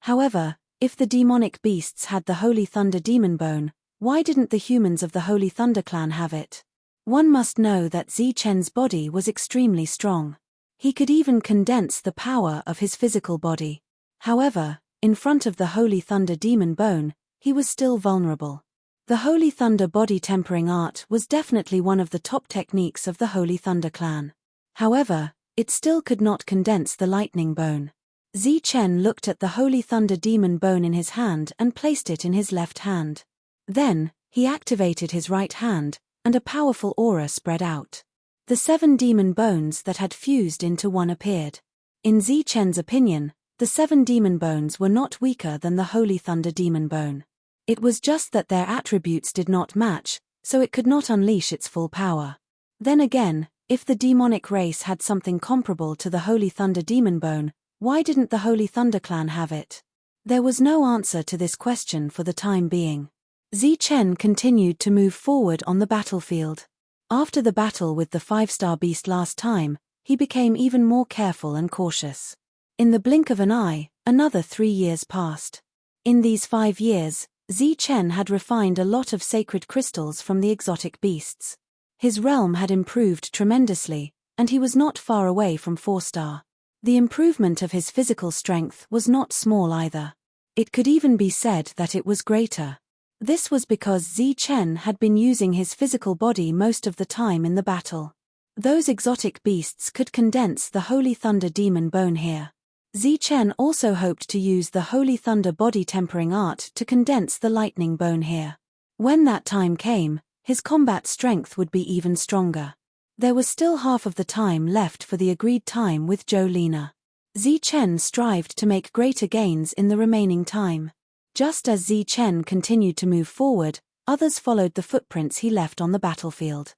However, if the demonic beasts had the Holy Thunder Demon Bone, why didn't the humans of the Holy Thunder clan have it? One must know that Zi Chen's body was extremely strong. He could even condense the power of his physical body. However, in front of the Holy Thunder Demon Bone, he was still vulnerable. The Holy Thunder body tempering art was definitely one of the top techniques of the Holy Thunder clan. However, it still could not condense the lightning bone. Zi Chen looked at the Holy Thunder Demon Bone in his hand and placed it in his left hand. Then, he activated his right hand, and a powerful aura spread out. The 7 demon bones that had fused into one appeared. In Zi Chen's opinion, the 7 demon bones were not weaker than the Holy Thunder Demon Bone. It was just that their attributes did not match, so it could not unleash its full power. Then again, if the demonic race had something comparable to the Holy Thunder Demon Bone, why didn't the Holy Thunder clan have it? There was no answer to this question for the time being. Zi Chen continued to move forward on the battlefield. After the battle with the 5-star beast last time, he became even more careful and cautious. In the blink of an eye, another 3 years passed. In these 5 years, Zi Chen had refined a lot of sacred crystals from the exotic beasts. His realm had improved tremendously, and he was not far away from 4-star. The improvement of his physical strength was not small either. It could even be said that it was greater. This was because Zi Chen had been using his physical body most of the time in the battle. Those exotic beasts could condense the Holy Thunder Demon Bone here. Zi Chen also hoped to use the Holy Thunder body tempering art to condense the lightning bone here. When that time came, his combat strength would be even stronger. There was still half of the time left for the agreed time with Jolina. Zi Chen strived to make greater gains in the remaining time. Just as Zi Chen continued to move forward, others followed the footprints he left on the battlefield.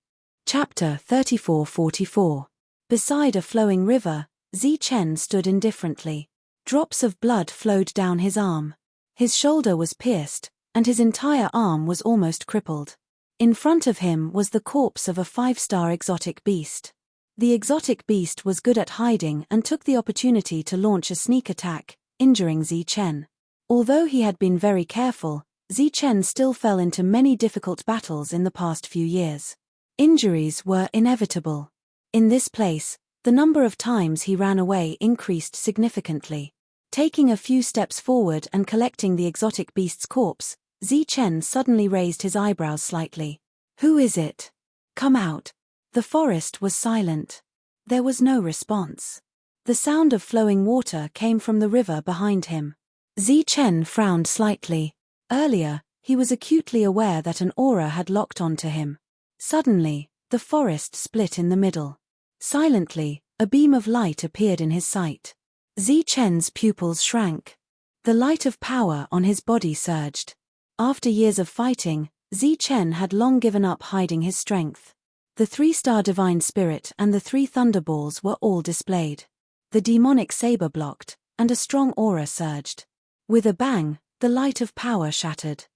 Chapter 34-44. Beside a flowing river, Zi Chen stood indifferently. Drops of blood flowed down his arm. His shoulder was pierced, and his entire arm was almost crippled. In front of him was the corpse of a 5-star exotic beast. The exotic beast was good at hiding and took the opportunity to launch a sneak attack, injuring Zichen. Although he had been very careful, Zichen still fell into many difficult battles in the past few years. Injuries were inevitable. In this place, the number of times he ran away increased significantly. Taking a few steps forward and collecting the exotic beast's corpse, Zichen suddenly raised his eyebrows slightly. "Who is it? Come out." The forest was silent. There was no response. The sound of flowing water came from the river behind him. Zichen frowned slightly. Earlier, he was acutely aware that an aura had locked onto him. Suddenly, the forest split in the middle. Silently, a beam of light appeared in his sight. Zichen's pupils shrank. The light of power on his body surged. After years of fighting, Zichen had long given up hiding his strength. The 3-star divine spirit and the 3 thunderballs were all displayed. The demonic saber blocked, and a strong aura surged. With a bang, the light of power shattered.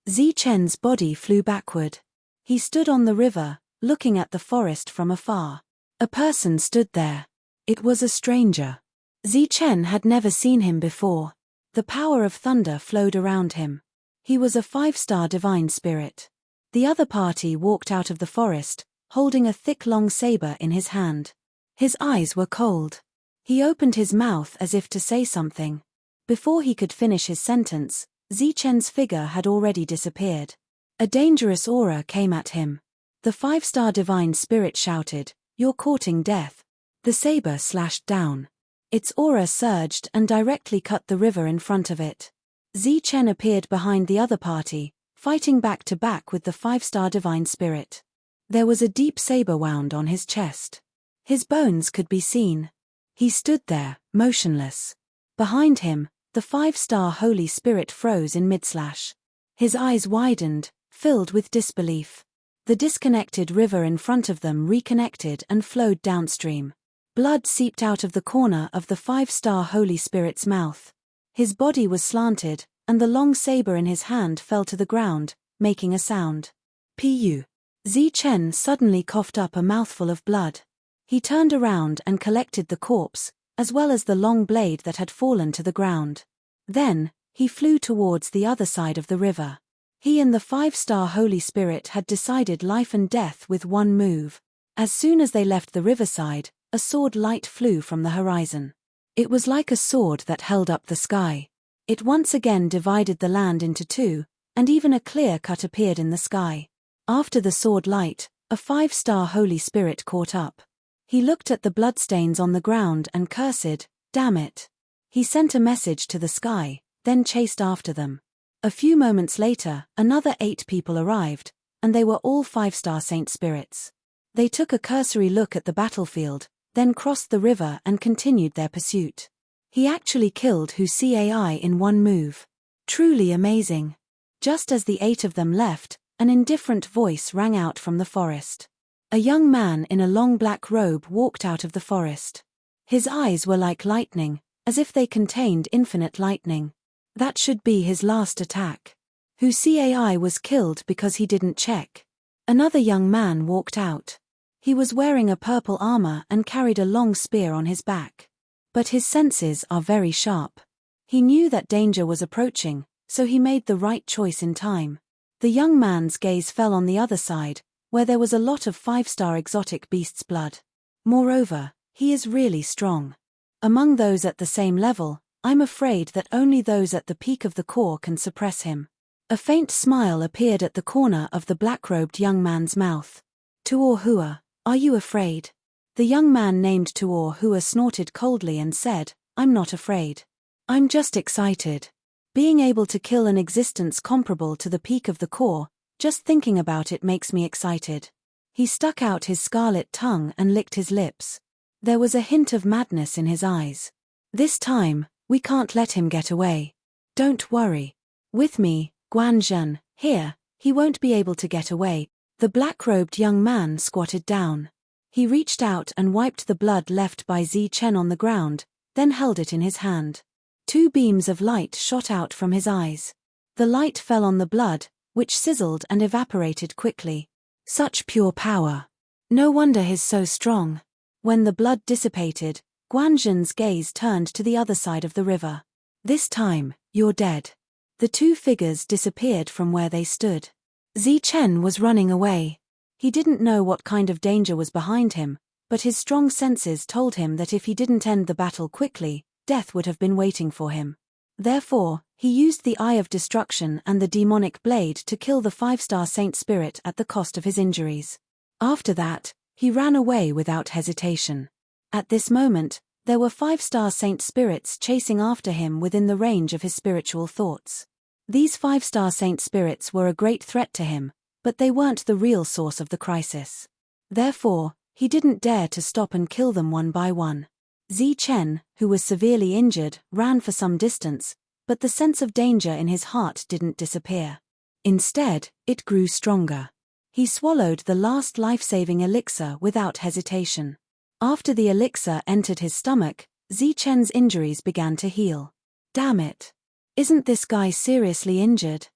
Zichen's body flew backward. He stood on the river, looking at the forest from afar. A person stood there. It was a stranger. Zichen had never seen him before. The power of thunder flowed around him. He was a 5-star divine spirit. The other party walked out of the forest, holding a thick long saber in his hand. His eyes were cold. He opened his mouth as if to say something. Before he could finish his sentence, Zichen's figure had already disappeared. A dangerous aura came at him. The 5-star divine spirit shouted, "You're courting death." The saber slashed down. Its aura surged and directly cut the river in front of it. Zichen appeared behind the other party, fighting back to back with the 5-star divine spirit. There was a deep saber wound on his chest. His bones could be seen. He stood there, motionless. Behind him, the 5-star Holy Spirit froze in mid-slash. His eyes widened, filled with disbelief. The disconnected river in front of them reconnected and flowed downstream. Blood seeped out of the corner of the 5-star Holy Spirit's mouth. His body was slanted, and the long saber in his hand fell to the ground, making a sound. Pu. Zichen suddenly coughed up a mouthful of blood. He turned around and collected the corpse, as well as the long blade that had fallen to the ground. Then, he flew towards the other side of the river. He and the 5-star Holy Spirit had decided life and death with one move. As soon as they left the riverside, a sword light flew from the horizon. It was like a sword that held up the sky. It once again divided the land into 2, and even a clear cut appeared in the sky. After the sword light, a 5-star Holy Spirit caught up. He looked at the bloodstains on the ground and cursed, "Damn it." He sent a message to the sky, then chased after them. A few moments later, another 8 people arrived, and they were all 5-star saint spirits. They took a cursory look at the battlefield, then crossed the river and continued their pursuit. He actually killed Hu Cai in one move. Truly amazing. Just as the 8 of them left, an indifferent voice rang out from the forest. A young man in a long black robe walked out of the forest. His eyes were like lightning, as if they contained infinite lightning. That should be his last attack. Hu Cai was killed because he didn't check. Another young man walked out. He was wearing a purple armor and carried a long spear on his back. But his senses are very sharp. He knew that danger was approaching, so he made the right choice in time. The young man's gaze fell on the other side, where there was a lot of 5-star exotic beast's blood. Moreover, he is really strong. Among those at the same level, I'm afraid that only those at the peak of the core can suppress him. A faint smile appeared at the corner of the black-robed young man's mouth. "Tuor Hua, are you afraid?" The young man named Tuor Hua snorted coldly and said, "I'm not afraid. I'm just excited. Being able to kill an existence comparable to the peak of the core, just thinking about it makes me excited." He stuck out his scarlet tongue and licked his lips. There was a hint of madness in his eyes. "This time, we can't let him get away. Don't worry. With me, Guanzhen, here, he won't be able to get away." The black-robed young man squatted down. He reached out and wiped the blood left by Zichen on the ground, then held it in his hand. Two beams of light shot out from his eyes. The light fell on the blood, which sizzled and evaporated quickly. Such pure power. No wonder he's so strong. When the blood dissipated, Guanzhen's gaze turned to the other side of the river. This time, you're dead. The two figures disappeared from where they stood. Zichen was running away. He didn't know what kind of danger was behind him, but his strong senses told him that if he didn't end the battle quickly, death would have been waiting for him. Therefore, he used the Eye of Destruction and the demonic blade to kill the 5-star saint spirit at the cost of his injuries. After that, he ran away without hesitation. At this moment, there were 5-star saint spirits chasing after him within the range of his spiritual thoughts. These 5-star saint spirits were a great threat to him, but they weren't the real source of the crisis. Therefore, he didn't dare to stop and kill them one by one. Zichen, who was severely injured, ran for some distance, but the sense of danger in his heart didn't disappear. Instead, it grew stronger. He swallowed the last life-saving elixir without hesitation. After the elixir entered his stomach, Zichen's injuries began to heal. Damn it! Isn't this guy seriously injured?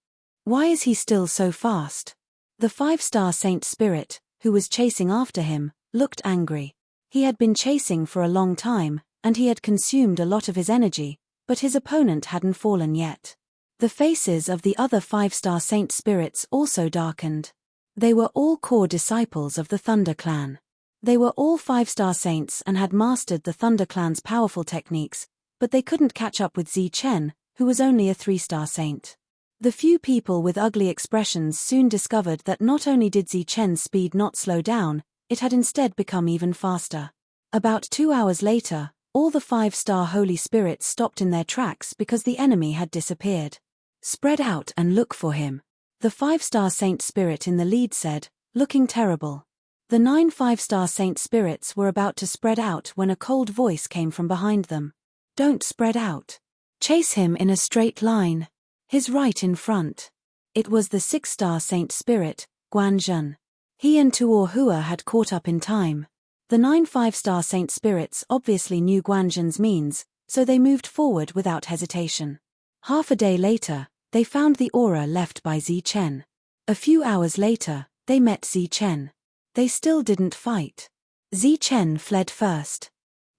Why is he still so fast? The 5-star saint spirit, who was chasing after him, looked angry. He had been chasing for a long time, and he had consumed a lot of his energy, but his opponent hadn't fallen yet. The faces of the other 5-star saint spirits also darkened. They were all core disciples of the Thunder Clan. They were all 5-star saints and had mastered the Thunder Clan's powerful techniques, but they couldn't catch up with Zichen, who was only a 3-star saint. The few people with ugly expressions soon discovered that not only did Zichen's speed not slow down, it had instead become even faster. About 2 hours later, all the 5-star holy spirits stopped in their tracks because the enemy had disappeared. Spread out and look for him, the 5-star saint spirit in the lead said, looking terrible. The 9 5-star saint spirits were about to spread out when a cold voice came from behind them. Don't spread out. Chase him in a straight line. He's right in front. It was the 6-star saint spirit, Guanzhen. He and Tuo Hua had caught up in time. The 9 5-star saint spirits obviously knew Guanzhen's means, so they moved forward without hesitation. Half a day later, they found the aura left by Zichen. A few hours later, they met Zichen. They still didn't fight. Zichen fled first.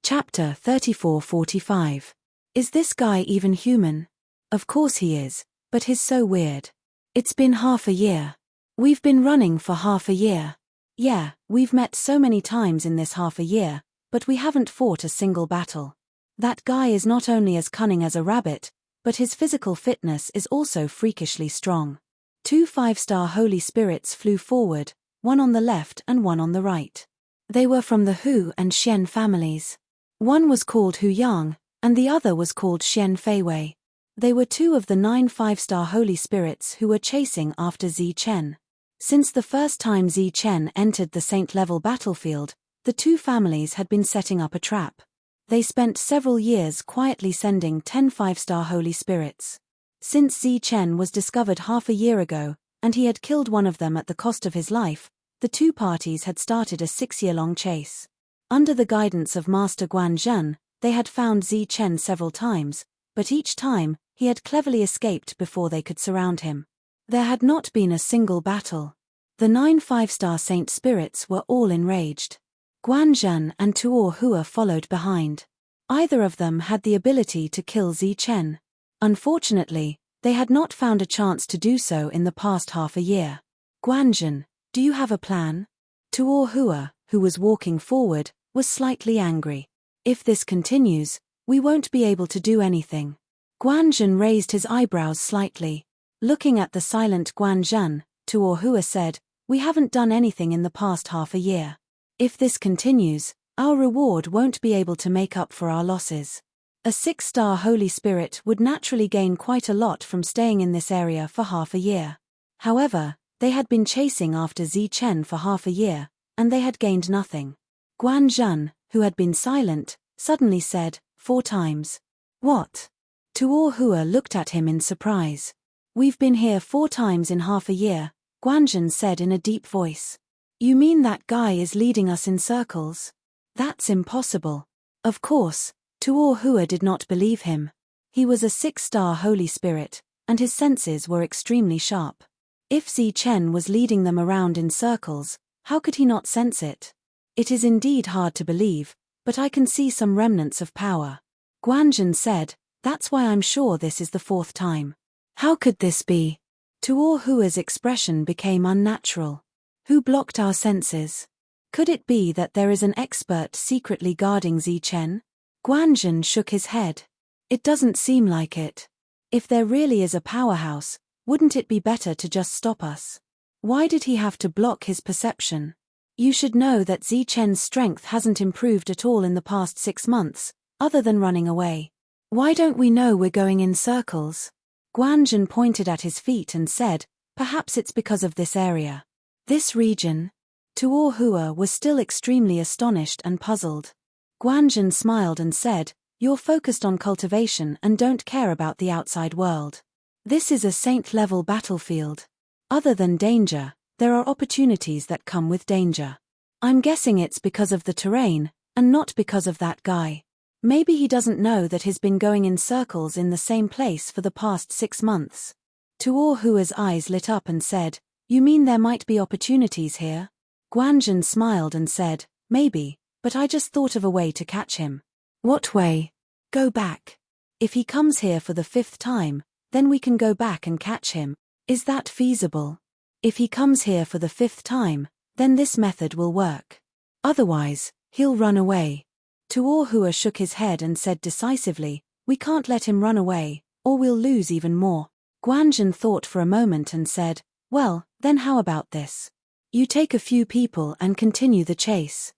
Chapter 34-45. Is this guy even human? Of course he is, but he's so weird. It's been half a year. We've been running for half a year. Yeah, we've met so many times in this half a year, but we haven't fought a single battle. That guy is not only as cunning as a rabbit, but his physical fitness is also freakishly strong. 2 5-star holy spirits flew forward, one on the left and one on the right. They were from the Hu and Xian families. One was called Hu Yang, and the other was called Xian Feiwei. They were 2 of the 9 5-star holy spirits who were chasing after Zichen. Since the first time Zichen entered the saint-level battlefield, the 2 families had been setting up a trap. They spent several years quietly sending 10 5-star holy spirits. Since Zichen was discovered half a year ago, and he had killed one of them at the cost of his life, the 2 parties had started a 6-year-long chase. Under the guidance of Master Guanzhen, they had found Zichen several times, but each time, he had cleverly escaped before they could surround him. There had not been a single battle. The 9 5-star saint spirits were all enraged. Guanzhen and Tuo Hua followed behind. Either of them had the ability to kill Zichen. Unfortunately, they had not found a chance to do so in the past half a year. Guanzhen, do you have a plan? Tuo Hua, who was walking forward, was slightly angry. If this continues, we won't be able to do anything. Guanzhen raised his eyebrows slightly. Looking at the silent Guanzhen, Tuo Hua said, we haven't done anything in the past half a year. If this continues, our reward won't be able to make up for our losses. A 6-star holy spirit would naturally gain quite a lot from staying in this area for half a year. However, they had been chasing after Zichen for half a year, and they had gained nothing. Guanzhen, who had been silent, suddenly said, 4 times. What? Tuo Hua looked at him in surprise. We've been here 4 times in half a year, Guanzhen said in a deep voice. You mean that guy is leading us in circles? That's impossible. Of course, Tuo Hua did not believe him. He was a 6-star Holy Spirit, and his senses were extremely sharp. If Chen was leading them around in circles, how could he not sense it? It is indeed hard to believe, but I can see some remnants of power. Guanzhen said, that's why I'm sure this is the 4th time. How could this be? Tuo Hua's expression became unnatural. Who blocked our senses? Could it be that there is an expert secretly guarding Chen? Guanzhen shook his head. It doesn't seem like it. If there really is a powerhouse, wouldn't it be better to just stop us? Why did he have to block his perception? You should know that Chen's strength hasn't improved at all in the past 6 months, other than running away. Why don't we know we're going in circles? Guanzhen pointed at his feet and said, perhaps it's because of this area. This region? Tuo Hua was still extremely astonished and puzzled. Guanzhen smiled and said, you're focused on cultivation and don't care about the outside world. This is a saint-level battlefield. Other than danger, there are opportunities that come with danger. I'm guessing it's because of the terrain, and not because of that guy. Maybe he doesn't know that he's been going in circles in the same place for the past 6 months. Tuo Hua's eyes lit up and said, you mean there might be opportunities here? Guanzhen smiled and said, maybe, but I just thought of a way to catch him. What way? Go back. If he comes here for the 5th time, then we can go back and catch him. Is that feasible? If he comes here for the 5th time, then this method will work. Otherwise, he'll run away. Tuo Hua shook his head and said decisively, we can't let him run away, or we'll lose even more. Guanzhen thought for a moment and said, well, then how about this? You take a few people and continue the chase.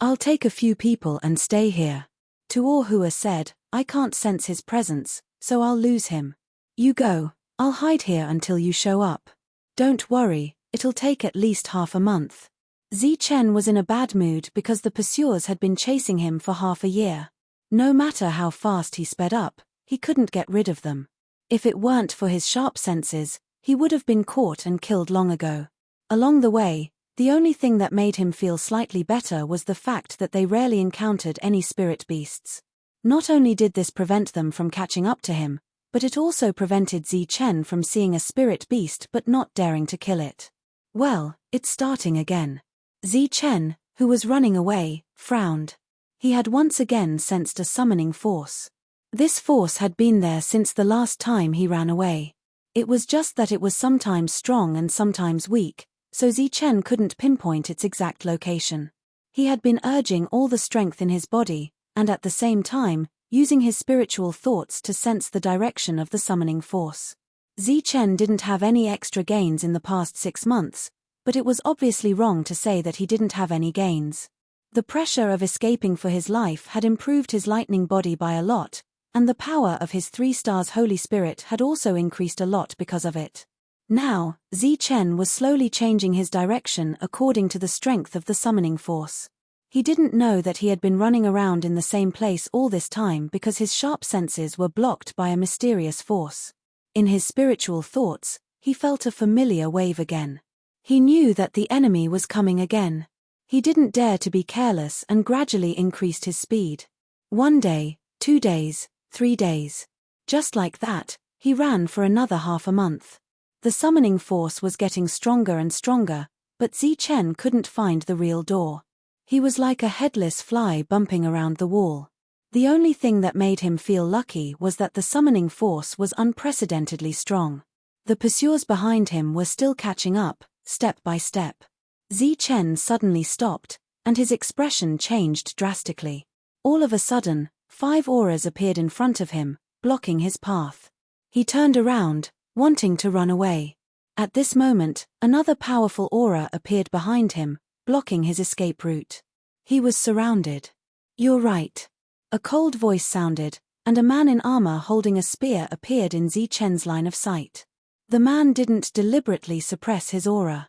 I'll take a few people and stay here. Tuo Hua said, I can't sense his presence, so I'll lose him. You go, I'll hide here until you show up. Don't worry, it'll take at least half a month. Chen was in a bad mood because the pursuers had been chasing him for half a year. No matter how fast he sped up, he couldn't get rid of them. If it weren't for his sharp senses, he would have been caught and killed long ago. Along the way, the only thing that made him feel slightly better was the fact that they rarely encountered any spirit beasts. Not only did this prevent them from catching up to him, but it also prevented Chen from seeing a spirit beast but not daring to kill it. Well, it's starting again. Chen, who was running away, frowned. He had once again sensed a summoning force. This force had been there since the last time he ran away. It was just that it was sometimes strong and sometimes weak, so Chen couldn't pinpoint its exact location. He had been urging all the strength in his body, and at the same time, using his spiritual thoughts to sense the direction of the summoning force. Chen didn't have any extra gains in the past 6 months, but it was obviously wrong to say that he didn't have any gains. The pressure of escaping for his life had improved his lightning body by a lot, and the power of his 3 stars Holy Spirit had also increased a lot because of it. Now, Chen was slowly changing his direction according to the strength of the summoning force. He didn't know that he had been running around in the same place all this time because his sharp senses were blocked by a mysterious force. In his spiritual thoughts, he felt a familiar wave again. He knew that the enemy was coming again. He didn't dare to be careless and gradually increased his speed. 1 day, 2 days, 3 days. Just like that, he ran for another half a month. The summoning force was getting stronger and stronger, but Chen couldn't find the real door. He was like a headless fly bumping around the wall. The only thing that made him feel lucky was that the summoning force was unprecedentedly strong. The pursuers behind him were still catching up, step by step. Chen suddenly stopped, and his expression changed drastically. All of a sudden, 5 auras appeared in front of him, blocking his path. He turned around, wanting to run away. At this moment, another powerful aura appeared behind him, blocking his escape route. He was surrounded. You're right. A cold voice sounded, and a man in armor holding a spear appeared in Chen's line of sight. The man didn't deliberately suppress his aura.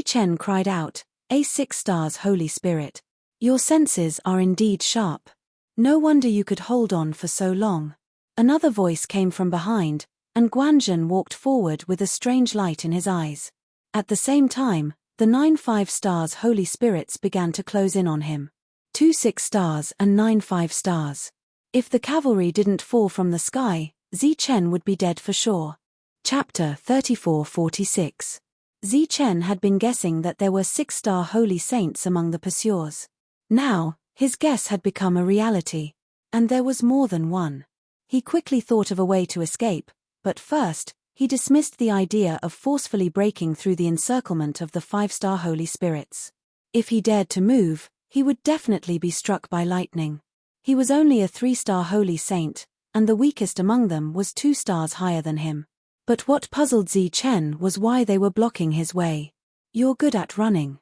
Chen cried out, A 6 stars Holy Spirit. Your senses are indeed sharp. No wonder you could hold on for so long. Another voice came from behind, and Guanzhen walked forward with a strange light in his eyes. At the same time, the 9 5 stars Holy Spirits began to close in on him. 2 6 stars and 9 5 stars. If the cavalry didn't fall from the sky, Zichen would be dead for sure. Chapter 34-46. Zichen had been guessing that there were 6-star holy saints among the pursuers. Now, his guess had become a reality. And there was more than one. He quickly thought of a way to escape, but first, he dismissed the idea of forcefully breaking through the encirclement of the 5-star holy spirits. If he dared to move, he would definitely be struck by lightning. He was only a 3-star holy saint, and the weakest among them was 2 stars higher than him. But what puzzled Zichen was why they were blocking his way. "You're good at running."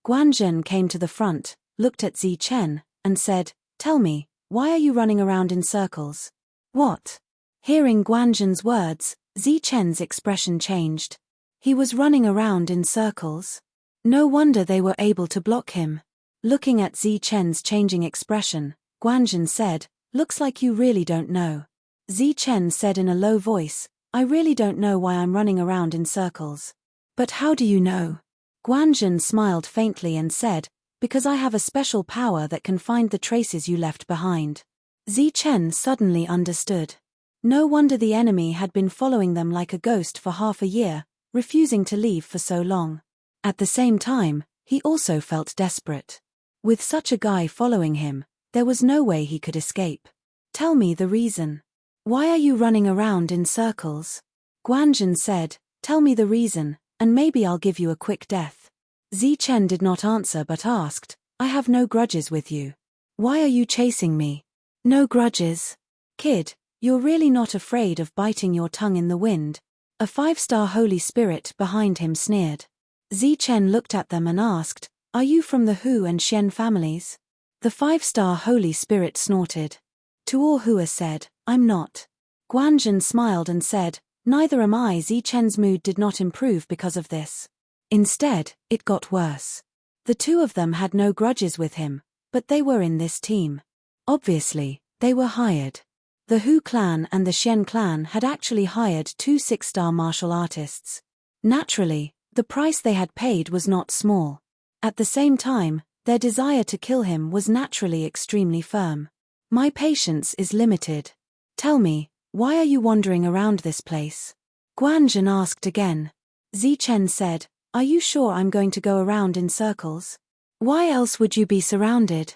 Guanzhen came to the front, looked at Zichen, and said, "Tell me, why are you running around in circles?" "What?" Hearing Guanzhen's words, Zichen's expression changed. He was running around in circles? No wonder they were able to block him. Looking at Zichen's changing expression, Guanzhen said, "Looks like you really don't know." Zichen said in a low voice, "I really don't know why I'm running around in circles." "But how do you know?" Guanzhen smiled faintly and said, "Because I have a special power that can find the traces you left behind." Zichen suddenly understood. No wonder the enemy had been following them like a ghost for half a year, refusing to leave for so long. At the same time, he also felt desperate. With such a guy following him, there was no way he could escape. "Tell me the reason. Why are you running around in circles?" Guanzhen said, "Tell me the reason, and maybe I'll give you a quick death." Zichen did not answer but asked, "I have no grudges with you. Why are you chasing me?" "No grudges? Kid, you're really not afraid of biting your tongue in the wind?" A 5-star holy spirit behind him sneered. Zichen looked at them and asked, "Are you from the Hu and Xian families?" The 5-star holy spirit snorted. Tuo Hua said, "I'm not." Guanzhen smiled and said, "Neither am I." Zichen's mood did not improve because of this. Instead, it got worse. The two of them had no grudges with him, but they were in this team. Obviously, they were hired. The Hu clan and the Xian clan had actually hired 2 6-star martial artists. Naturally, the price they had paid was not small. At the same time, their desire to kill him was naturally extremely firm. "My patience is limited. Tell me, why are you wandering around this place?" Guanzhen asked again. Zichen said, "Are you sure I'm going to go around in circles? Why else would you be surrounded?"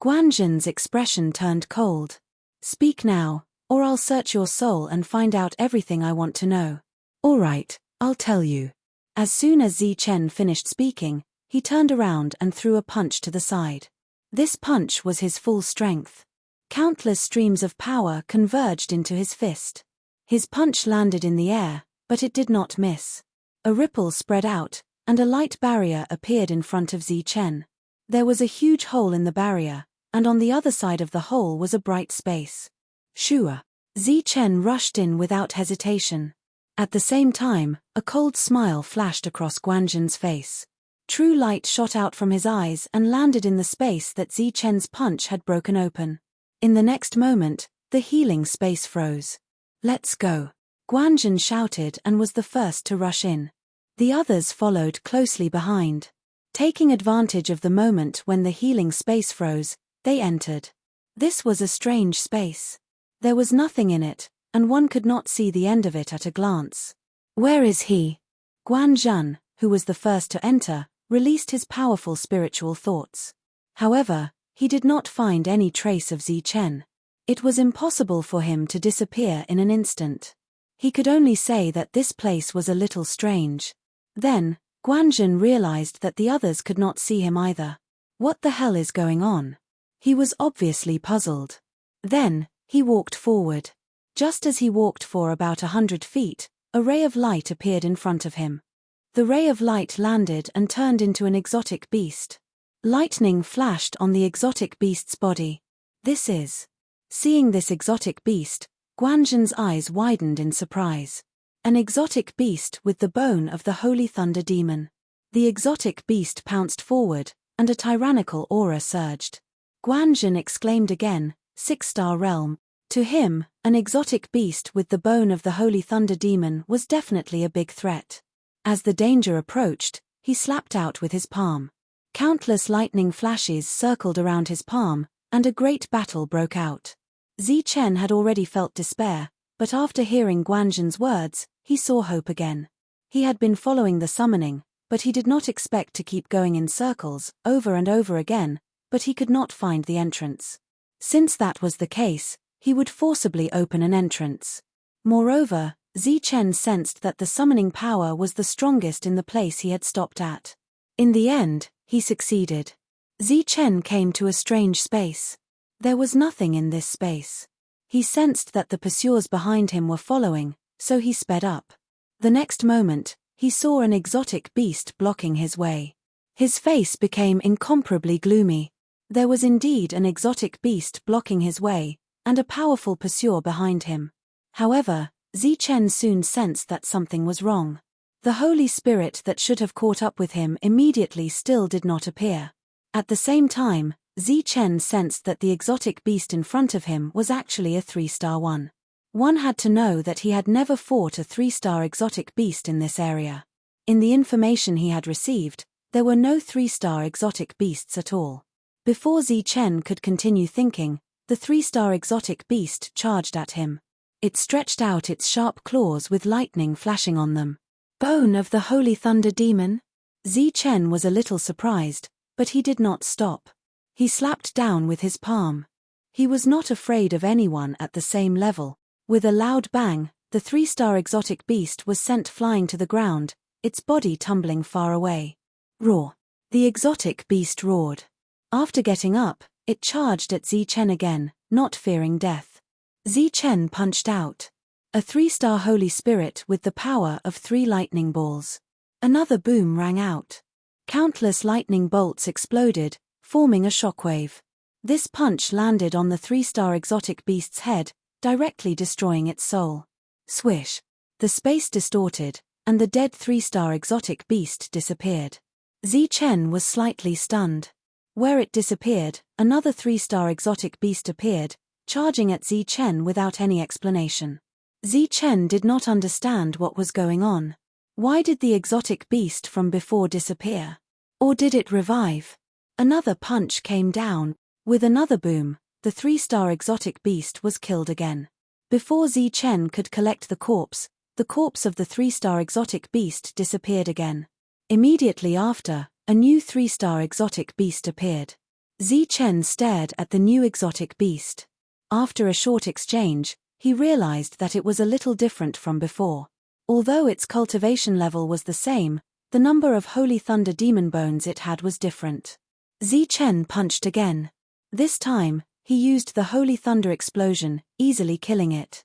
Guanzhen's expression turned cold. "Speak now, or I'll search your soul and find out everything I want to know." "All right, I'll tell you." As soon as Zichen finished speaking, he turned around and threw a punch to the side. This punch was his full strength. Countless streams of power converged into his fist. His punch landed in the air, but it did not miss. A ripple spread out, and a light barrier appeared in front of Zichen. There was a huge hole in the barrier, and on the other side of the hole was a bright space. "Shua." Zichen rushed in without hesitation. At the same time, a cold smile flashed across Guanzhen's face. True light shot out from his eyes and landed in the space that Zichen's punch had broken open. In the next moment, the healing space froze. "Let's go," Guanzhen shouted and was the first to rush in. The others followed closely behind. Taking advantage of the moment when the healing space froze, they entered. This was a strange space. There was nothing in it, and one could not see the end of it at a glance. "Where is he?" Guanzhen, who was the first to enter, released his powerful spiritual thoughts. However, he did not find any trace of Zichen. It was impossible for him to disappear in an instant. He could only say that this place was a little strange. Then, Guanzhen realized that the others could not see him either. What the hell is going on? He was obviously puzzled. Then, he walked forward. Just as he walked for about 100 feet, a ray of light appeared in front of him. The ray of light landed and turned into an exotic beast. Lightning flashed on the exotic beast's body. "This is..." Seeing this exotic beast, Guanzhen's eyes widened in surprise. An exotic beast with the bone of the Holy Thunder Demon. The exotic beast pounced forward, and a tyrannical aura surged. Guanzhen exclaimed again, 6-star realm. To him, an exotic beast with the bone of the Holy Thunder Demon was definitely a big threat. As the danger approached, he slapped out with his palm. Countless lightning flashes circled around his palm, and a great battle broke out. Zi Chen had already felt despair, but after hearing Guanzhen's words, he saw hope again. He had been following the summoning, but he did not expect to keep going in circles, over and over again, but he could not find the entrance. Since that was the case, he would forcibly open an entrance. Moreover, Zi Chen sensed that the summoning power was the strongest in the place he had stopped at. In the end, he succeeded. Zi Chen came to a strange space. There was nothing in this space. He sensed that the pursuers behind him were following, so he sped up. The next moment, he saw an exotic beast blocking his way. His face became incomparably gloomy. There was indeed an exotic beast blocking his way, and a powerful pursuer behind him. However, Zi Chen soon sensed that something was wrong. The Holy Spirit that should have caught up with him immediately still did not appear. At the same time, Zi Chen sensed that the exotic beast in front of him was actually a 3-star one. One had to know that he had never fought a 3-star exotic beast in this area. In the information he had received, there were no 3-star exotic beasts at all. Before Zi Chen could continue thinking, the 3-star exotic beast charged at him. It stretched out its sharp claws with lightning flashing on them. Bone of the Holy Thunder Demon? Zi Chen was a little surprised, but he did not stop. He slapped down with his palm. He was not afraid of anyone at the same level. With a loud bang, the 3-star exotic beast was sent flying to the ground, its body tumbling far away. Roar! The exotic beast roared. After getting up, it charged at Zi Chen again, not fearing death. Zi Chen punched out. A 3-star Holy Spirit with the power of 3 lightning balls. Another boom rang out. Countless lightning bolts exploded, forming a shockwave. This punch landed on the 3-star exotic beast's head, directly destroying its soul. Swish! The space distorted, and the dead 3-star exotic beast disappeared. Zi Chen was slightly stunned. Where it disappeared, another 3-star exotic beast appeared, charging at Zi Chen without any explanation. Zi Chen did not understand what was going on. Why did the exotic beast from before disappear? Or did it revive? Another punch came down. With another boom, the 3-star exotic beast was killed again. Before Zi Chen could collect the corpse of the 3-star exotic beast disappeared again. Immediately after, a new 3-star exotic beast appeared. Zi Chen stared at the new exotic beast. After a short exchange, he realized that it was a little different from before. Although its cultivation level was the same, the number of Holy Thunder Demon bones it had was different. Zi Chen punched again. This time, he used the Holy Thunder Explosion, easily killing it.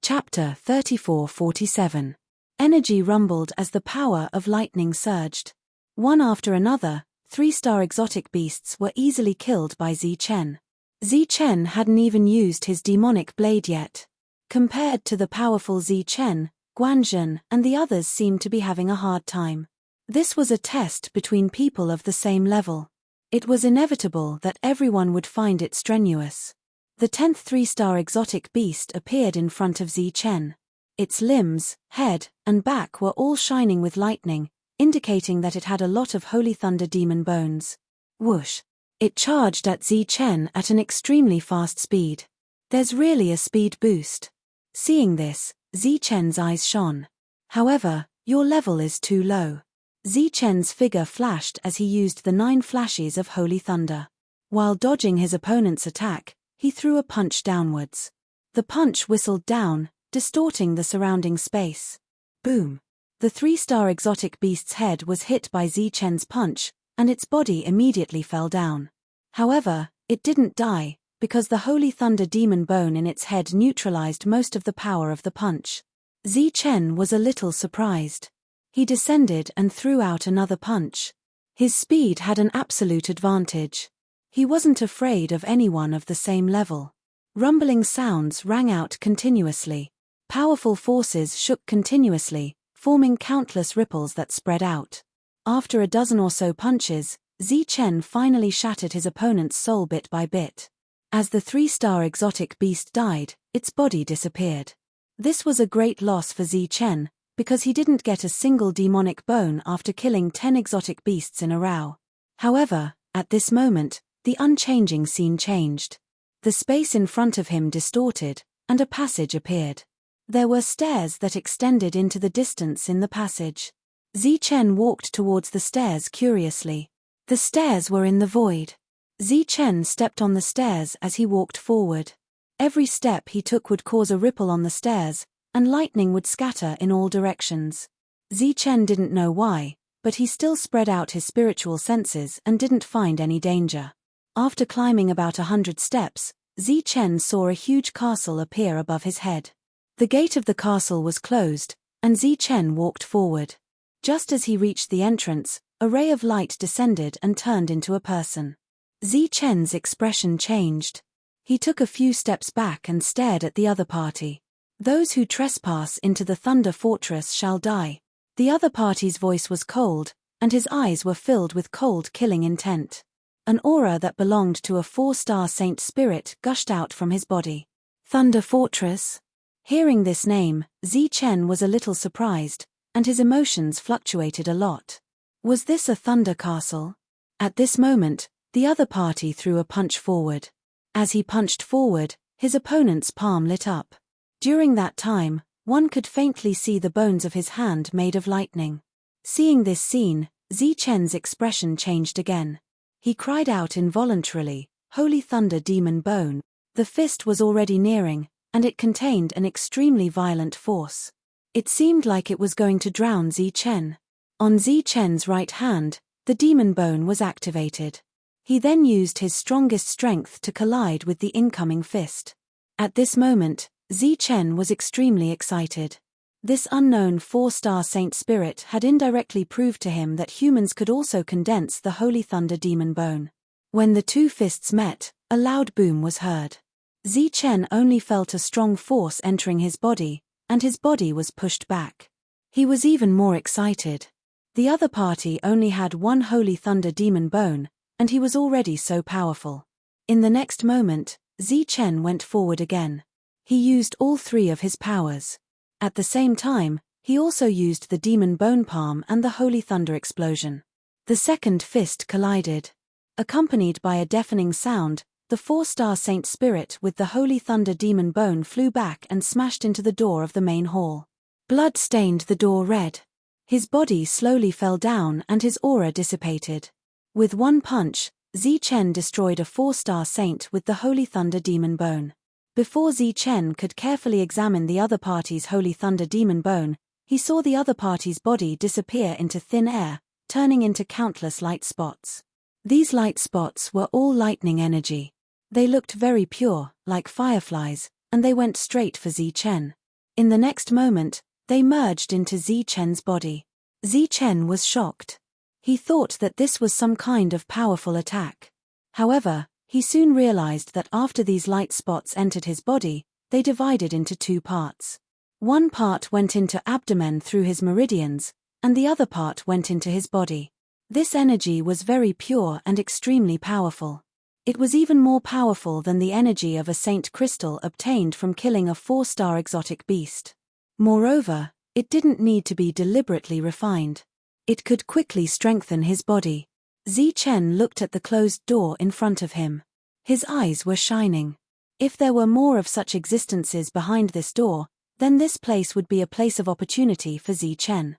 Chapter 34-47. Energy rumbled as the power of lightning surged. One after another, 3-star exotic beasts were easily killed by Zi Chen. Zi Chen hadn't even used his demonic blade yet. Compared to the powerful Zi Chen, Guanzhen and the others seemed to be having a hard time. This was a test between people of the same level. It was inevitable that everyone would find it strenuous. The 10th 3-star exotic beast appeared in front of Zi Chen. Its limbs, head, and back were all shining with lightning, indicating that it had a lot of Holy Thunder Demon bones. Whoosh! It charged at Zi Chen at an extremely fast speed. There's really a speed boost. Seeing this, Zi Chen's eyes shone. However, your level is too low. Zi Chen's figure flashed as he used the 9 flashes of Holy Thunder. While dodging his opponent's attack, he threw a punch downwards. The punch whistled down, distorting the surrounding space. Boom! The 3-star exotic beast's head was hit by Zi Chen's punch, and its body immediately fell down. However, it didn't die, because the Holy Thunder Demon bone in its head neutralized most of the power of the punch. Zi Chen was a little surprised. He descended and threw out another punch. His speed had an absolute advantage. He wasn't afraid of anyone of the same level. Rumbling sounds rang out continuously. Powerful forces shook continuously, forming countless ripples that spread out. After a dozen or so punches, Zi Chen finally shattered his opponent's soul bit by bit. As the 3-star exotic beast died, its body disappeared. This was a great loss for Zi Chen, because he didn't get a single demonic bone after killing 10 exotic beasts in a row. However, at this moment, the unchanging scene changed. The space in front of him distorted, and a passage appeared. There were stairs that extended into the distance in the passage. Zichen walked towards the stairs curiously. The stairs were in the void. Zichen stepped on the stairs as he walked forward. Every step he took would cause a ripple on the stairs, and lightning would scatter in all directions. Zichen didn't know why, but he still spread out his spiritual senses and didn't find any danger. After climbing about 100 steps, Zichen saw a huge castle appear above his head. The gate of the castle was closed, and Zichen walked forward. Just as he reached the entrance, a ray of light descended and turned into a person. Zichen's expression changed. He took a few steps back and stared at the other party. "Those who trespass into the Thunder Fortress shall die." The other party's voice was cold, and his eyes were filled with cold, killing intent. An aura that belonged to a 4-star saint spirit gushed out from his body. Thunder Fortress? Hearing this name, Zichen was a little surprised, and his emotions fluctuated a lot. Was this a thunder castle? At this moment, the other party threw a punch forward. As he punched forward, his opponent's palm lit up. During that time, one could faintly see the bones of his hand made of lightning. Seeing this scene, Zichen's expression changed again. He cried out involuntarily, "Holy Thunder Demon Bone." The fist was already nearing, and it contained an extremely violent force. It seemed like it was going to drown Zichen. On Zichen's right hand, the demon bone was activated. He then used his strongest strength to collide with the incoming fist. At this moment, Zichen was extremely excited. This unknown 4-star saint spirit had indirectly proved to him that humans could also condense the Holy Thunder Demon Bone. When the two fists met, a loud boom was heard. Zichen only felt a strong force entering his body, and his body was pushed back. He was even more excited. The other party only had one Holy Thunder Demon Bone, and he was already so powerful. In the next moment, Zichen went forward again. He used all 3 of his powers. At the same time, he also used the Demon Bone Palm and the Holy Thunder Explosion. The second fist collided. Accompanied by a deafening sound, the 4-star saint spirit with the Holy Thunder Demon Bone flew back and smashed into the door of the main hall. Blood stained the door red. His body slowly fell down and his aura dissipated. With one punch, Zichen destroyed a 4-star saint with the Holy Thunder Demon Bone. Before Zichen could carefully examine the other party's Holy Thunder Demon Bone, he saw the other party's body disappear into thin air, turning into countless light spots. These light spots were all lightning energy. They looked very pure, like fireflies, and they went straight for Zichen. In the next moment, they merged into Zichen's body. Zichen was shocked. He thought that this was some kind of powerful attack. However, he soon realized that after these light spots entered his body, they divided into 2 parts. One part went into abdomen through his meridians, and the other part went into his body. This energy was very pure and extremely powerful. It was even more powerful than the energy of a saint crystal obtained from killing a 4-star exotic beast. Moreover, it didn't need to be deliberately refined. It could quickly strengthen his body. Zichen looked at the closed door in front of him. His eyes were shining. If there were more of such existences behind this door, then this place would be a place of opportunity for Zichen.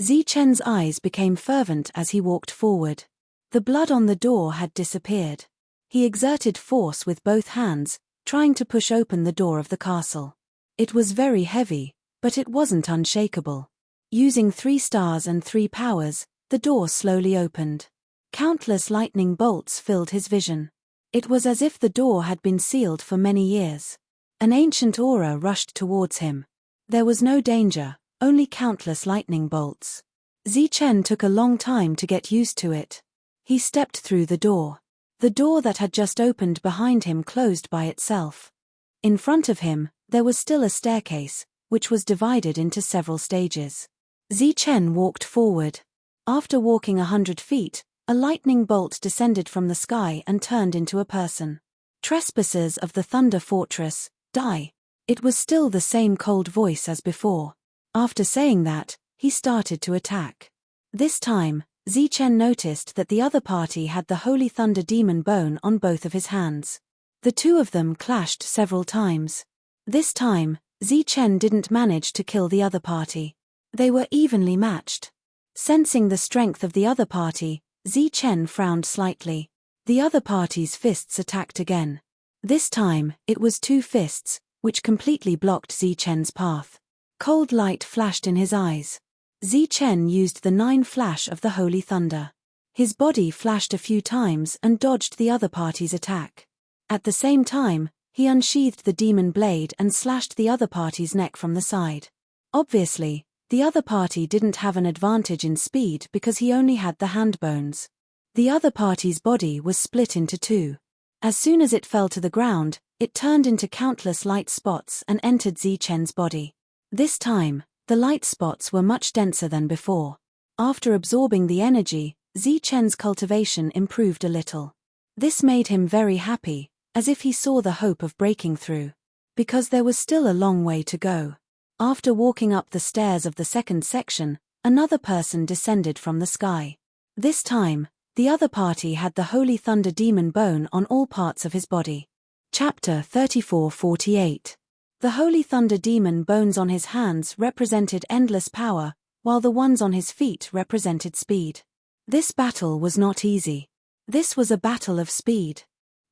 Zichen's eyes became fervent as he walked forward. The blood on the door had disappeared. He exerted force with both hands, trying to push open the door of the castle. It was very heavy, but it wasn't unshakable. Using 3 stars and 3 powers, the door slowly opened. Countless lightning bolts filled his vision. It was as if the door had been sealed for many years. An ancient aura rushed towards him. There was no danger, only countless lightning bolts. Zichen took a long time to get used to it. He stepped through the door. The door that had just opened behind him closed by itself. In front of him, there was still a staircase, which was divided into several stages. Zichen walked forward. After walking 100 feet, a lightning bolt descended from the sky and turned into a person. "Trespassers of the Thunder Fortress, die." It was still the same cold voice as before. After saying that, he started to attack. This time, Zichen noticed that the other party had the Holy Thunder Demon Bone on both of his hands. The two of them clashed several times. This time, Chen didn't manage to kill the other party. They were evenly matched. Sensing the strength of the other party, Chen frowned slightly. The other party's fists attacked again. This time, it was two fists, which completely blocked Chen's path. Cold light flashed in his eyes. Chen used the 9 flash of the holy thunder. His body flashed a few times and dodged the other party's attack. At the same time, he unsheathed the demon blade and slashed the other party's neck from the side. Obviously, the other party didn't have an advantage in speed because he only had the hand bones. The other party's body was split into 2. As soon as it fell to the ground, it turned into countless light spots and entered Chen's body. This time, the light spots were much denser than before. After absorbing the energy, Chen's cultivation improved a little. This made him very happy, as if he saw the hope of breaking through. Because there was still a long way to go. After walking up the stairs of the second section, another person descended from the sky. This time, the other party had the Holy Thunder Demon bone on all parts of his body. Chapter 34-48. The Holy Thunder Demon bones on his hands represented endless power, while the ones on his feet represented speed. This battle was not easy. This was a battle of speed.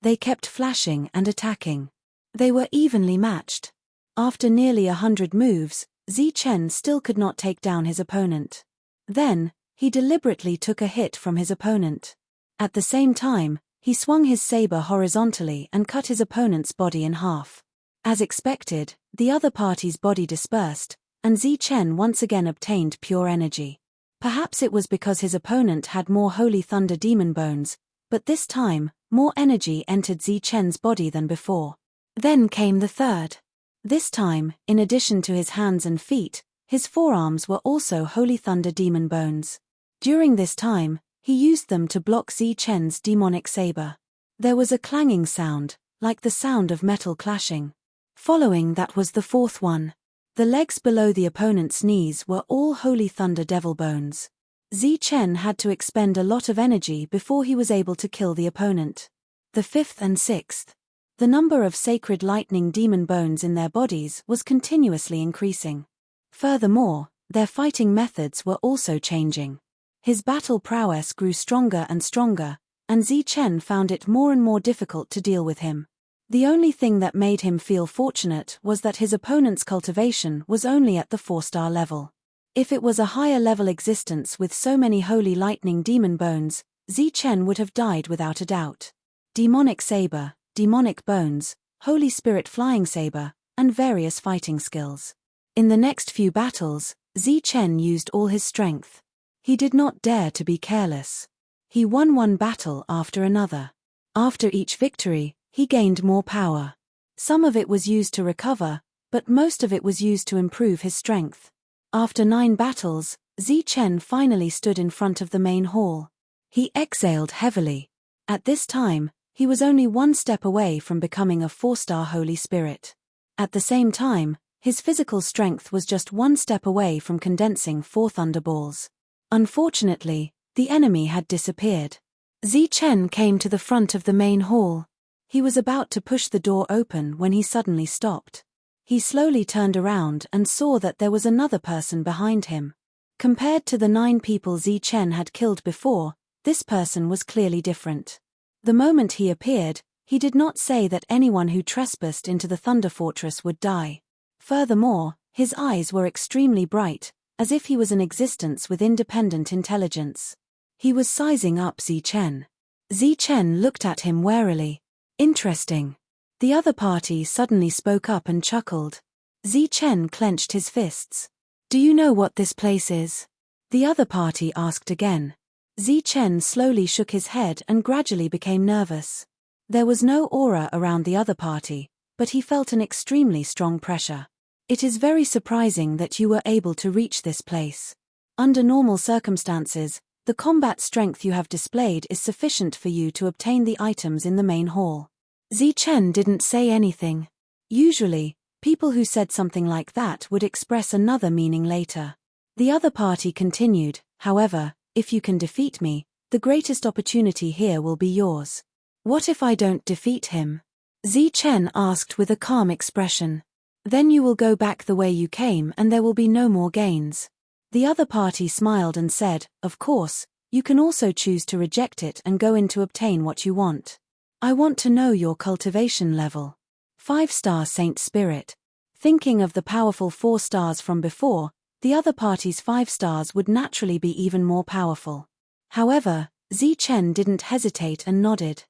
They kept flashing and attacking. They were evenly matched. After nearly 100 moves, Chen still could not take down his opponent. Then, he deliberately took a hit from his opponent. At the same time, he swung his saber horizontally and cut his opponent's body in half. As expected, the other party's body dispersed, and Chen once again obtained pure energy. Perhaps it was because his opponent had more Holy Thunder Demon bones, but this time, more energy entered Chen's body than before. Then came the third. This time, in addition to his hands and feet, his forearms were also Holy Thunder Demon bones. During this time, he used them to block Chen's demonic saber. There was a clanging sound, like the sound of metal clashing. Following that was the fourth one. The legs below the opponent's knees were all Holy Thunder Devil bones. Chen had to expend a lot of energy before he was able to kill the opponent. The fifth and sixth. The number of sacred lightning demon bones in their bodies was continuously increasing. Furthermore, their fighting methods were also changing. His battle prowess grew stronger and stronger, and Chen found it more and more difficult to deal with him. The only thing that made him feel fortunate was that his opponent's cultivation was only at the 4-star level. If it was a higher level existence with so many holy lightning demon bones, Chen would have died without a doubt. Demonic saber, demonic bones, Holy Spirit flying saber, and various fighting skills. In the next few battles, Chen used all his strength. He did not dare to be careless. He won one battle after another. After each victory, he gained more power. Some of it was used to recover, but most of it was used to improve his strength. After 9 battles, Chen finally stood in front of the main hall. He exhaled heavily. At this time, he was only 1 step away from becoming a 4-star Holy Spirit. At the same time, his physical strength was just 1 step away from condensing 4 thunderballs. Unfortunately, the enemy had disappeared. Chen came to the front of the main hall. He was about to push the door open when he suddenly stopped. He slowly turned around and saw that there was another person behind him. Compared to the 9 people Chen had killed before, this person was clearly different. The moment he appeared, he did not say that anyone who trespassed into the Thunder Fortress would die. Furthermore, his eyes were extremely bright, as if he was an existence with independent intelligence. He was sizing up Chen. Chen looked at him warily. Interesting. The other party suddenly spoke up and chuckled. Chen clenched his fists. Do you know what this place is? The other party asked again. Chen slowly shook his head and gradually became nervous. There was no aura around the other party, but he felt an extremely strong pressure. It is very surprising that you were able to reach this place. Under normal circumstances, the combat strength you have displayed is sufficient for you to obtain the items in the main hall. Chen didn't say anything. Usually, people who said something like that would express another meaning later. The other party continued, however, if you can defeat me, the greatest opportunity here will be yours. What if I don't defeat him? Chen asked with a calm expression. Then you will go back the way you came and there will be no more gains. The other party smiled and said, of course, you can also choose to reject it and go in to obtain what you want. I want to know your cultivation level. 5-star Saint Spirit. Thinking of the powerful 4 stars from before, the other party's 5 stars would naturally be even more powerful. However, Chen didn't hesitate and nodded.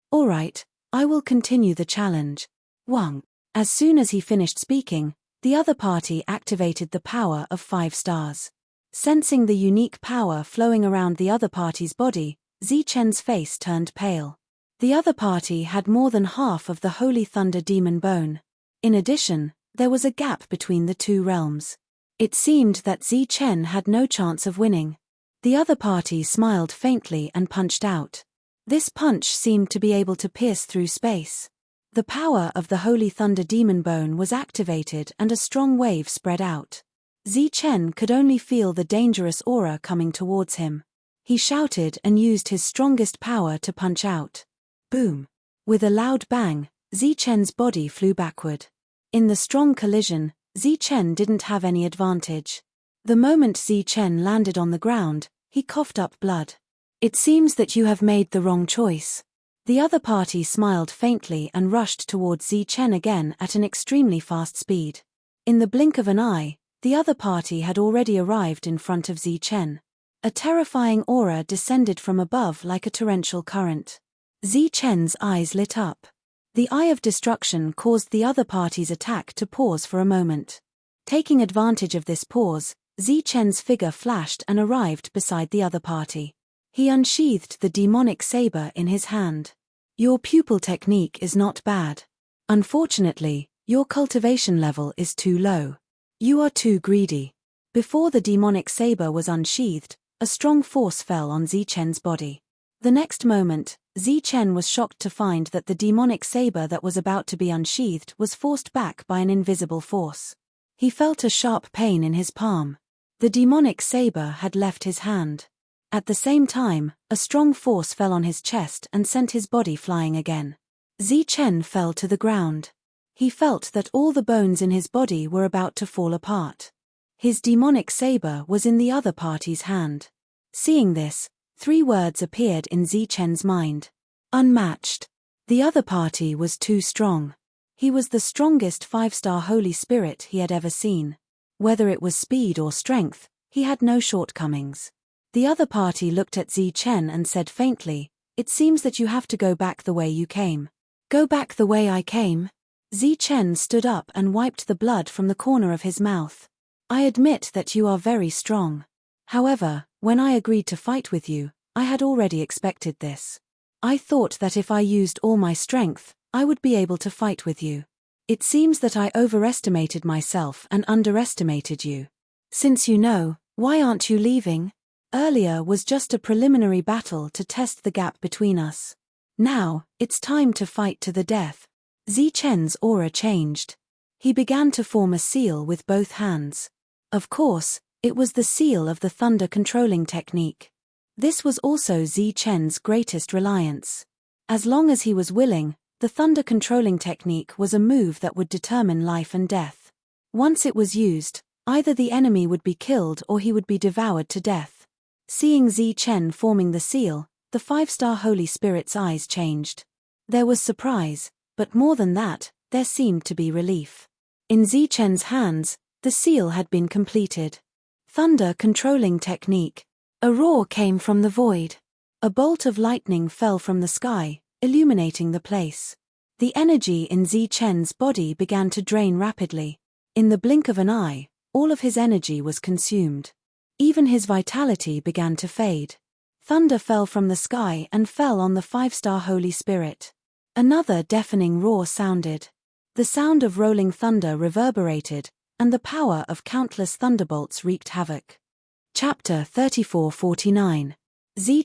All right, I will continue the challenge. Wang. As soon as he finished speaking, the other party activated the power of 5 stars. Sensing the unique power flowing around the other party's body, Chen's face turned pale. The other party had more than half of the Holy Thunder Demon Bone. In addition, there was a gap between the two realms. It seemed that Chen had no chance of winning. The other party smiled faintly and punched out. This punch seemed to be able to pierce through space. The power of the Holy Thunder Demon Bone was activated and a strong wave spread out. Chen could only feel the dangerous aura coming towards him. He shouted and used his strongest power to punch out. Boom! With a loud bang, Chen's body flew backward. In the strong collision, Chen didn't have any advantage. The moment Chen landed on the ground, he coughed up blood. It seems that you have made the wrong choice. The other party smiled faintly and rushed towards Chen again at an extremely fast speed. In the blink of an eye, the other party had already arrived in front of Chen. A terrifying aura descended from above like a torrential current. Chen's eyes lit up. The Eye of Destruction caused the other party's attack to pause for a moment. Taking advantage of this pause, Chen's figure flashed and arrived beside the other party. He unsheathed the demonic saber in his hand. Your pupil technique is not bad. Unfortunately, your cultivation level is too low. You are too greedy. Before the demonic saber was unsheathed, a strong force fell on Chen's body. The next moment, Chen was shocked to find that the demonic saber that was about to be unsheathed was forced back by an invisible force. He felt a sharp pain in his palm. The demonic saber had left his hand. At the same time, a strong force fell on his chest and sent his body flying again. Chen fell to the ground. He felt that all the bones in his body were about to fall apart. His demonic saber was in the other party's hand. Seeing this, 3 words appeared in Chen's mind. Unmatched. The other party was too strong. He was the strongest 5-star Holy Spirit he had ever seen. Whether it was speed or strength, he had no shortcomings. The other party looked at Chen and said faintly, it seems that you have to go back the way you came. Go back the way I came? Chen stood up and wiped the blood from the corner of his mouth. I admit that you are very strong. However, when I agreed to fight with you, I had already expected this. I thought that if I used all my strength, I would be able to fight with you. It seems that I overestimated myself and underestimated you. Since you know, why aren't you leaving? Earlier was just a preliminary battle to test the gap between us. Now, it's time to fight to the death. Chen's aura changed. He began to form a seal with both hands. Of course, it was the seal of the thunder controlling technique. This was also Chen's greatest reliance. As long as he was willing, the thunder controlling technique was a move that would determine life and death. Once it was used, either the enemy would be killed or he would be devoured to death. Seeing Chen forming the seal, the 5-star Holy Spirit's eyes changed. There was surprise, but more than that, there seemed to be relief. In Chen's hands, the seal had been completed. Thunder controlling technique. A roar came from the void. A bolt of lightning fell from the sky, illuminating the place. The energy in Chen's body began to drain rapidly. In the blink of an eye, all of his energy was consumed. Even his vitality began to fade. Thunder fell from the sky and fell on the 5-star Holy Spirit. Another deafening roar sounded. The sound of rolling thunder reverberated, and the power of countless thunderbolts wreaked havoc. Chapter 34-49.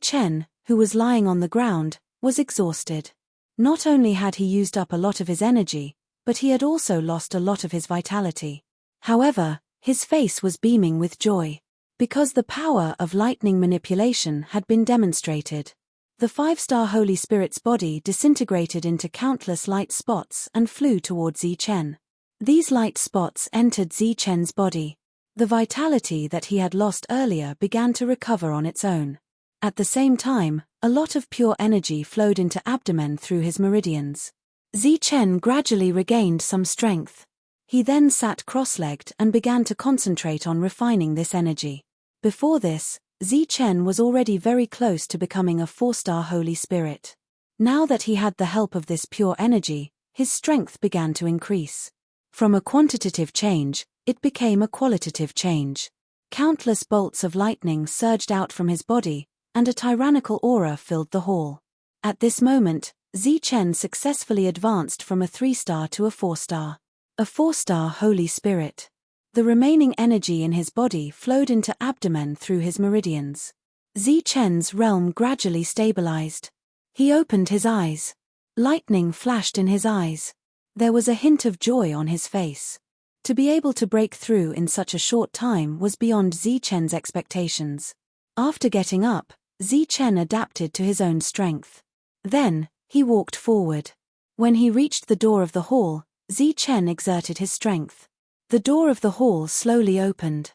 Chen, who was lying on the ground, was exhausted. Not only had he used up a lot of his energy, but he had also lost a lot of his vitality. However, his face was beaming with joy. Because the power of lightning manipulation had been demonstrated. The 5-star Holy Spirit's body disintegrated into countless light spots and flew toward Zichen. These light spots entered Zichen's body. The vitality that he had lost earlier began to recover on its own. At the same time, a lot of pure energy flowed into abdomen through his meridians. Zichen gradually regained some strength. He then sat cross-legged and began to concentrate on refining this energy. Before this, Zichen was already very close to becoming a 4-star Holy Spirit. Now that he had the help of this pure energy, his strength began to increase. From a quantitative change, it became a qualitative change. Countless bolts of lightning surged out from his body, and a tyrannical aura filled the hall. At this moment, Zichen successfully advanced from a 3-star to a 4-star. A 4-star Holy Spirit. The remaining energy in his body flowed into abdomen through his meridians. Zichen's realm gradually stabilized. He opened his eyes. Lightning flashed in his eyes. There was a hint of joy on his face. To be able to break through in such a short time was beyond Zichen's expectations. After getting up, Zichen adapted to his own strength. Then, he walked forward. When he reached the door of the hall, Zichen exerted his strength. The door of the hall slowly opened.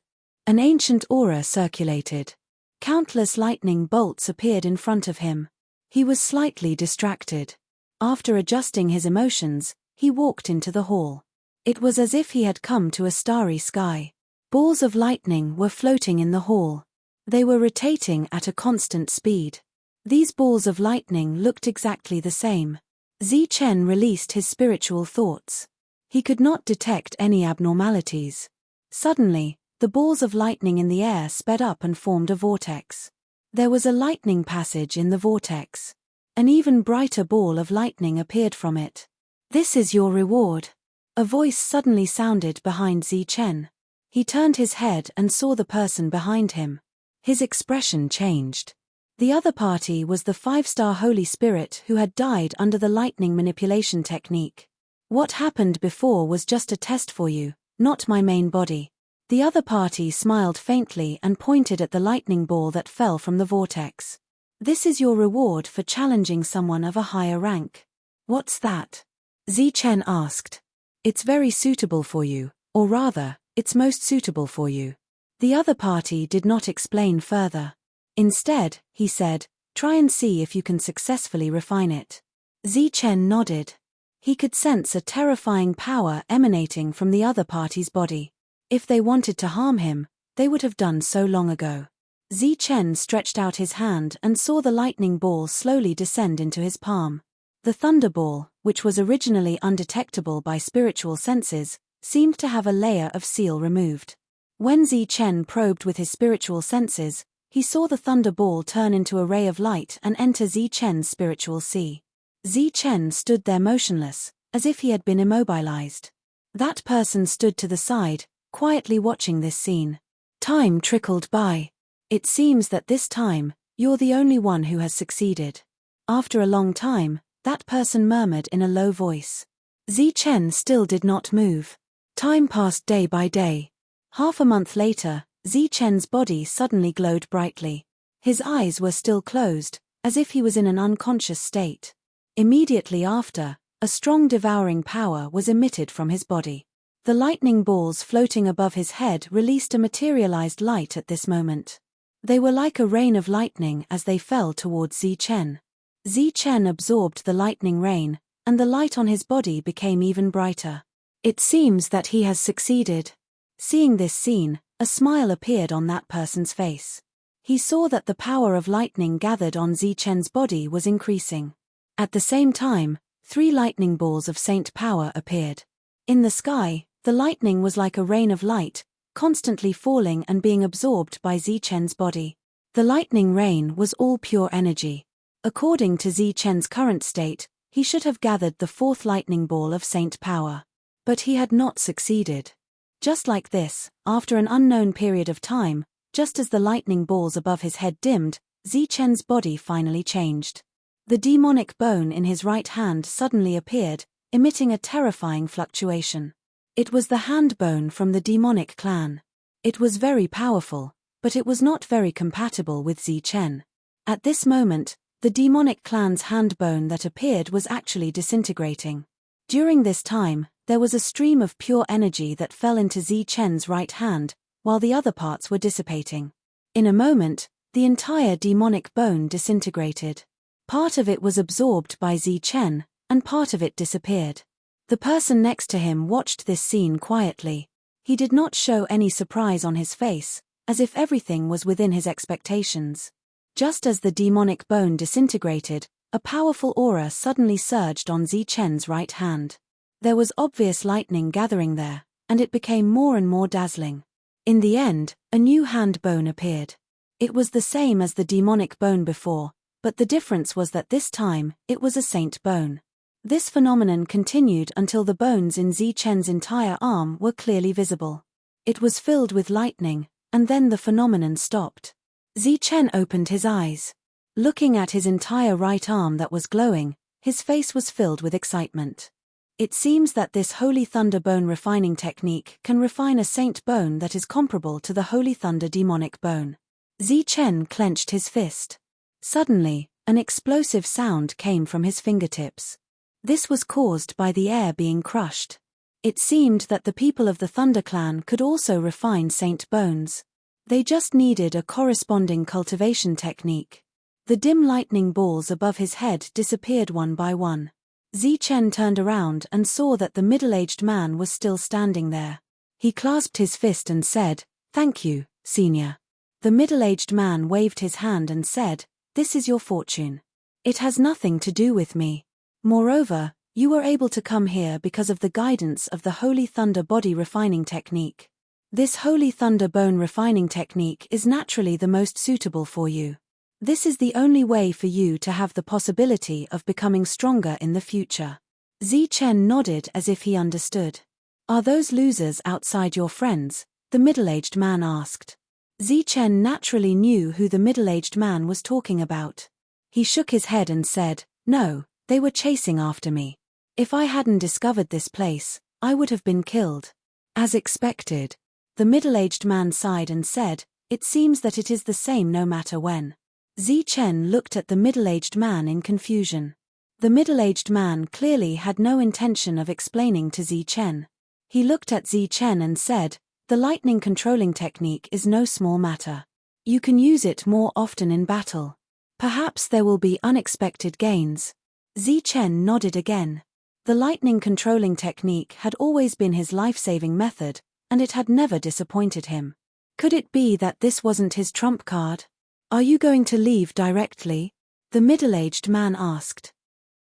An ancient aura circulated. Countless lightning bolts appeared in front of him. He was slightly distracted. After adjusting his emotions, he walked into the hall. It was as if he had come to a starry sky. Balls of lightning were floating in the hall. They were rotating at a constant speed. These balls of lightning looked exactly the same. Zichen released his spiritual thoughts. He could not detect any abnormalities. Suddenly, the balls of lightning in the air sped up and formed a vortex. There was a lightning passage in the vortex. An even brighter ball of lightning appeared from it. "This is your reward." A voice suddenly sounded behind Zichen. He turned his head and saw the person behind him. His expression changed. The other party was the 5-star Holy Spirit who had died under the lightning manipulation technique. "What happened before was just a test for you, not my main body." The other party smiled faintly and pointed at the lightning ball that fell from the vortex. "This is your reward for challenging someone of a higher rank." "What's that?" Zichen asked. "It's very suitable for you, or rather, it's most suitable for you." The other party did not explain further. Instead, he said, "Try and see if you can successfully refine it." Zichen nodded. He could sense a terrifying power emanating from the other party's body. If they wanted to harm him, they would have done so long ago. Zichen stretched out his hand and saw the lightning ball slowly descend into his palm. The thunderball, which was originally undetectable by spiritual senses, seemed to have a layer of seal removed. When Zichen probed with his spiritual senses, he saw the thunderball turn into a ray of light and enter Zichen's spiritual sea. Zichen stood there motionless, as if he had been immobilized. That person stood to the side, quietly watching this scene. Time trickled by. "It seems that this time, you're the only one who has succeeded." After a long time, that person murmured in a low voice. Zichen still did not move. Time passed day by day. Half a month later, Zichen's body suddenly glowed brightly. His eyes were still closed, as if he was in an unconscious state. Immediately after, a strong devouring power was emitted from his body. The lightning balls floating above his head released a materialized light at this moment. They were like a rain of lightning as they fell towards Zichen. Zichen absorbed the lightning rain, and the light on his body became even brighter. "It seems that he has succeeded." Seeing this scene, a smile appeared on that person's face. He saw that the power of lightning gathered on Zichen's body was increasing. At the same time, 3 lightning balls of saint power appeared. In the sky, the lightning was like a rain of light, constantly falling and being absorbed by Zichen's body. The lightning rain was all pure energy. According to Zichen's current state, he should have gathered the 4th lightning ball of saint power. But he had not succeeded. Just like this, after an unknown period of time, just as the lightning balls above his head dimmed, Zichen's body finally changed. The demonic bone in his right hand suddenly appeared, emitting a terrifying fluctuation. It was the hand bone from the demonic clan. It was very powerful, but it was not very compatible with Zichen. At this moment, The demonic clan's hand bone that appeared was actually disintegrating. During this time, there was a stream of pure energy that fell into Zi Chen's right hand, while the other parts were dissipating. In a moment, the entire demonic bone disintegrated. Part of it was absorbed by Zi Chen, and part of it disappeared. The person next to him watched this scene quietly. He did not show any surprise on his face, as if everything was within his expectations. Just as the demonic bone disintegrated, a powerful aura suddenly surged on Zi Chen's right hand. There was obvious lightning gathering there, and it became more and more dazzling. In the end, a new hand bone appeared. It was the same as the demonic bone before, but the difference was that this time, it was a saint bone. This phenomenon continued until the bones in Zi Chen's entire arm were clearly visible. It was filled with lightning, and then the phenomenon stopped. Zi Chen opened his eyes. Looking at his entire right arm that was glowing, his face was filled with excitement. It seems that this Holy Thunder bone refining technique can refine a saint bone that is comparable to the Holy Thunder demonic bone. Zi Chen clenched his fist. Suddenly, an explosive sound came from his fingertips. This was caused by the air being crushed. It seemed that the people of the Thunder Clan could also refine saint bones. They just needed a corresponding cultivation technique. The dim lightning balls above his head disappeared one by one. Zi Chen turned around and saw that the middle-aged man was still standing there. He clasped his fist and said, "Thank you, senior." The middle-aged man waved his hand and said, "This is your fortune. It has nothing to do with me. Moreover, you were able to come here because of the guidance of the Holy Thunder body refining technique. This Holy Thunder bone refining technique is naturally the most suitable for you. This is the only way for you to have the possibility of becoming stronger in the future." Zi Chen nodded as if he understood. "Are those losers outside your friends?" the middle-aged man asked. Zi Chen naturally knew who the middle-aged man was talking about. He shook his head and said, "No, they were chasing after me. If I hadn't discovered this place, I would have been killed." As expected. The middle-aged man sighed and said, "It seems that it is the same no matter when." Zi Chen looked at the middle-aged man in confusion. The middle-aged man clearly had no intention of explaining to Zi Chen. He looked at Zi Chen and said, "The lightning controlling technique is no small matter. You can use it more often in battle. Perhaps there will be unexpected gains." Zi Chen nodded again. The lightning controlling technique had always been his life-saving method, and it had never disappointed him. Could it be that this wasn't his trump card? "Are you going to leave directly?" the middle-aged man asked.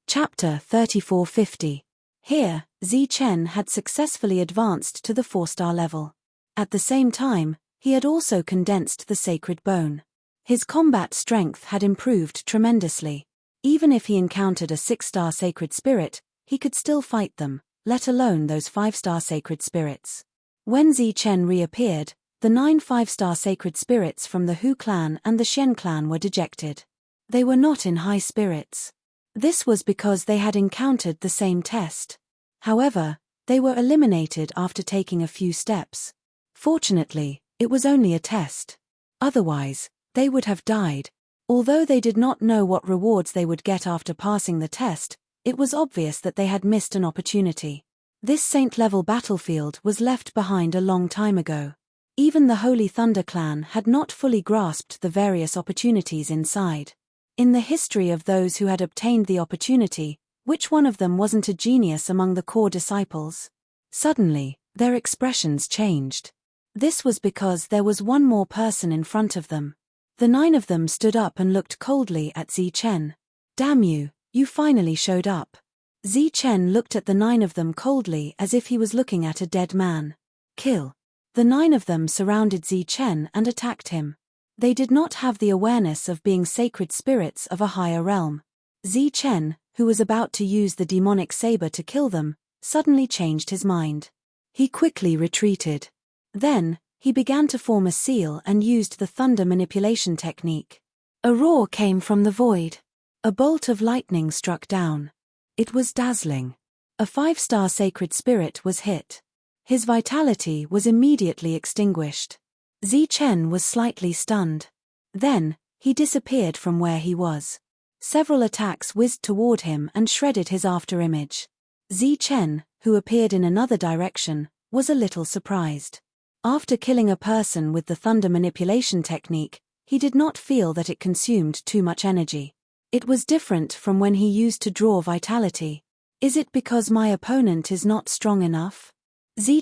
Chapter 3450. Here, Zi Chen had successfully advanced to the 4-star level. At the same time, he had also condensed the sacred bone. His combat strength had improved tremendously. Even if he encountered a 6-star sacred spirit, he could still fight them, let alone those 5-star sacred spirits. When Zi Chen reappeared, the 9 5-star sacred spirits from the Hu clan and the Shen clan were dejected. They were not in high spirits. This was because they had encountered the same test. However, they were eliminated after taking a few steps. Fortunately, it was only a test. Otherwise, they would have died. Although they did not know what rewards they would get after passing the test, it was obvious that they had missed an opportunity. This saint-level battlefield was left behind a long time ago. Even the Holy Thunder clan had not fully grasped the various opportunities inside. In the history of those who had obtained the opportunity, which one of them wasn't a genius among the core disciples? Suddenly, their expressions changed. This was because there was one more person in front of them. The 9 of them stood up and looked coldly at Zi Chen. "Damn you, you finally showed up." Zi Chen looked at the 9 of them coldly as if he was looking at a dead man. "Kill." The 9 of them surrounded Zi Chen and attacked him. They did not have the awareness of being sacred spirits of a higher realm. Zi Chen, who was about to use the demonic saber to kill them, suddenly changed his mind. He quickly retreated. Then, he began to form a seal and used the thunder manipulation technique. A roar came from the void. A bolt of lightning struck down. It was dazzling. A 5-star sacred spirit was hit. His vitality was immediately extinguished. Zi Chen was slightly stunned. Then, he disappeared from where he was. Several attacks whizzed toward him and shredded his afterimage. Chen, who appeared in another direction, was a little surprised. After killing a person with the thunder manipulation technique, he did not feel that it consumed too much energy. It was different from when he used to draw vitality. Is it because my opponent is not strong enough?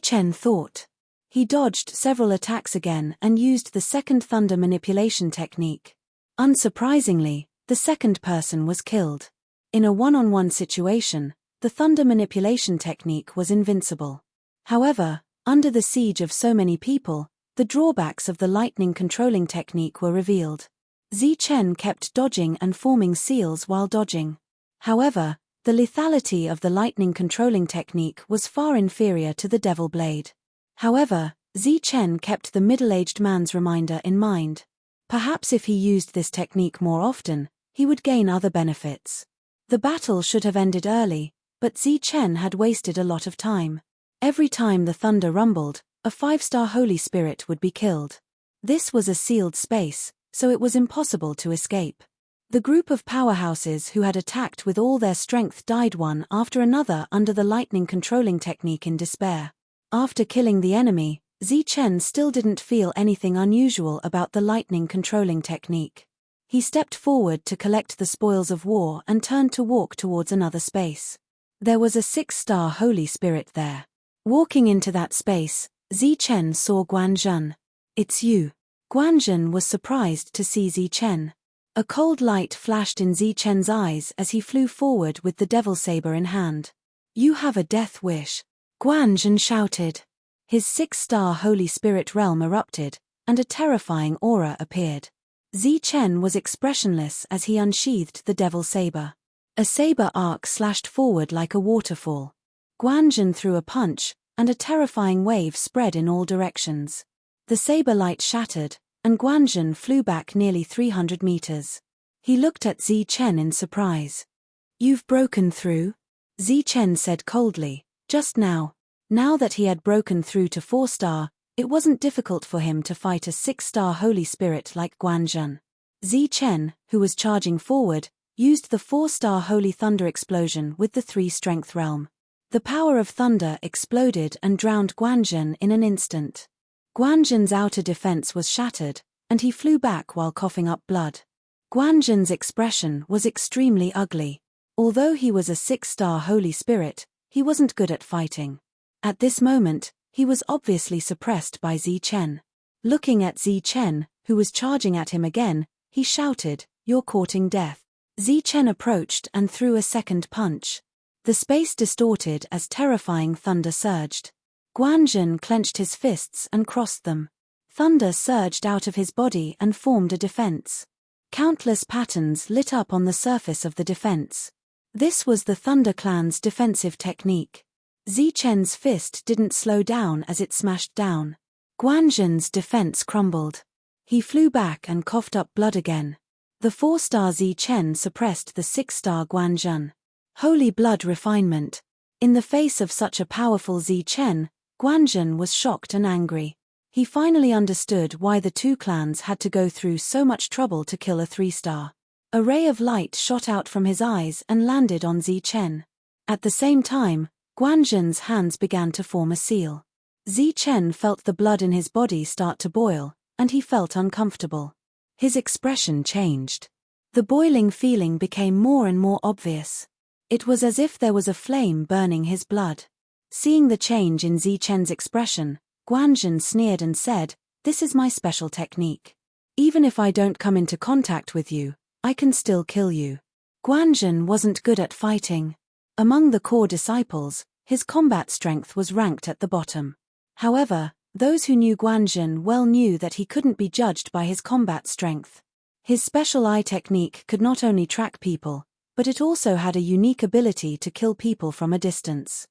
Chen thought. He dodged several attacks again and used the second thunder manipulation technique. Unsurprisingly, the second person was killed. In a one-on-one situation, the thunder manipulation technique was invincible. However, under the siege of so many people, the drawbacks of the lightning controlling technique were revealed. Chen kept dodging and forming seals while dodging. However, the lethality of the lightning controlling technique was far inferior to the Devil Blade. However, Chen kept the middle-aged man's reminder in mind. Perhaps if he used this technique more often, he would gain other benefits. The battle should have ended early, but Chen had wasted a lot of time. Every time the thunder rumbled, a 5-star Holy Spirit would be killed. This was a sealed space, so it was impossible to escape. The group of powerhouses who had attacked with all their strength died one after another under the lightning controlling technique in despair. After killing the enemy, Chen still didn't feel anything unusual about the lightning controlling technique. He stepped forward to collect the spoils of war and turned to walk towards another space. There was a 6-star Holy Spirit there. Walking into that space, Chen saw Guanzhen. "It's you." Guanzhen was surprised to see Chen. A cold light flashed in Chen's eyes as he flew forward with the devil saber in hand. "You have a death wish," Guanzhen shouted. His 6-star Holy Spirit realm erupted, and a terrifying aura appeared. Chen was expressionless as he unsheathed the devil saber. A saber arc slashed forward like a waterfall. Guanzhen threw a punch, and a terrifying wave spread in all directions. The saber light shattered, and Guanzhen flew back nearly 300 meters. He looked at Chen in surprise. "You've broken through?" Chen said coldly, just now. Now that he had broken through to 4-star, it wasn't difficult for him to fight a 6-star Holy Spirit like Guanzhen. Chen, who was charging forward, used the 4-star Holy Thunder Explosion with the 3 Strength Realm. The power of thunder exploded and drowned Guanzhen in an instant. Guanzhen's outer defense was shattered, and he flew back while coughing up blood. Guanzhen's expression was extremely ugly. Although he was a 6-star Holy Spirit, he wasn't good at fighting. At this moment, he was obviously suppressed by Chen. Looking at Chen, who was charging at him again, he shouted, "You're courting death." Chen approached and threw a second punch. The space distorted as terrifying thunder surged. Guanzhen clenched his fists and crossed them. Thunder surged out of his body and formed a defense. Countless patterns lit up on the surface of the defense. This was the Thunder Clan's defensive technique. Chen's fist didn't slow down as it smashed down. Guanzhen's defense crumbled. He flew back and coughed up blood again. The 4-star Chen suppressed the 6-star Guanzhen. Holy blood refinement. In the face of such a powerful Chen, Guanzhen was shocked and angry. He finally understood why the two clans had to go through so much trouble to kill a 3-star. A ray of light shot out from his eyes and landed on Chen. At the same time, Guanzhen's hands began to form a seal. Chen felt the blood in his body start to boil, and he felt uncomfortable. His expression changed. The boiling feeling became more and more obvious. It was as if there was a flame burning his blood. Seeing the change in Chen's expression, Guanzhen sneered and said, "This is my special technique. Even if I don't come into contact with you, I can still kill you." Guanzhen wasn't good at fighting. Among the core disciples, his combat strength was ranked at the bottom. However, those who knew Guanzhen well knew that he couldn't be judged by his combat strength. His special eye technique could not only track people, but it also had a unique ability to kill people from a distance.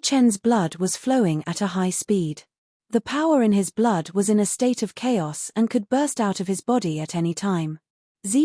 Chen's blood was flowing at a high speed. The power in his blood was in a state of chaos and could burst out of his body at any time.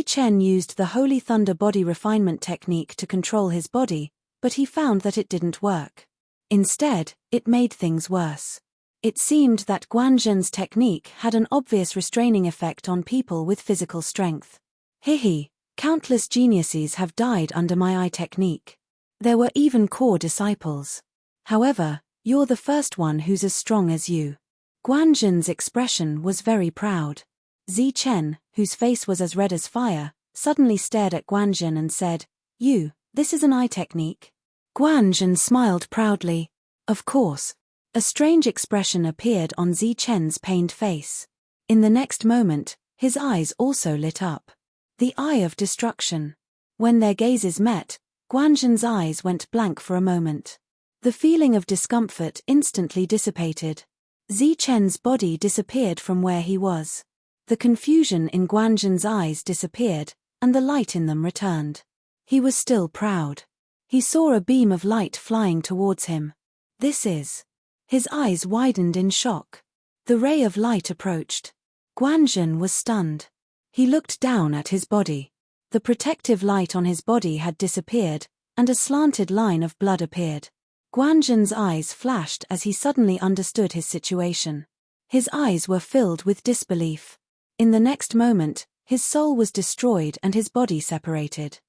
Chen used the Holy Thunder Body Refinement technique to control his body, but he found that it didn't work. Instead, it made things worse. It seemed that Guanzhen's technique had an obvious restraining effect on people with physical strength. Hihi, Countless geniuses have died under my eye technique. There were even core disciples. However, you're the first one who's as strong as you. Guanzhen's expression was very proud. Zichen, whose face was as red as fire, suddenly stared at Guanzhen and said, This is an eye technique? Guanzhen smiled proudly. Of course. A strange expression appeared on Zichen's pained face. In the next moment, his eyes also lit up. The eye of destruction. When their gazes met, Guanzhen's eyes went blank for a moment. The feeling of discomfort instantly dissipated. Zichen's body disappeared from where he was. The confusion in Guanzhen's eyes disappeared, and the light in them returned. He was still proud. He saw a beam of light flying towards him. This is. His eyes widened in shock. The ray of light approached. Guanzhen was stunned. He looked down at his body. The protective light on his body had disappeared, and a slanted line of blood appeared. Guanzhen's eyes flashed as he suddenly understood his situation. His eyes were filled with disbelief. In the next moment, his soul was destroyed and his body separated.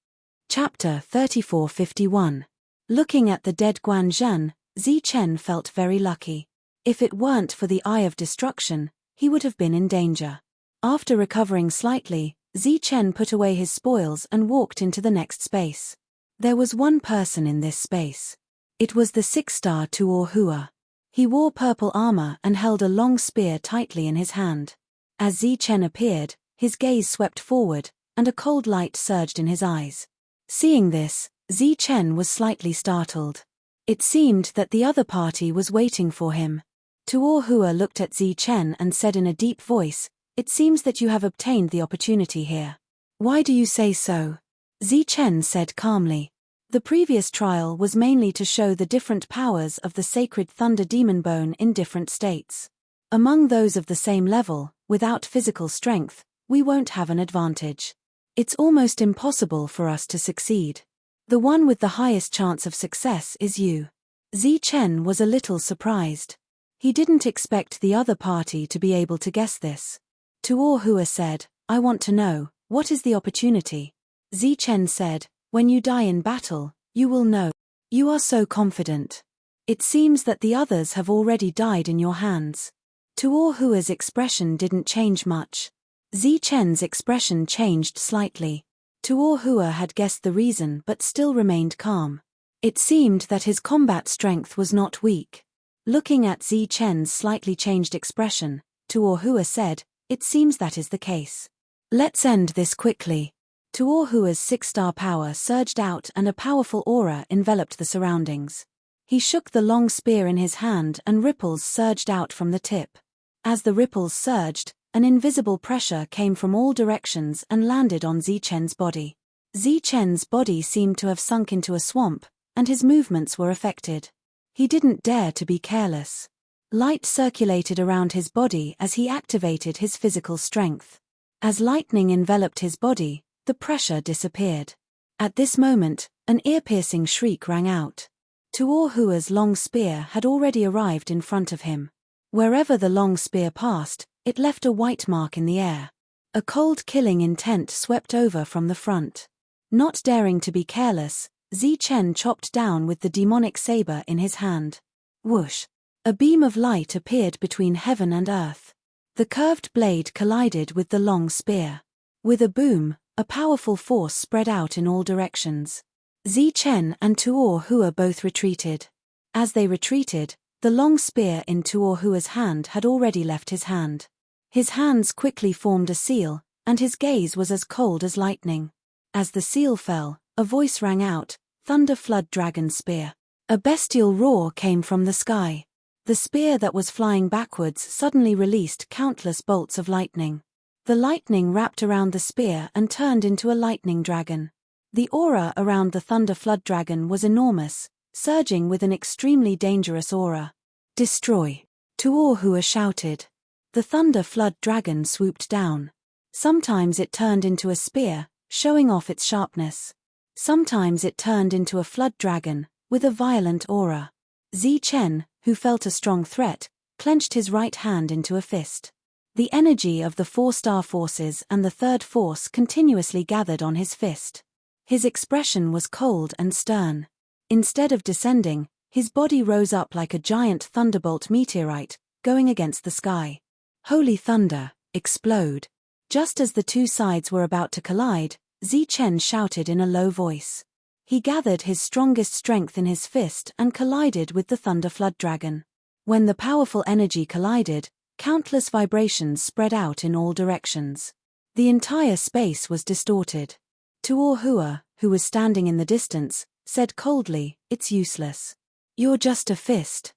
Chapter 3451. Looking at the dead Guanzhen, Zichen felt very lucky. If it weren't for the Eye of Destruction, he would have been in danger. After recovering slightly, Zichen put away his spoils and walked into the next space. There was one person in this space. It was the 6-star Tuor Hua. He wore purple armor and held a long spear tightly in his hand. As Zichen appeared, his gaze swept forward, and a cold light surged in his eyes. Seeing this, Zichen was slightly startled. It seemed that the other party was waiting for him. Tuor Hua looked at Zichen and said in a deep voice, "It seems that you have obtained the opportunity here." "Why do you say so?" Zichen said calmly. The previous trial was mainly to show the different powers of the sacred thunder demon bone in different states. Among those of the same level, without physical strength, we won't have an advantage. It's almost impossible for us to succeed. The one with the highest chance of success is you. Zichen was a little surprised. He didn't expect the other party to be able to guess this. Tuor Hua said, "I want to know, what is the opportunity?" Zichen said, "When you die in battle, you will know. You are so confident. It seems that the others have already died in your hands." Tuor Hua's expression didn't change much. Zichen's expression changed slightly. Tuor Hua had guessed the reason but still remained calm. It seemed that his combat strength was not weak. Looking at Zichen's slightly changed expression, Tuor Hua said, "It seems that is the case. Let's end this quickly." Tuor Hua's 6-star power surged out and a powerful aura enveloped the surroundings. He shook the long spear in his hand and ripples surged out from the tip. As the ripples surged, an invisible pressure came from all directions and landed on Zichen's body. Zichen's body seemed to have sunk into a swamp, and his movements were affected. He didn't dare to be careless. Light circulated around his body as he activated his physical strength. As lightning enveloped his body, the pressure disappeared. At this moment, an ear-piercing shriek rang out. Tuor Hua's long spear had already arrived in front of him. Wherever the long spear passed, it left a white mark in the air. A cold killing intent swept over from the front. Not daring to be careless, Zichen chopped down with the demonic saber in his hand. Whoosh! A beam of light appeared between heaven and earth. The curved blade collided with the long spear. With a boom, a powerful force spread out in all directions. Zichen and Tuor Hua both retreated. As they retreated, the long spear in Tuor Hua's hand had already left his hand. His hands quickly formed a seal, and his gaze was as cold as lightning. As the seal fell, a voice rang out, "Thunder Flood Dragon Spear." A bestial roar came from the sky. The spear that was flying backwards suddenly released countless bolts of lightning. The lightning wrapped around the spear and turned into a lightning dragon. The aura around the Thunder Flood Dragon was enormous, surging with an extremely dangerous aura. "Destroy!" Tuor Hua shouted. The Thunder Flood Dragon swooped down. Sometimes it turned into a spear, showing off its sharpness. Sometimes it turned into a flood dragon, with a violent aura. Zichen, who felt a strong threat, clenched his right hand into a fist. The energy of the 4-star forces and the third force continuously gathered on his fist. His expression was cold and stern. Instead of descending, his body rose up like a giant thunderbolt meteorite, going against the sky. Holy thunder, explode! Just as the two sides were about to collide, Zichen shouted in a low voice. He gathered his strongest strength in his fist and collided with the Thunder Flood Dragon. When the powerful energy collided, countless vibrations spread out in all directions. The entire space was distorted. Tuohua, who was standing in the distance, said coldly, "It's useless. You're just a fist.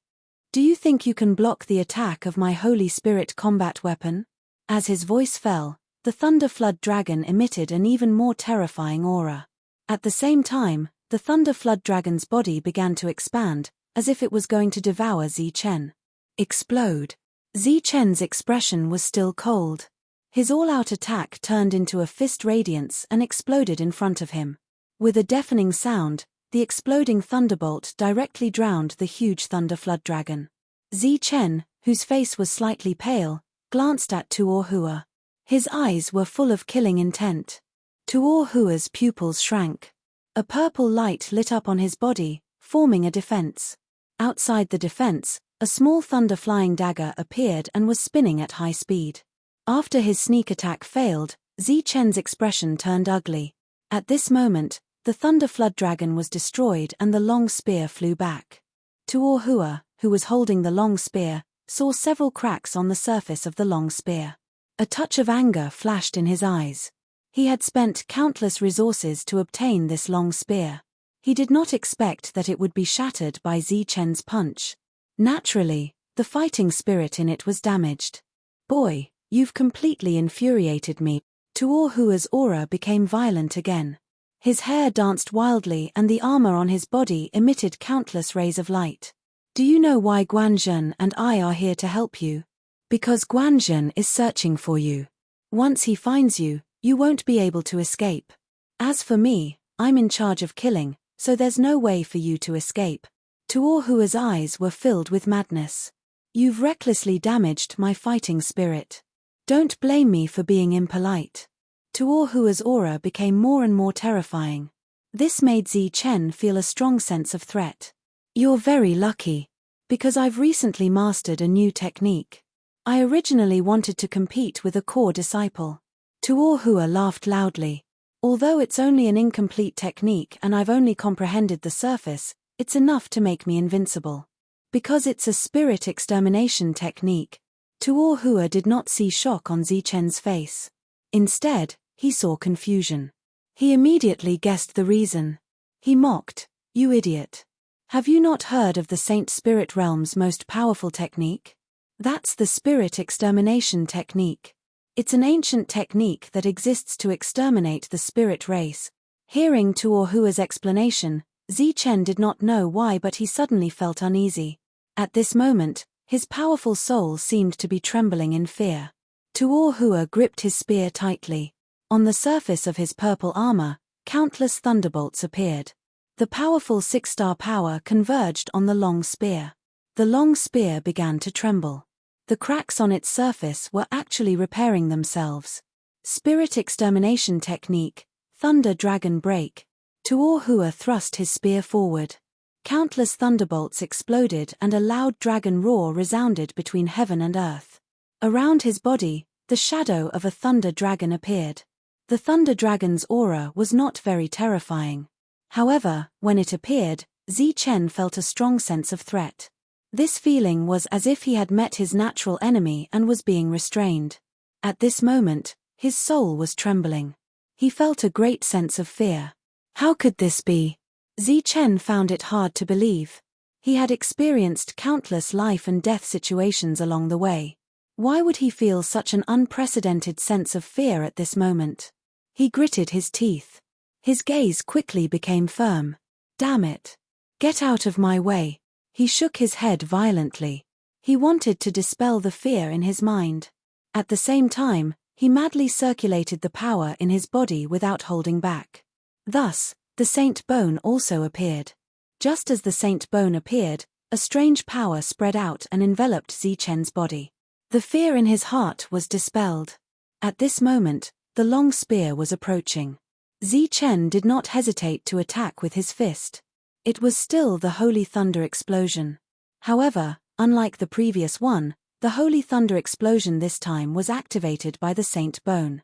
Do you think you can block the attack of my Holy Spirit combat weapon?" As his voice fell, the Thunder Flood Dragon emitted an even more terrifying aura. At the same time, the Thunder Flood Dragon's body began to expand, as if it was going to devour Zichen. Explode! Zichen's expression was still cold. His all-out attack turned into a fist radiance and exploded in front of him. With a deafening sound, the exploding thunderbolt directly drowned the huge Thunder Flood Dragon. Zichen, whose face was slightly pale, glanced at Tuohua. His eyes were full of killing intent. Tuohua's pupils shrank. A purple light lit up on his body, forming a defense. Outside the defense, a small thunder-flying dagger appeared and was spinning at high speed. After his sneak attack failed, Zichen's expression turned ugly. At this moment, the Thunder Flood Dragon was destroyed and the long spear flew back. Tuohua, who was holding the long spear, saw several cracks on the surface of the long spear. A touch of anger flashed in his eyes. He had spent countless resources to obtain this long spear. He did not expect that it would be shattered by Zichen's punch. Naturally, the fighting spirit in it was damaged. "Boy, you've completely infuriated me." Tuohua's aura became violent again. His hair danced wildly and the armor on his body emitted countless rays of light. "Do you know why Guanzhen and I are here to help you? Because Guanzhen is searching for you. Once he finds you, you won't be able to escape. As for me, I'm in charge of killing, so there's no way for you to escape." Tuohua's eyes were filled with madness. "You've recklessly damaged my fighting spirit. Don't blame me for being impolite." Tuohua's aura became more and more terrifying. This made Zichen feel a strong sense of threat. "You're very lucky. Because I've recently mastered a new technique. I originally wanted to compete with a core disciple." Tuohua laughed loudly. "Although it's only an incomplete technique and I've only comprehended the surface, it's enough to make me invincible. Because it's a spirit extermination technique." Tuohua did not see shock on Zichen's face. Instead, he saw confusion. He immediately guessed the reason. He mocked, "You idiot. Have you not heard of the Saint Spirit Realm's most powerful technique? That's the spirit extermination technique. It's an ancient technique that exists to exterminate the spirit race." Hearing Tuohua's explanation, Zichen did not know why, but he suddenly felt uneasy. At this moment, his powerful soul seemed to be trembling in fear. Tuohua gripped his spear tightly. On the surface of his purple armor, countless thunderbolts appeared. The powerful 6-star power converged on the long spear. The long spear began to tremble. The cracks on its surface were actually repairing themselves. Spirit extermination technique, Thunder Dragon Break. Tuohua thrust his spear forward. Countless thunderbolts exploded and a loud dragon roar resounded between heaven and earth. Around his body, the shadow of a thunder dragon appeared. The thunder dragon's aura was not very terrifying. However, when it appeared, Zichen felt a strong sense of threat. This feeling was as if he had met his natural enemy and was being restrained. At this moment, his soul was trembling. He felt a great sense of fear. How could this be? Zichen found it hard to believe. He had experienced countless life and death situations along the way. Why would he feel such an unprecedented sense of fear at this moment? He gritted his teeth. His gaze quickly became firm. "Damn it. Get out of my way." He shook his head violently. He wanted to dispel the fear in his mind. At the same time, he madly circulated the power in his body without holding back. Thus, the Saint Bone also appeared. Just as the Saint Bone appeared, a strange power spread out and enveloped Zichen's body. The fear in his heart was dispelled. At this moment, the long spear was approaching. Zichen did not hesitate to attack with his fist. It was still the holy thunder explosion. However, unlike the previous one, the holy thunder explosion this time was activated by the Saint Bone.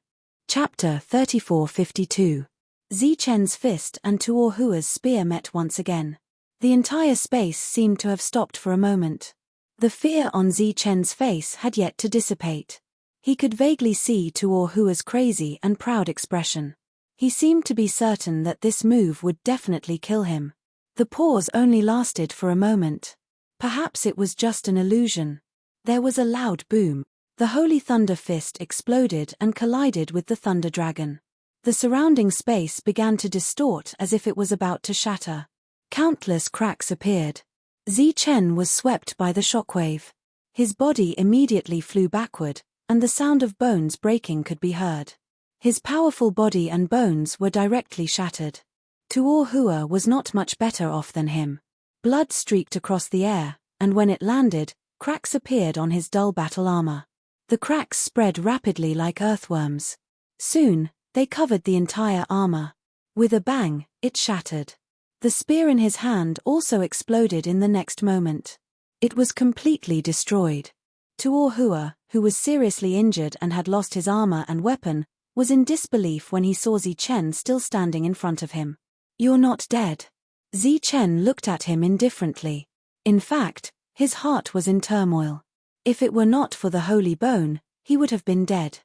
Chapter 3452. Zichen's fist and Tuo Hua's spear met once again. The entire space seemed to have stopped for a moment. The fear on Zichen's face had yet to dissipate. He could vaguely see Tuo Hua's crazy and proud expression. He seemed to be certain that this move would definitely kill him. The pause only lasted for a moment. Perhaps it was just an illusion. There was a loud boom. The holy thunder fist exploded and collided with the thunder dragon. The surrounding space began to distort as if it was about to shatter. Countless cracks appeared. Zichen was swept by the shockwave. His body immediately flew backward, and the sound of bones breaking could be heard. His powerful body and bones were directly shattered. Tuo Hua was not much better off than him. Blood streaked across the air, and when it landed, cracks appeared on his dull battle armor. The cracks spread rapidly like earthworms. Soon, they covered the entire armor. With a bang, it shattered. The spear in his hand also exploded in the next moment. It was completely destroyed. Tuo Hua, who was seriously injured and had lost his armor and weapon, was in disbelief when he saw Zichen still standing in front of him. "You're not dead." Zichen looked at him indifferently. In fact, his heart was in turmoil. If it were not for the holy bone, he would have been dead.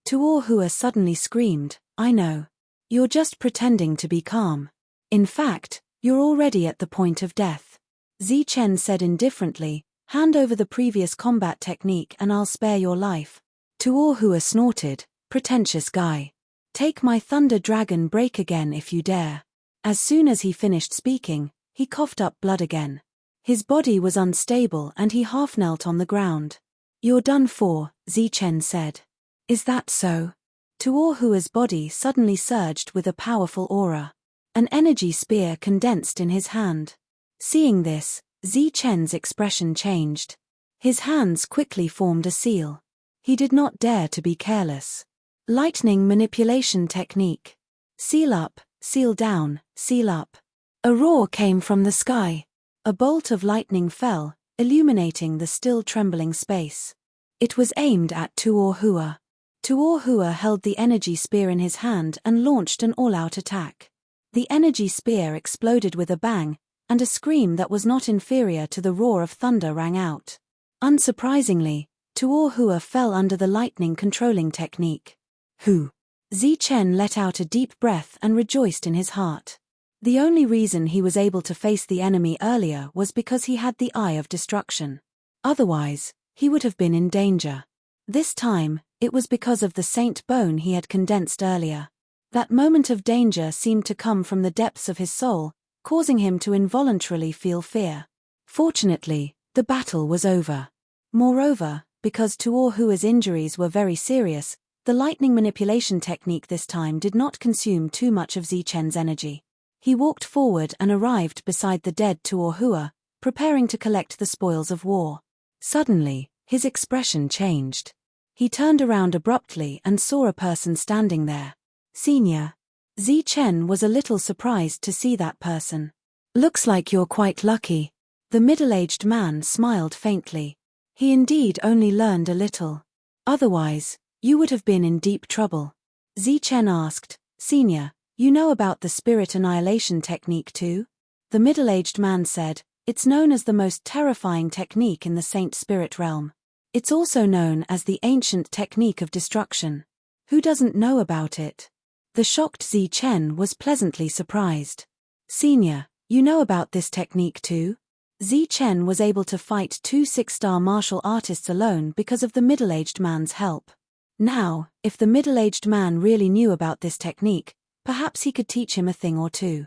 Tuo Hua suddenly screamed, "I know. You're just pretending to be calm. In fact, you're already at the point of death." Zichen said indifferently, "Hand over the previous combat technique and I'll spare your life." Tuo Hua snorted, "Pretentious guy. Take my thunder dragon break again if you dare." As soon as he finished speaking, he coughed up blood again. His body was unstable and he half knelt on the ground. "You're done for," Zichen said. "Is that so?" Tuo Hua's body suddenly surged with a powerful aura. An energy spear condensed in his hand. Seeing this, Zichen's expression changed. His hands quickly formed a seal. He did not dare to be careless. Lightning manipulation technique. Seal up, seal down, seal up. A roar came from the sky. A bolt of lightning fell, illuminating the still trembling space. It was aimed at Tuo Hua. Tuo Hua held the energy spear in his hand and launched an all-out attack. The energy spear exploded with a bang, and a scream that was not inferior to the roar of thunder rang out. Unsurprisingly, Tuo Hua fell under the lightning controlling technique. "Hu!" Zichen let out a deep breath and rejoiced in his heart. The only reason he was able to face the enemy earlier was because he had the Eye of Destruction. Otherwise, he would have been in danger. This time, it was because of the Saint Bone he had condensed earlier. That moment of danger seemed to come from the depths of his soul, causing him to involuntarily feel fear. Fortunately, the battle was over. Moreover, because Tuo Hua's injuries were very serious, the lightning manipulation technique this time did not consume too much of Zichen's energy. He walked forward and arrived beside the dead Tuo Hua, preparing to collect the spoils of war. Suddenly, his expression changed. He turned around abruptly and saw a person standing there. "Senior." Zichen was a little surprised to see that person. "Looks like you're quite lucky." The middle-aged man smiled faintly. He indeed only learned a little. "Otherwise, you would have been in deep trouble." Zichen asked, "Senior, you know about the spirit annihilation technique too?" The middle-aged man said, "It's known as the most terrifying technique in the Saint Spirit realm. It's also known as the ancient technique of destruction. Who doesn't know about it?" The shocked Zichen was pleasantly surprised. "Senior, you know about this technique too?" Zichen was able to fight 2 6-star martial artists alone because of the middle-aged man's help. Now, if the middle-aged man really knew about this technique, perhaps he could teach him a thing or two.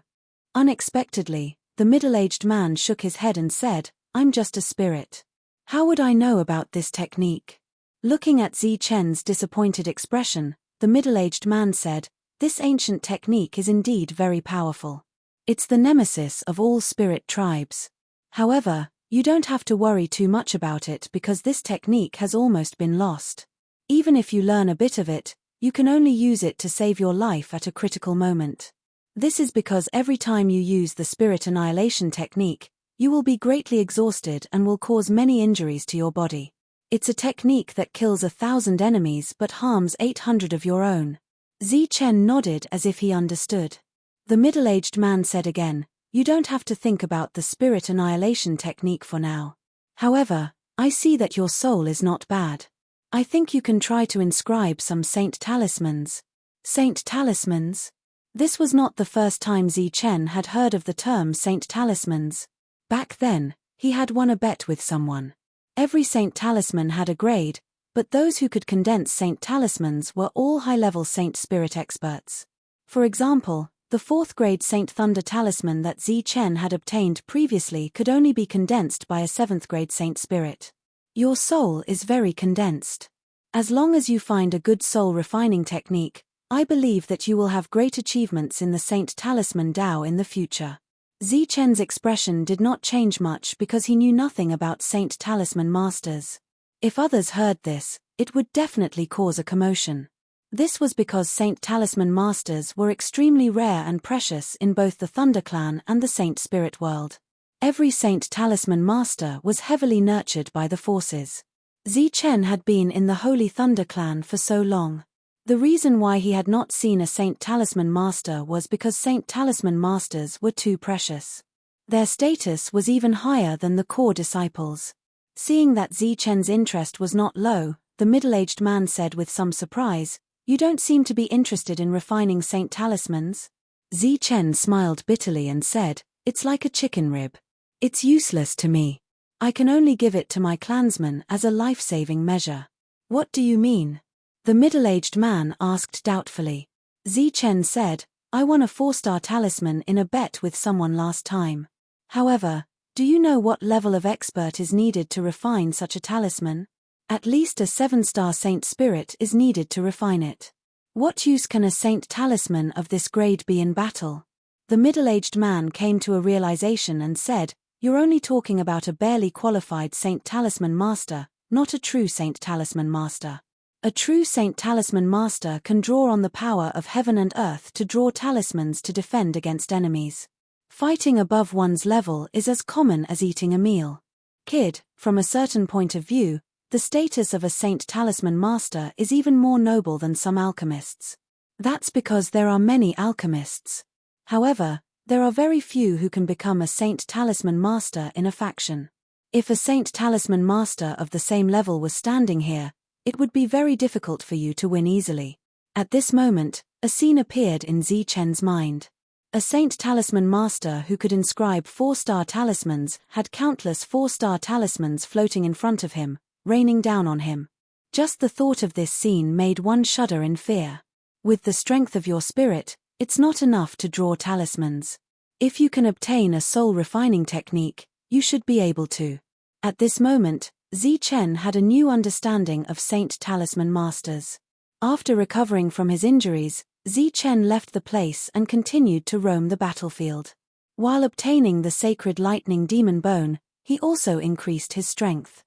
Unexpectedly, the middle-aged man shook his head and said, "I'm just a spirit. How would I know about this technique?" Looking at Zichen's disappointed expression, the middle-aged man said, "This ancient technique is indeed very powerful. It's the nemesis of all spirit tribes. However, You don't have to worry too much about it because this technique has almost been lost. Even if you learn a bit of it, you can only use it to save your life at a critical moment. This is because every time you use the spirit annihilation technique, you will be greatly exhausted and will cause many injuries to your body. It's a technique that kills 1,000 enemies but harms 800 of your own. Zi Chen nodded as if he understood. The middle-aged man said again, "You don't have to think about the spirit annihilation technique for now. However, I see that your soul is not bad. I think you can try to inscribe some saint talismans." Saint talismans? This was not the first time Zi Chen had heard of the term saint talismans. Back then, he had won a bet with someone. Every saint talisman had a grade, but those who could condense saint talismans were all high-level saint spirit experts. For example, the 4th grade Saint Thunder talisman that Zi Chen had obtained previously could only be condensed by a 7th grade Saint Spirit. Your soul is very condensed. As long as you find a good soul refining technique, I believe that you will have great achievements in the Saint Talisman Dao in the future. Zi Chen's expression did not change much because he knew nothing about Saint Talisman Masters. If others heard this, it would definitely cause a commotion. This was because Saint Talisman Masters were extremely rare and precious in both the Thunder Clan and the Saint Spirit world. Every Saint Talisman Master was heavily nurtured by the forces. Zi Chen had been in the Holy Thunder Clan for so long. The reason why he had not seen a Saint Talisman Master was because Saint Talisman Masters were too precious. Their status was even higher than the core disciples. Seeing that Zi Chen's interest was not low, the middle-aged man said with some surprise, "You don't seem to be interested in refining saint talismans?" Zi Chen smiled bitterly and said, "It's like a chicken rib. It's useless to me. I can only give it to my clansmen as a life-saving measure." "What do you mean?" the middle-aged man asked doubtfully. Zi Chen said, "I won a 4-star talisman in a bet with someone last time. However, do you know what level of expert is needed to refine such a talisman? At least a 7-star Saint Spirit is needed to refine it. What use can a Saint Talisman of this grade be in battle?" The middle-aged man came to a realization and said, "You're only talking about a barely qualified Saint Talisman Master, not a true Saint Talisman Master. A true Saint Talisman Master can draw on the power of heaven and earth to draw talismans to defend against enemies. Fighting above one's level is as common as eating a meal. Kid, from a certain point of view, the status of a Saint Talisman Master is even more noble than some alchemists. That's because there are many alchemists. However, there are very few who can become a Saint Talisman Master in a faction. If a Saint Talisman Master of the same level was standing here, it would be very difficult for you to win easily." At this moment, a scene appeared in Zi Chen's mind. A Saint Talisman Master who could inscribe 4-star talismans had countless 4-star talismans floating in front of him, raining down on him. Just the thought of this scene made one shudder in fear. With the strength of your spirit, it's not enough to draw talismans. If you can obtain a soul refining technique, you should be able to. At this moment, Zi Chen had a new understanding of Saint Talisman Masters. After recovering from his injuries, Zi Chen left the place and continued to roam the battlefield. While obtaining the sacred lightning demon bone, he also increased his strength.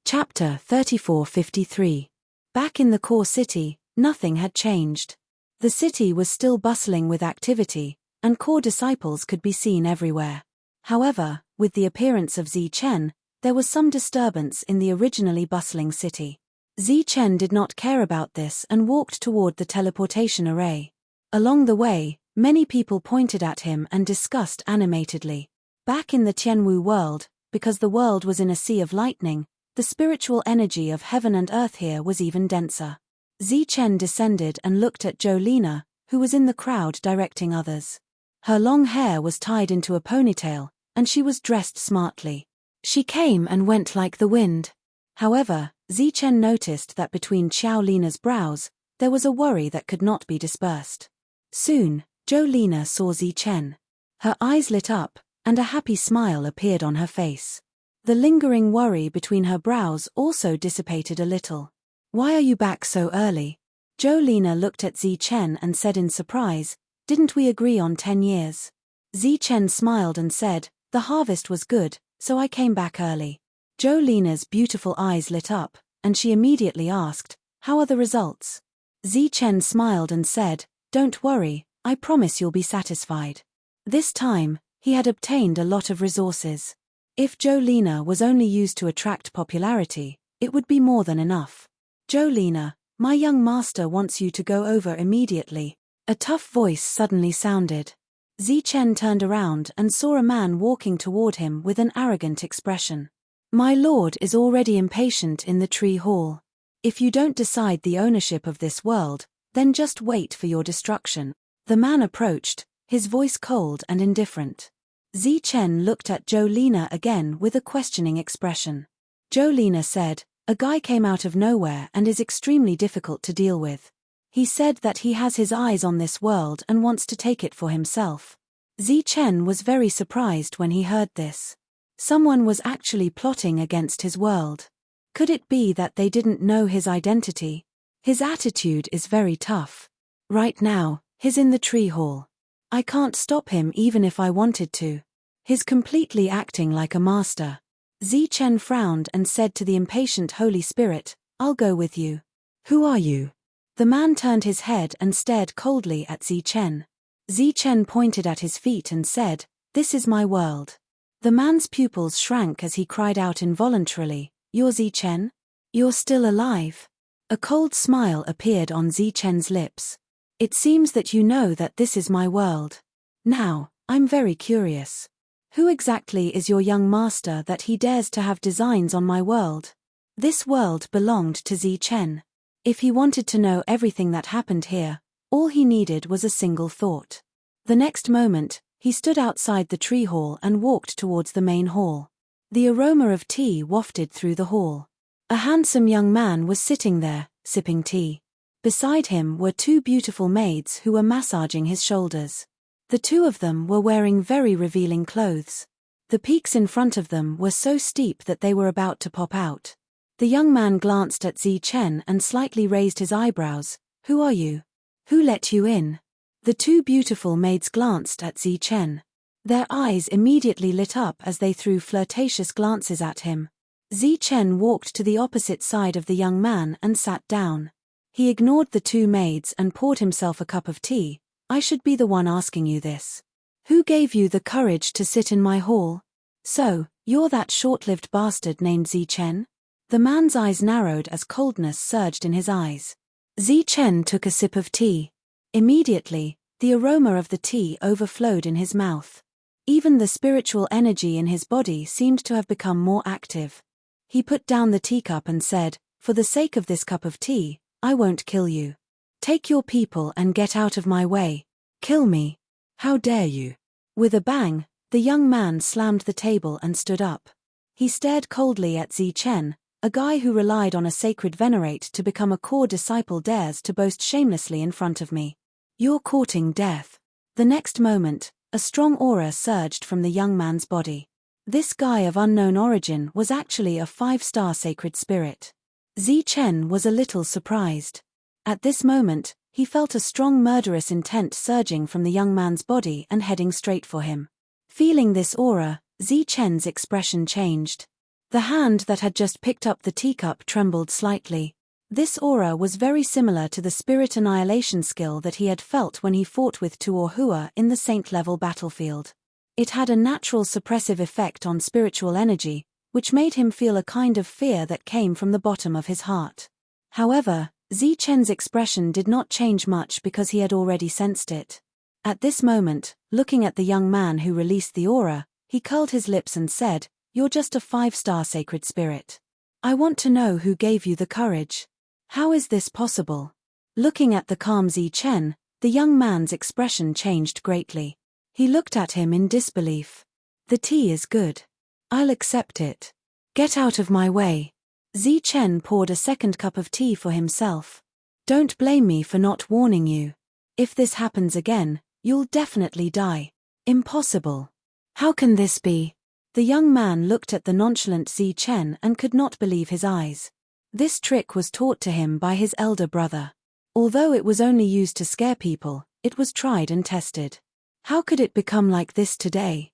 Chapter 3453. Back in the core city, nothing had changed. The city was still bustling with activity, and core disciples could be seen everywhere. However, with the appearance of Zi Chen, there was some disturbance in the originally bustling city. Zi Chen did not care about this and walked toward the teleportation array. Along the way, many people pointed at him and discussed animatedly. Back in the Tianwu world, because the world was in a sea of lightning, the spiritual energy of heaven and earth here was even denser. Zi Chen descended and looked at Jolina, who was in the crowd directing others. Her long hair was tied into a ponytail, and she was dressed smartly. She came and went like the wind. However, Zi Chen noticed that between Xiaolina's brows, there was a worry that could not be dispersed. Soon, Jolina saw Zi Chen. Her eyes lit up, and a happy smile appeared on her face. The lingering worry between her brows also dissipated a little. "Why are you back so early?" Jolina looked at Zi Chen and said in surprise, "Didn't we agree on 10 years?" Zi Chen smiled and said, "The harvest was good, so I came back early. Jolina's beautiful eyes lit up, and she immediately asked, "How are the results?" Zichen smiled and said, "Don't worry, I promise you'll be satisfied." This time, he had obtained a lot of resources. If Jolina was only used to attract popularity, it would be more than enough. "Jolina, my young master wants you to go over immediately." A tough voice suddenly sounded. Zichen turned around and saw a man walking toward him with an arrogant expression. "My lord is already impatient in the tree hall. If you don't decide the ownership of this world, then just wait for your destruction." The man approached, his voice cold and indifferent. Zichen looked at Jolina again with a questioning expression. Jolina said, "A guy came out of nowhere and is extremely difficult to deal with. He said that he has his eyes on this world and wants to take it for himself." Zichen was very surprised when he heard this. Someone was actually plotting against his world. Could it be that they didn't know his identity? His attitude is very tough. Right now, he's in the tree hall. I can't stop him even if I wanted to. He's completely acting like a master. Zichen frowned and said to the impatient Holy Spirit, "I'll go with you." "Who are you?" The man turned his head and stared coldly at Zichen. Zichen pointed at his feet and said, "This is my world." The man's pupils shrank as he cried out involuntarily, "You're Zichen? You're still alive?" A cold smile appeared on Zichen's lips. "It seems that you know that this is my world. Now, I'm very curious. Who exactly is your young master that he dares to have designs on my world?" This world belonged to Zichen. If he wanted to know everything that happened here, all he needed was a single thought. The next moment, he stood outside the tree hall and walked towards the main hall. The aroma of tea wafted through the hall. A handsome young man was sitting there, sipping tea. Beside him were two beautiful maids who were massaging his shoulders. The two of them were wearing very revealing clothes. The peaks in front of them were so steep that they were about to pop out. The young man glanced at Zichen and slightly raised his eyebrows. "Who are you? Who let you in?" The two beautiful maids glanced at Zichen. Their eyes immediately lit up as they threw flirtatious glances at him. Zichen walked to the opposite side of the young man and sat down. He ignored the two maids and poured himself a cup of tea. "I should be the one asking you this. Who gave you the courage to sit in my hall? So, you're that short-lived bastard named Zichen?" The man's eyes narrowed as coldness surged in his eyes. Zichen took a sip of tea. Immediately, the aroma of the tea overflowed in his mouth. Even the spiritual energy in his body seemed to have become more active. He put down the teacup and said, "For the sake of this cup of tea, I won't kill you. Take your people and get out of my way. Kill me. How dare you?" With a bang, the young man slammed the table and stood up. He stared coldly at Zichen. "A guy who relied on a sacred venerate to become a core disciple dares to boast shamelessly in front of me. You're courting death." The next moment, a strong aura surged from the young man's body. This guy of unknown origin was actually a 5-star sacred spirit. Zichen was a little surprised. At this moment, he felt a strong murderous intent surging from the young man's body and heading straight for him. Feeling this aura, Zichen's expression changed. The hand that had just picked up the teacup trembled slightly. This aura was very similar to the spirit annihilation skill that he had felt when he fought with Tuohua in the saint-level battlefield. It had a natural suppressive effect on spiritual energy, which made him feel a kind of fear that came from the bottom of his heart. However, Zichen's expression did not change much because he had already sensed it. At this moment, looking at the young man who released the aura, he curled his lips and said, "You're just a 5-star sacred spirit. I want to know who gave you the courage. How is this possible?" Looking at the calm Zichen, the young man's expression changed greatly. He looked at him in disbelief. "The tea is good. I'll accept it. Get out of my way." Zichen poured a second cup of tea for himself. "Don't blame me for not warning you. If this happens again, you'll definitely die." "Impossible. How can this be?" The young man looked at the nonchalant Zichen and could not believe his eyes. This trick was taught to him by his elder brother. Although it was only used to scare people, it was tried and tested. How could it become like this today?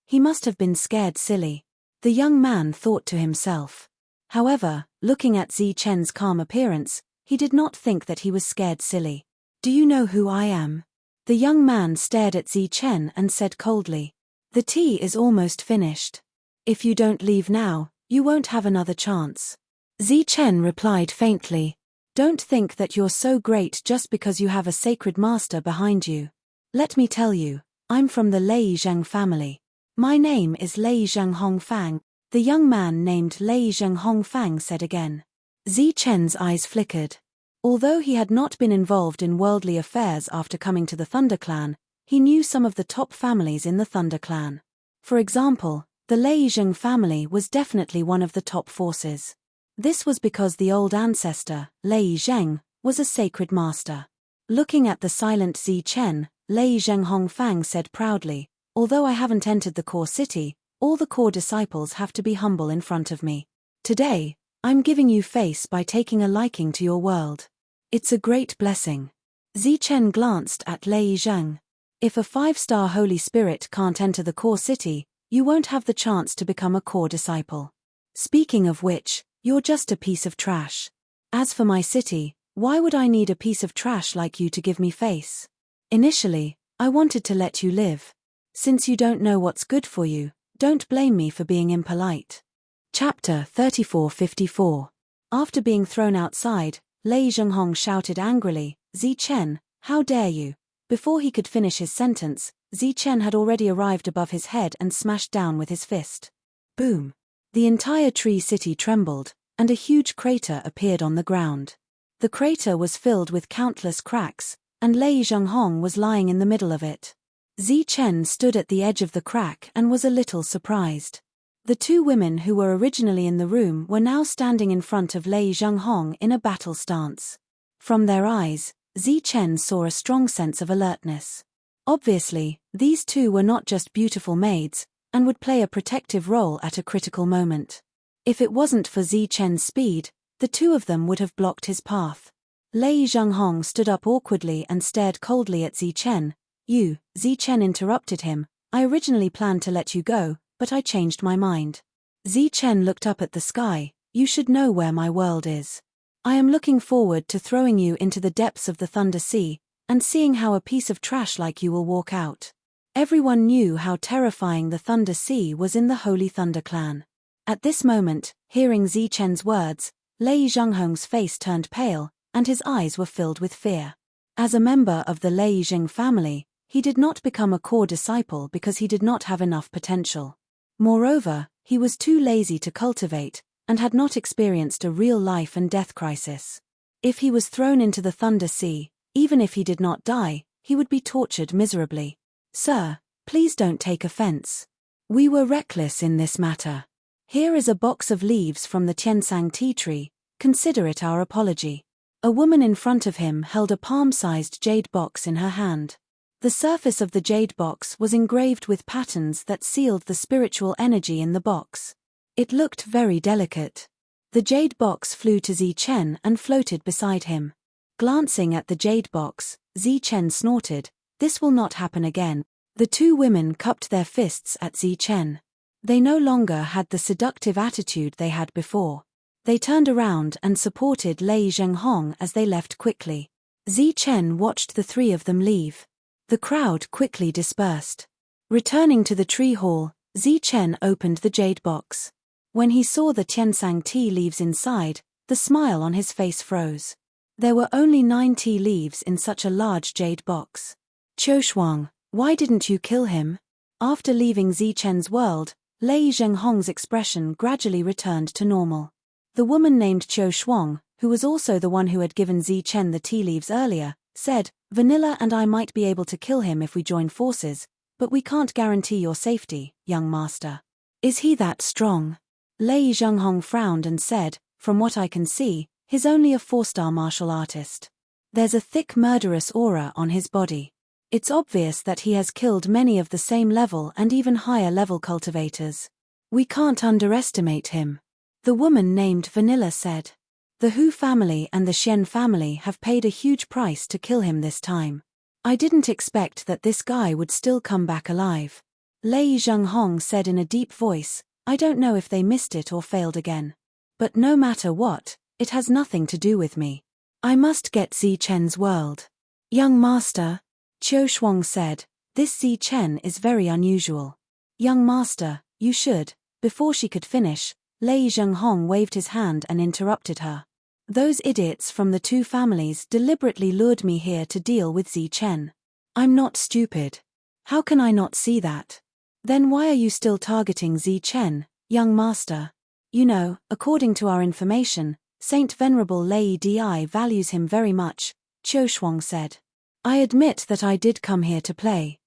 He must have been scared silly. The young man thought to himself. However, looking at Zi Chen's calm appearance, he did not think that he was scared silly. Do you know who I am? The young man stared at Zi Chen and said coldly. The tea is almost finished. If you don't leave now, you won't have another chance. Zi Chen replied faintly. Don't think that you're so great just because you have a sacred master behind you. Let me tell you, I'm from the Lei Zheng family. My name is Lei Zheng Hongfang, the young man named Lei Zheng Hongfang said again. Zi Chen's eyes flickered. Although he had not been involved in worldly affairs after coming to the Thunder Clan, he knew some of the top families in the Thunder Clan. For example, the Lei Zheng family was definitely one of the top forces. This was because the old ancestor, Lei Zheng, was a sacred master. Looking at the silent Zi Chen, Lei Zheng Hongfang said proudly, although I haven't entered the core city, all the core disciples have to be humble in front of me. Today, I'm giving you face by taking a liking to your world. It's a great blessing. Zi Chen glanced at Lei Zheng. If a 5-star Holy Spirit can't enter the core city, you won't have the chance to become a core disciple. Speaking of which, you're just a piece of trash. As for my city, why would I need a piece of trash like you to give me face? Initially, I wanted to let you live. Since you don't know what's good for you, don't blame me for being impolite. Chapter 3454. After being thrown outside, Lei Zhenghong shouted angrily, Zi Chen, how dare you? Before he could finish his sentence, Zi Chen had already arrived above his head and smashed down with his fist. Boom! The entire tree city trembled, and a huge crater appeared on the ground. The crater was filled with countless cracks, and Lei Zhenghong was lying in the middle of it. Zi Chen stood at the edge of the crack and was a little surprised. The two women who were originally in the room were now standing in front of Lei Zhenghong in a battle stance. From their eyes, Zi Chen saw a strong sense of alertness. Obviously, these two were not just beautiful maids, and would play a protective role at a critical moment. If it wasn't for Zi Chen's speed, the two of them would have blocked his path. Lei Zhenghong stood up awkwardly and stared coldly at Zi Chen. You, Zi Chen interrupted him, I originally planned to let you go, but I changed my mind. Zi Chen looked up at the sky. You should know where my world is. I am looking forward to throwing you into the depths of the Thunder Sea, and seeing how a piece of trash like you will walk out. Everyone knew how terrifying the Thunder Sea was in the Holy Thunder Clan. At this moment, hearing Zi Chen's words, Lei Zhenghong's face turned pale, and his eyes were filled with fear. As a member of the Lei Zheng family, he did not become a core disciple because he did not have enough potential. Moreover, he was too lazy to cultivate, and had not experienced a real life and death crisis. If he was thrown into the Thunder Sea, even if he did not die, he would be tortured miserably. Sir, please don't take offense. We were reckless in this matter. Here is a box of leaves from the Tiansang tea tree, consider it our apology. A woman in front of him held a palm-sized jade box in her hand. The surface of the jade box was engraved with patterns that sealed the spiritual energy in the box. It looked very delicate. The jade box flew to Zi Chen and floated beside him. Glancing at the jade box, Zi Chen snorted, this will not happen again. The two women cupped their fists at Zi Chen. They no longer had the seductive attitude they had before. They turned around and supported Lei Zhenghong as they left quickly. Zi Chen watched the three of them leave. The crowd quickly dispersed. Returning to the tree hall, Zi Chen opened the jade box. When he saw the Tiansang tea leaves inside, the smile on his face froze. There were only 9 tea leaves in such a large jade box. Qiu Shuang, why didn't you kill him? After leaving Zi Chen's world, Lei Zhenghong's expression gradually returned to normal. The woman named Qiu Shuang, who was also the one who had given Zi Chen the tea leaves earlier, said, Vanilla and I might be able to kill him if we join forces, but we can't guarantee your safety, young master. Is he that strong? Lei Zhenghong frowned and said, from what I can see, he's only a 4-star martial artist. There's a thick murderous aura on his body. It's obvious that he has killed many of the same level and even higher level cultivators. We can't underestimate him. The woman named Vanilla said. The Hu family and the Xian family have paid a huge price to kill him this time. I didn't expect that this guy would still come back alive. Lei Zhenghong said in a deep voice, I don't know if they missed it or failed again. But no matter what, it has nothing to do with me. I must get Zi Chen's world. Young master, Qiu Shuang said, this Zi Chen is very unusual. Young master, you should. Before she could finish, Lei Zhenghong waved his hand and interrupted her. Those idiots from the two families deliberately lured me here to deal with Zi Chen. I'm not stupid. How can I not see that? Then why are you still targeting Zi Chen, young master? You know, according to our information, Saint Venerable Lei Di values him very much, Qiu Shuang said. I admit that I did come here to play.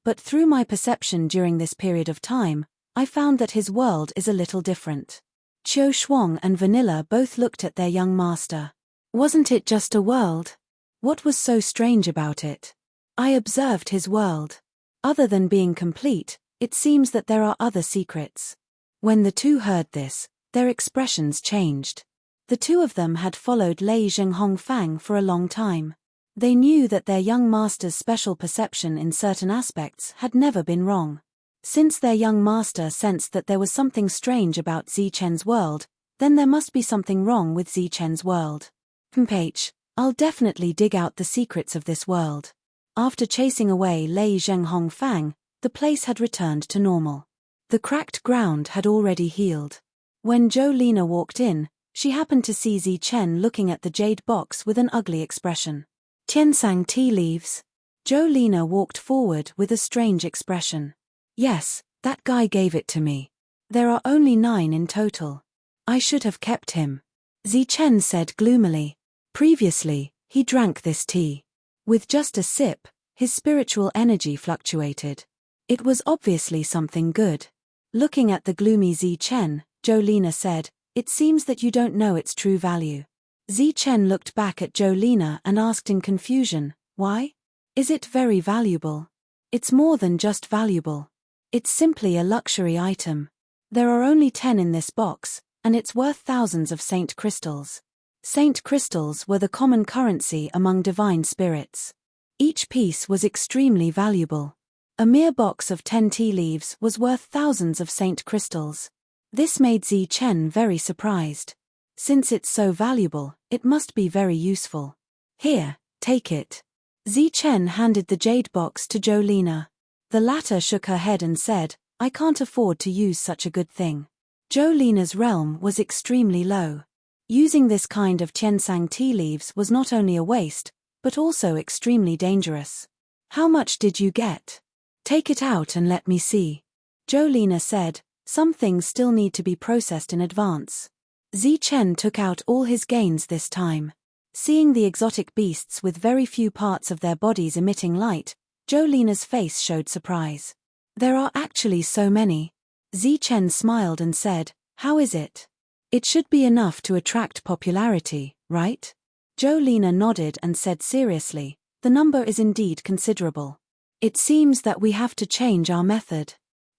But through my perception during this period of time, I found that his world is a little different. Qiu Shuang and Vanilla both looked at their young master. Wasn't it just a world? What was so strange about it? I observed his world. Other than being complete, it seems that there are other secrets. When the two heard this, their expressions changed. The two of them had followed Lei Zhenghong Fang for a long time. They knew that their young master's special perception in certain aspects had never been wrong. Since their young master sensed that there was something strange about Zi Chen's world, then there must be something wrong with Zi Chen's world. I'll definitely dig out the secrets of this world. After chasing away Lei Zhenghong Fang, the place had returned to normal. The cracked ground had already healed. When Jolina walked in, she happened to see Zi Chen looking at the jade box with an ugly expression. Tiansang tea leaves. Jolina walked forward with a strange expression. Yes, that guy gave it to me. There are only 9 in total. I should have kept him. Zi Chen said gloomily. Previously, he drank this tea. With just a sip, his spiritual energy fluctuated. It was obviously something good. Looking at the gloomy Zi Chen, Jolina said, it seems that you don't know its true value. Zi Chen looked back at Jolina and asked in confusion, why? Is it very valuable? It's more than just valuable. It's simply a luxury item. There are only 10 in this box, and it's worth thousands of saint crystals. Saint crystals were the common currency among divine spirits. Each piece was extremely valuable. A mere box of 10 tea leaves was worth thousands of saint crystals. This made Zi Chen very surprised. Since it's so valuable, it must be very useful. Here, take it. Zi Chen handed the jade box to Jolina. The latter shook her head and said, I can't afford to use such a good thing. Jolina's realm was extremely low. Using this kind of Tiansang tea leaves was not only a waste, but also extremely dangerous. How much did you get? Take it out and let me see. Jolina said, some things still need to be processed in advance. Zi Chen took out all his gains this time. Seeing the exotic beasts with very few parts of their bodies emitting light, Jolina's face showed surprise. There are actually so many. Zi Chen smiled and said, how is it? It should be enough to attract popularity, right? Jolina nodded and said seriously, the number is indeed considerable. It seems that we have to change our method.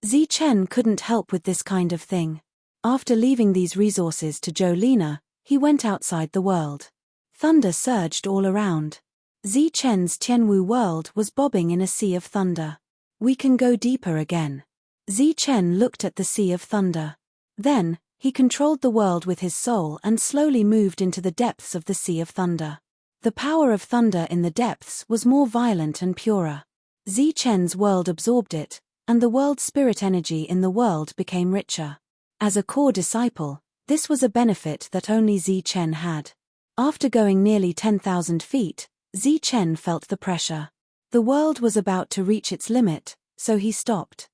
Zi Chen couldn't help with this kind of thing. After leaving these resources to Jolina, he went outside the world. Thunder surged all around. Zi Chen's Tianwu world was bobbing in a sea of thunder. We can go deeper again. Zi Chen looked at the sea of thunder. Then, he controlled the world with his soul and slowly moved into the depths of the sea of thunder. The power of thunder in the depths was more violent and purer. Zi Chen's world absorbed it, and the world spirit energy in the world became richer. As a core disciple, this was a benefit that only Zi Chen had. After going nearly 10,000 feet, Zi Chen felt the pressure. The world was about to reach its limit, so he stopped.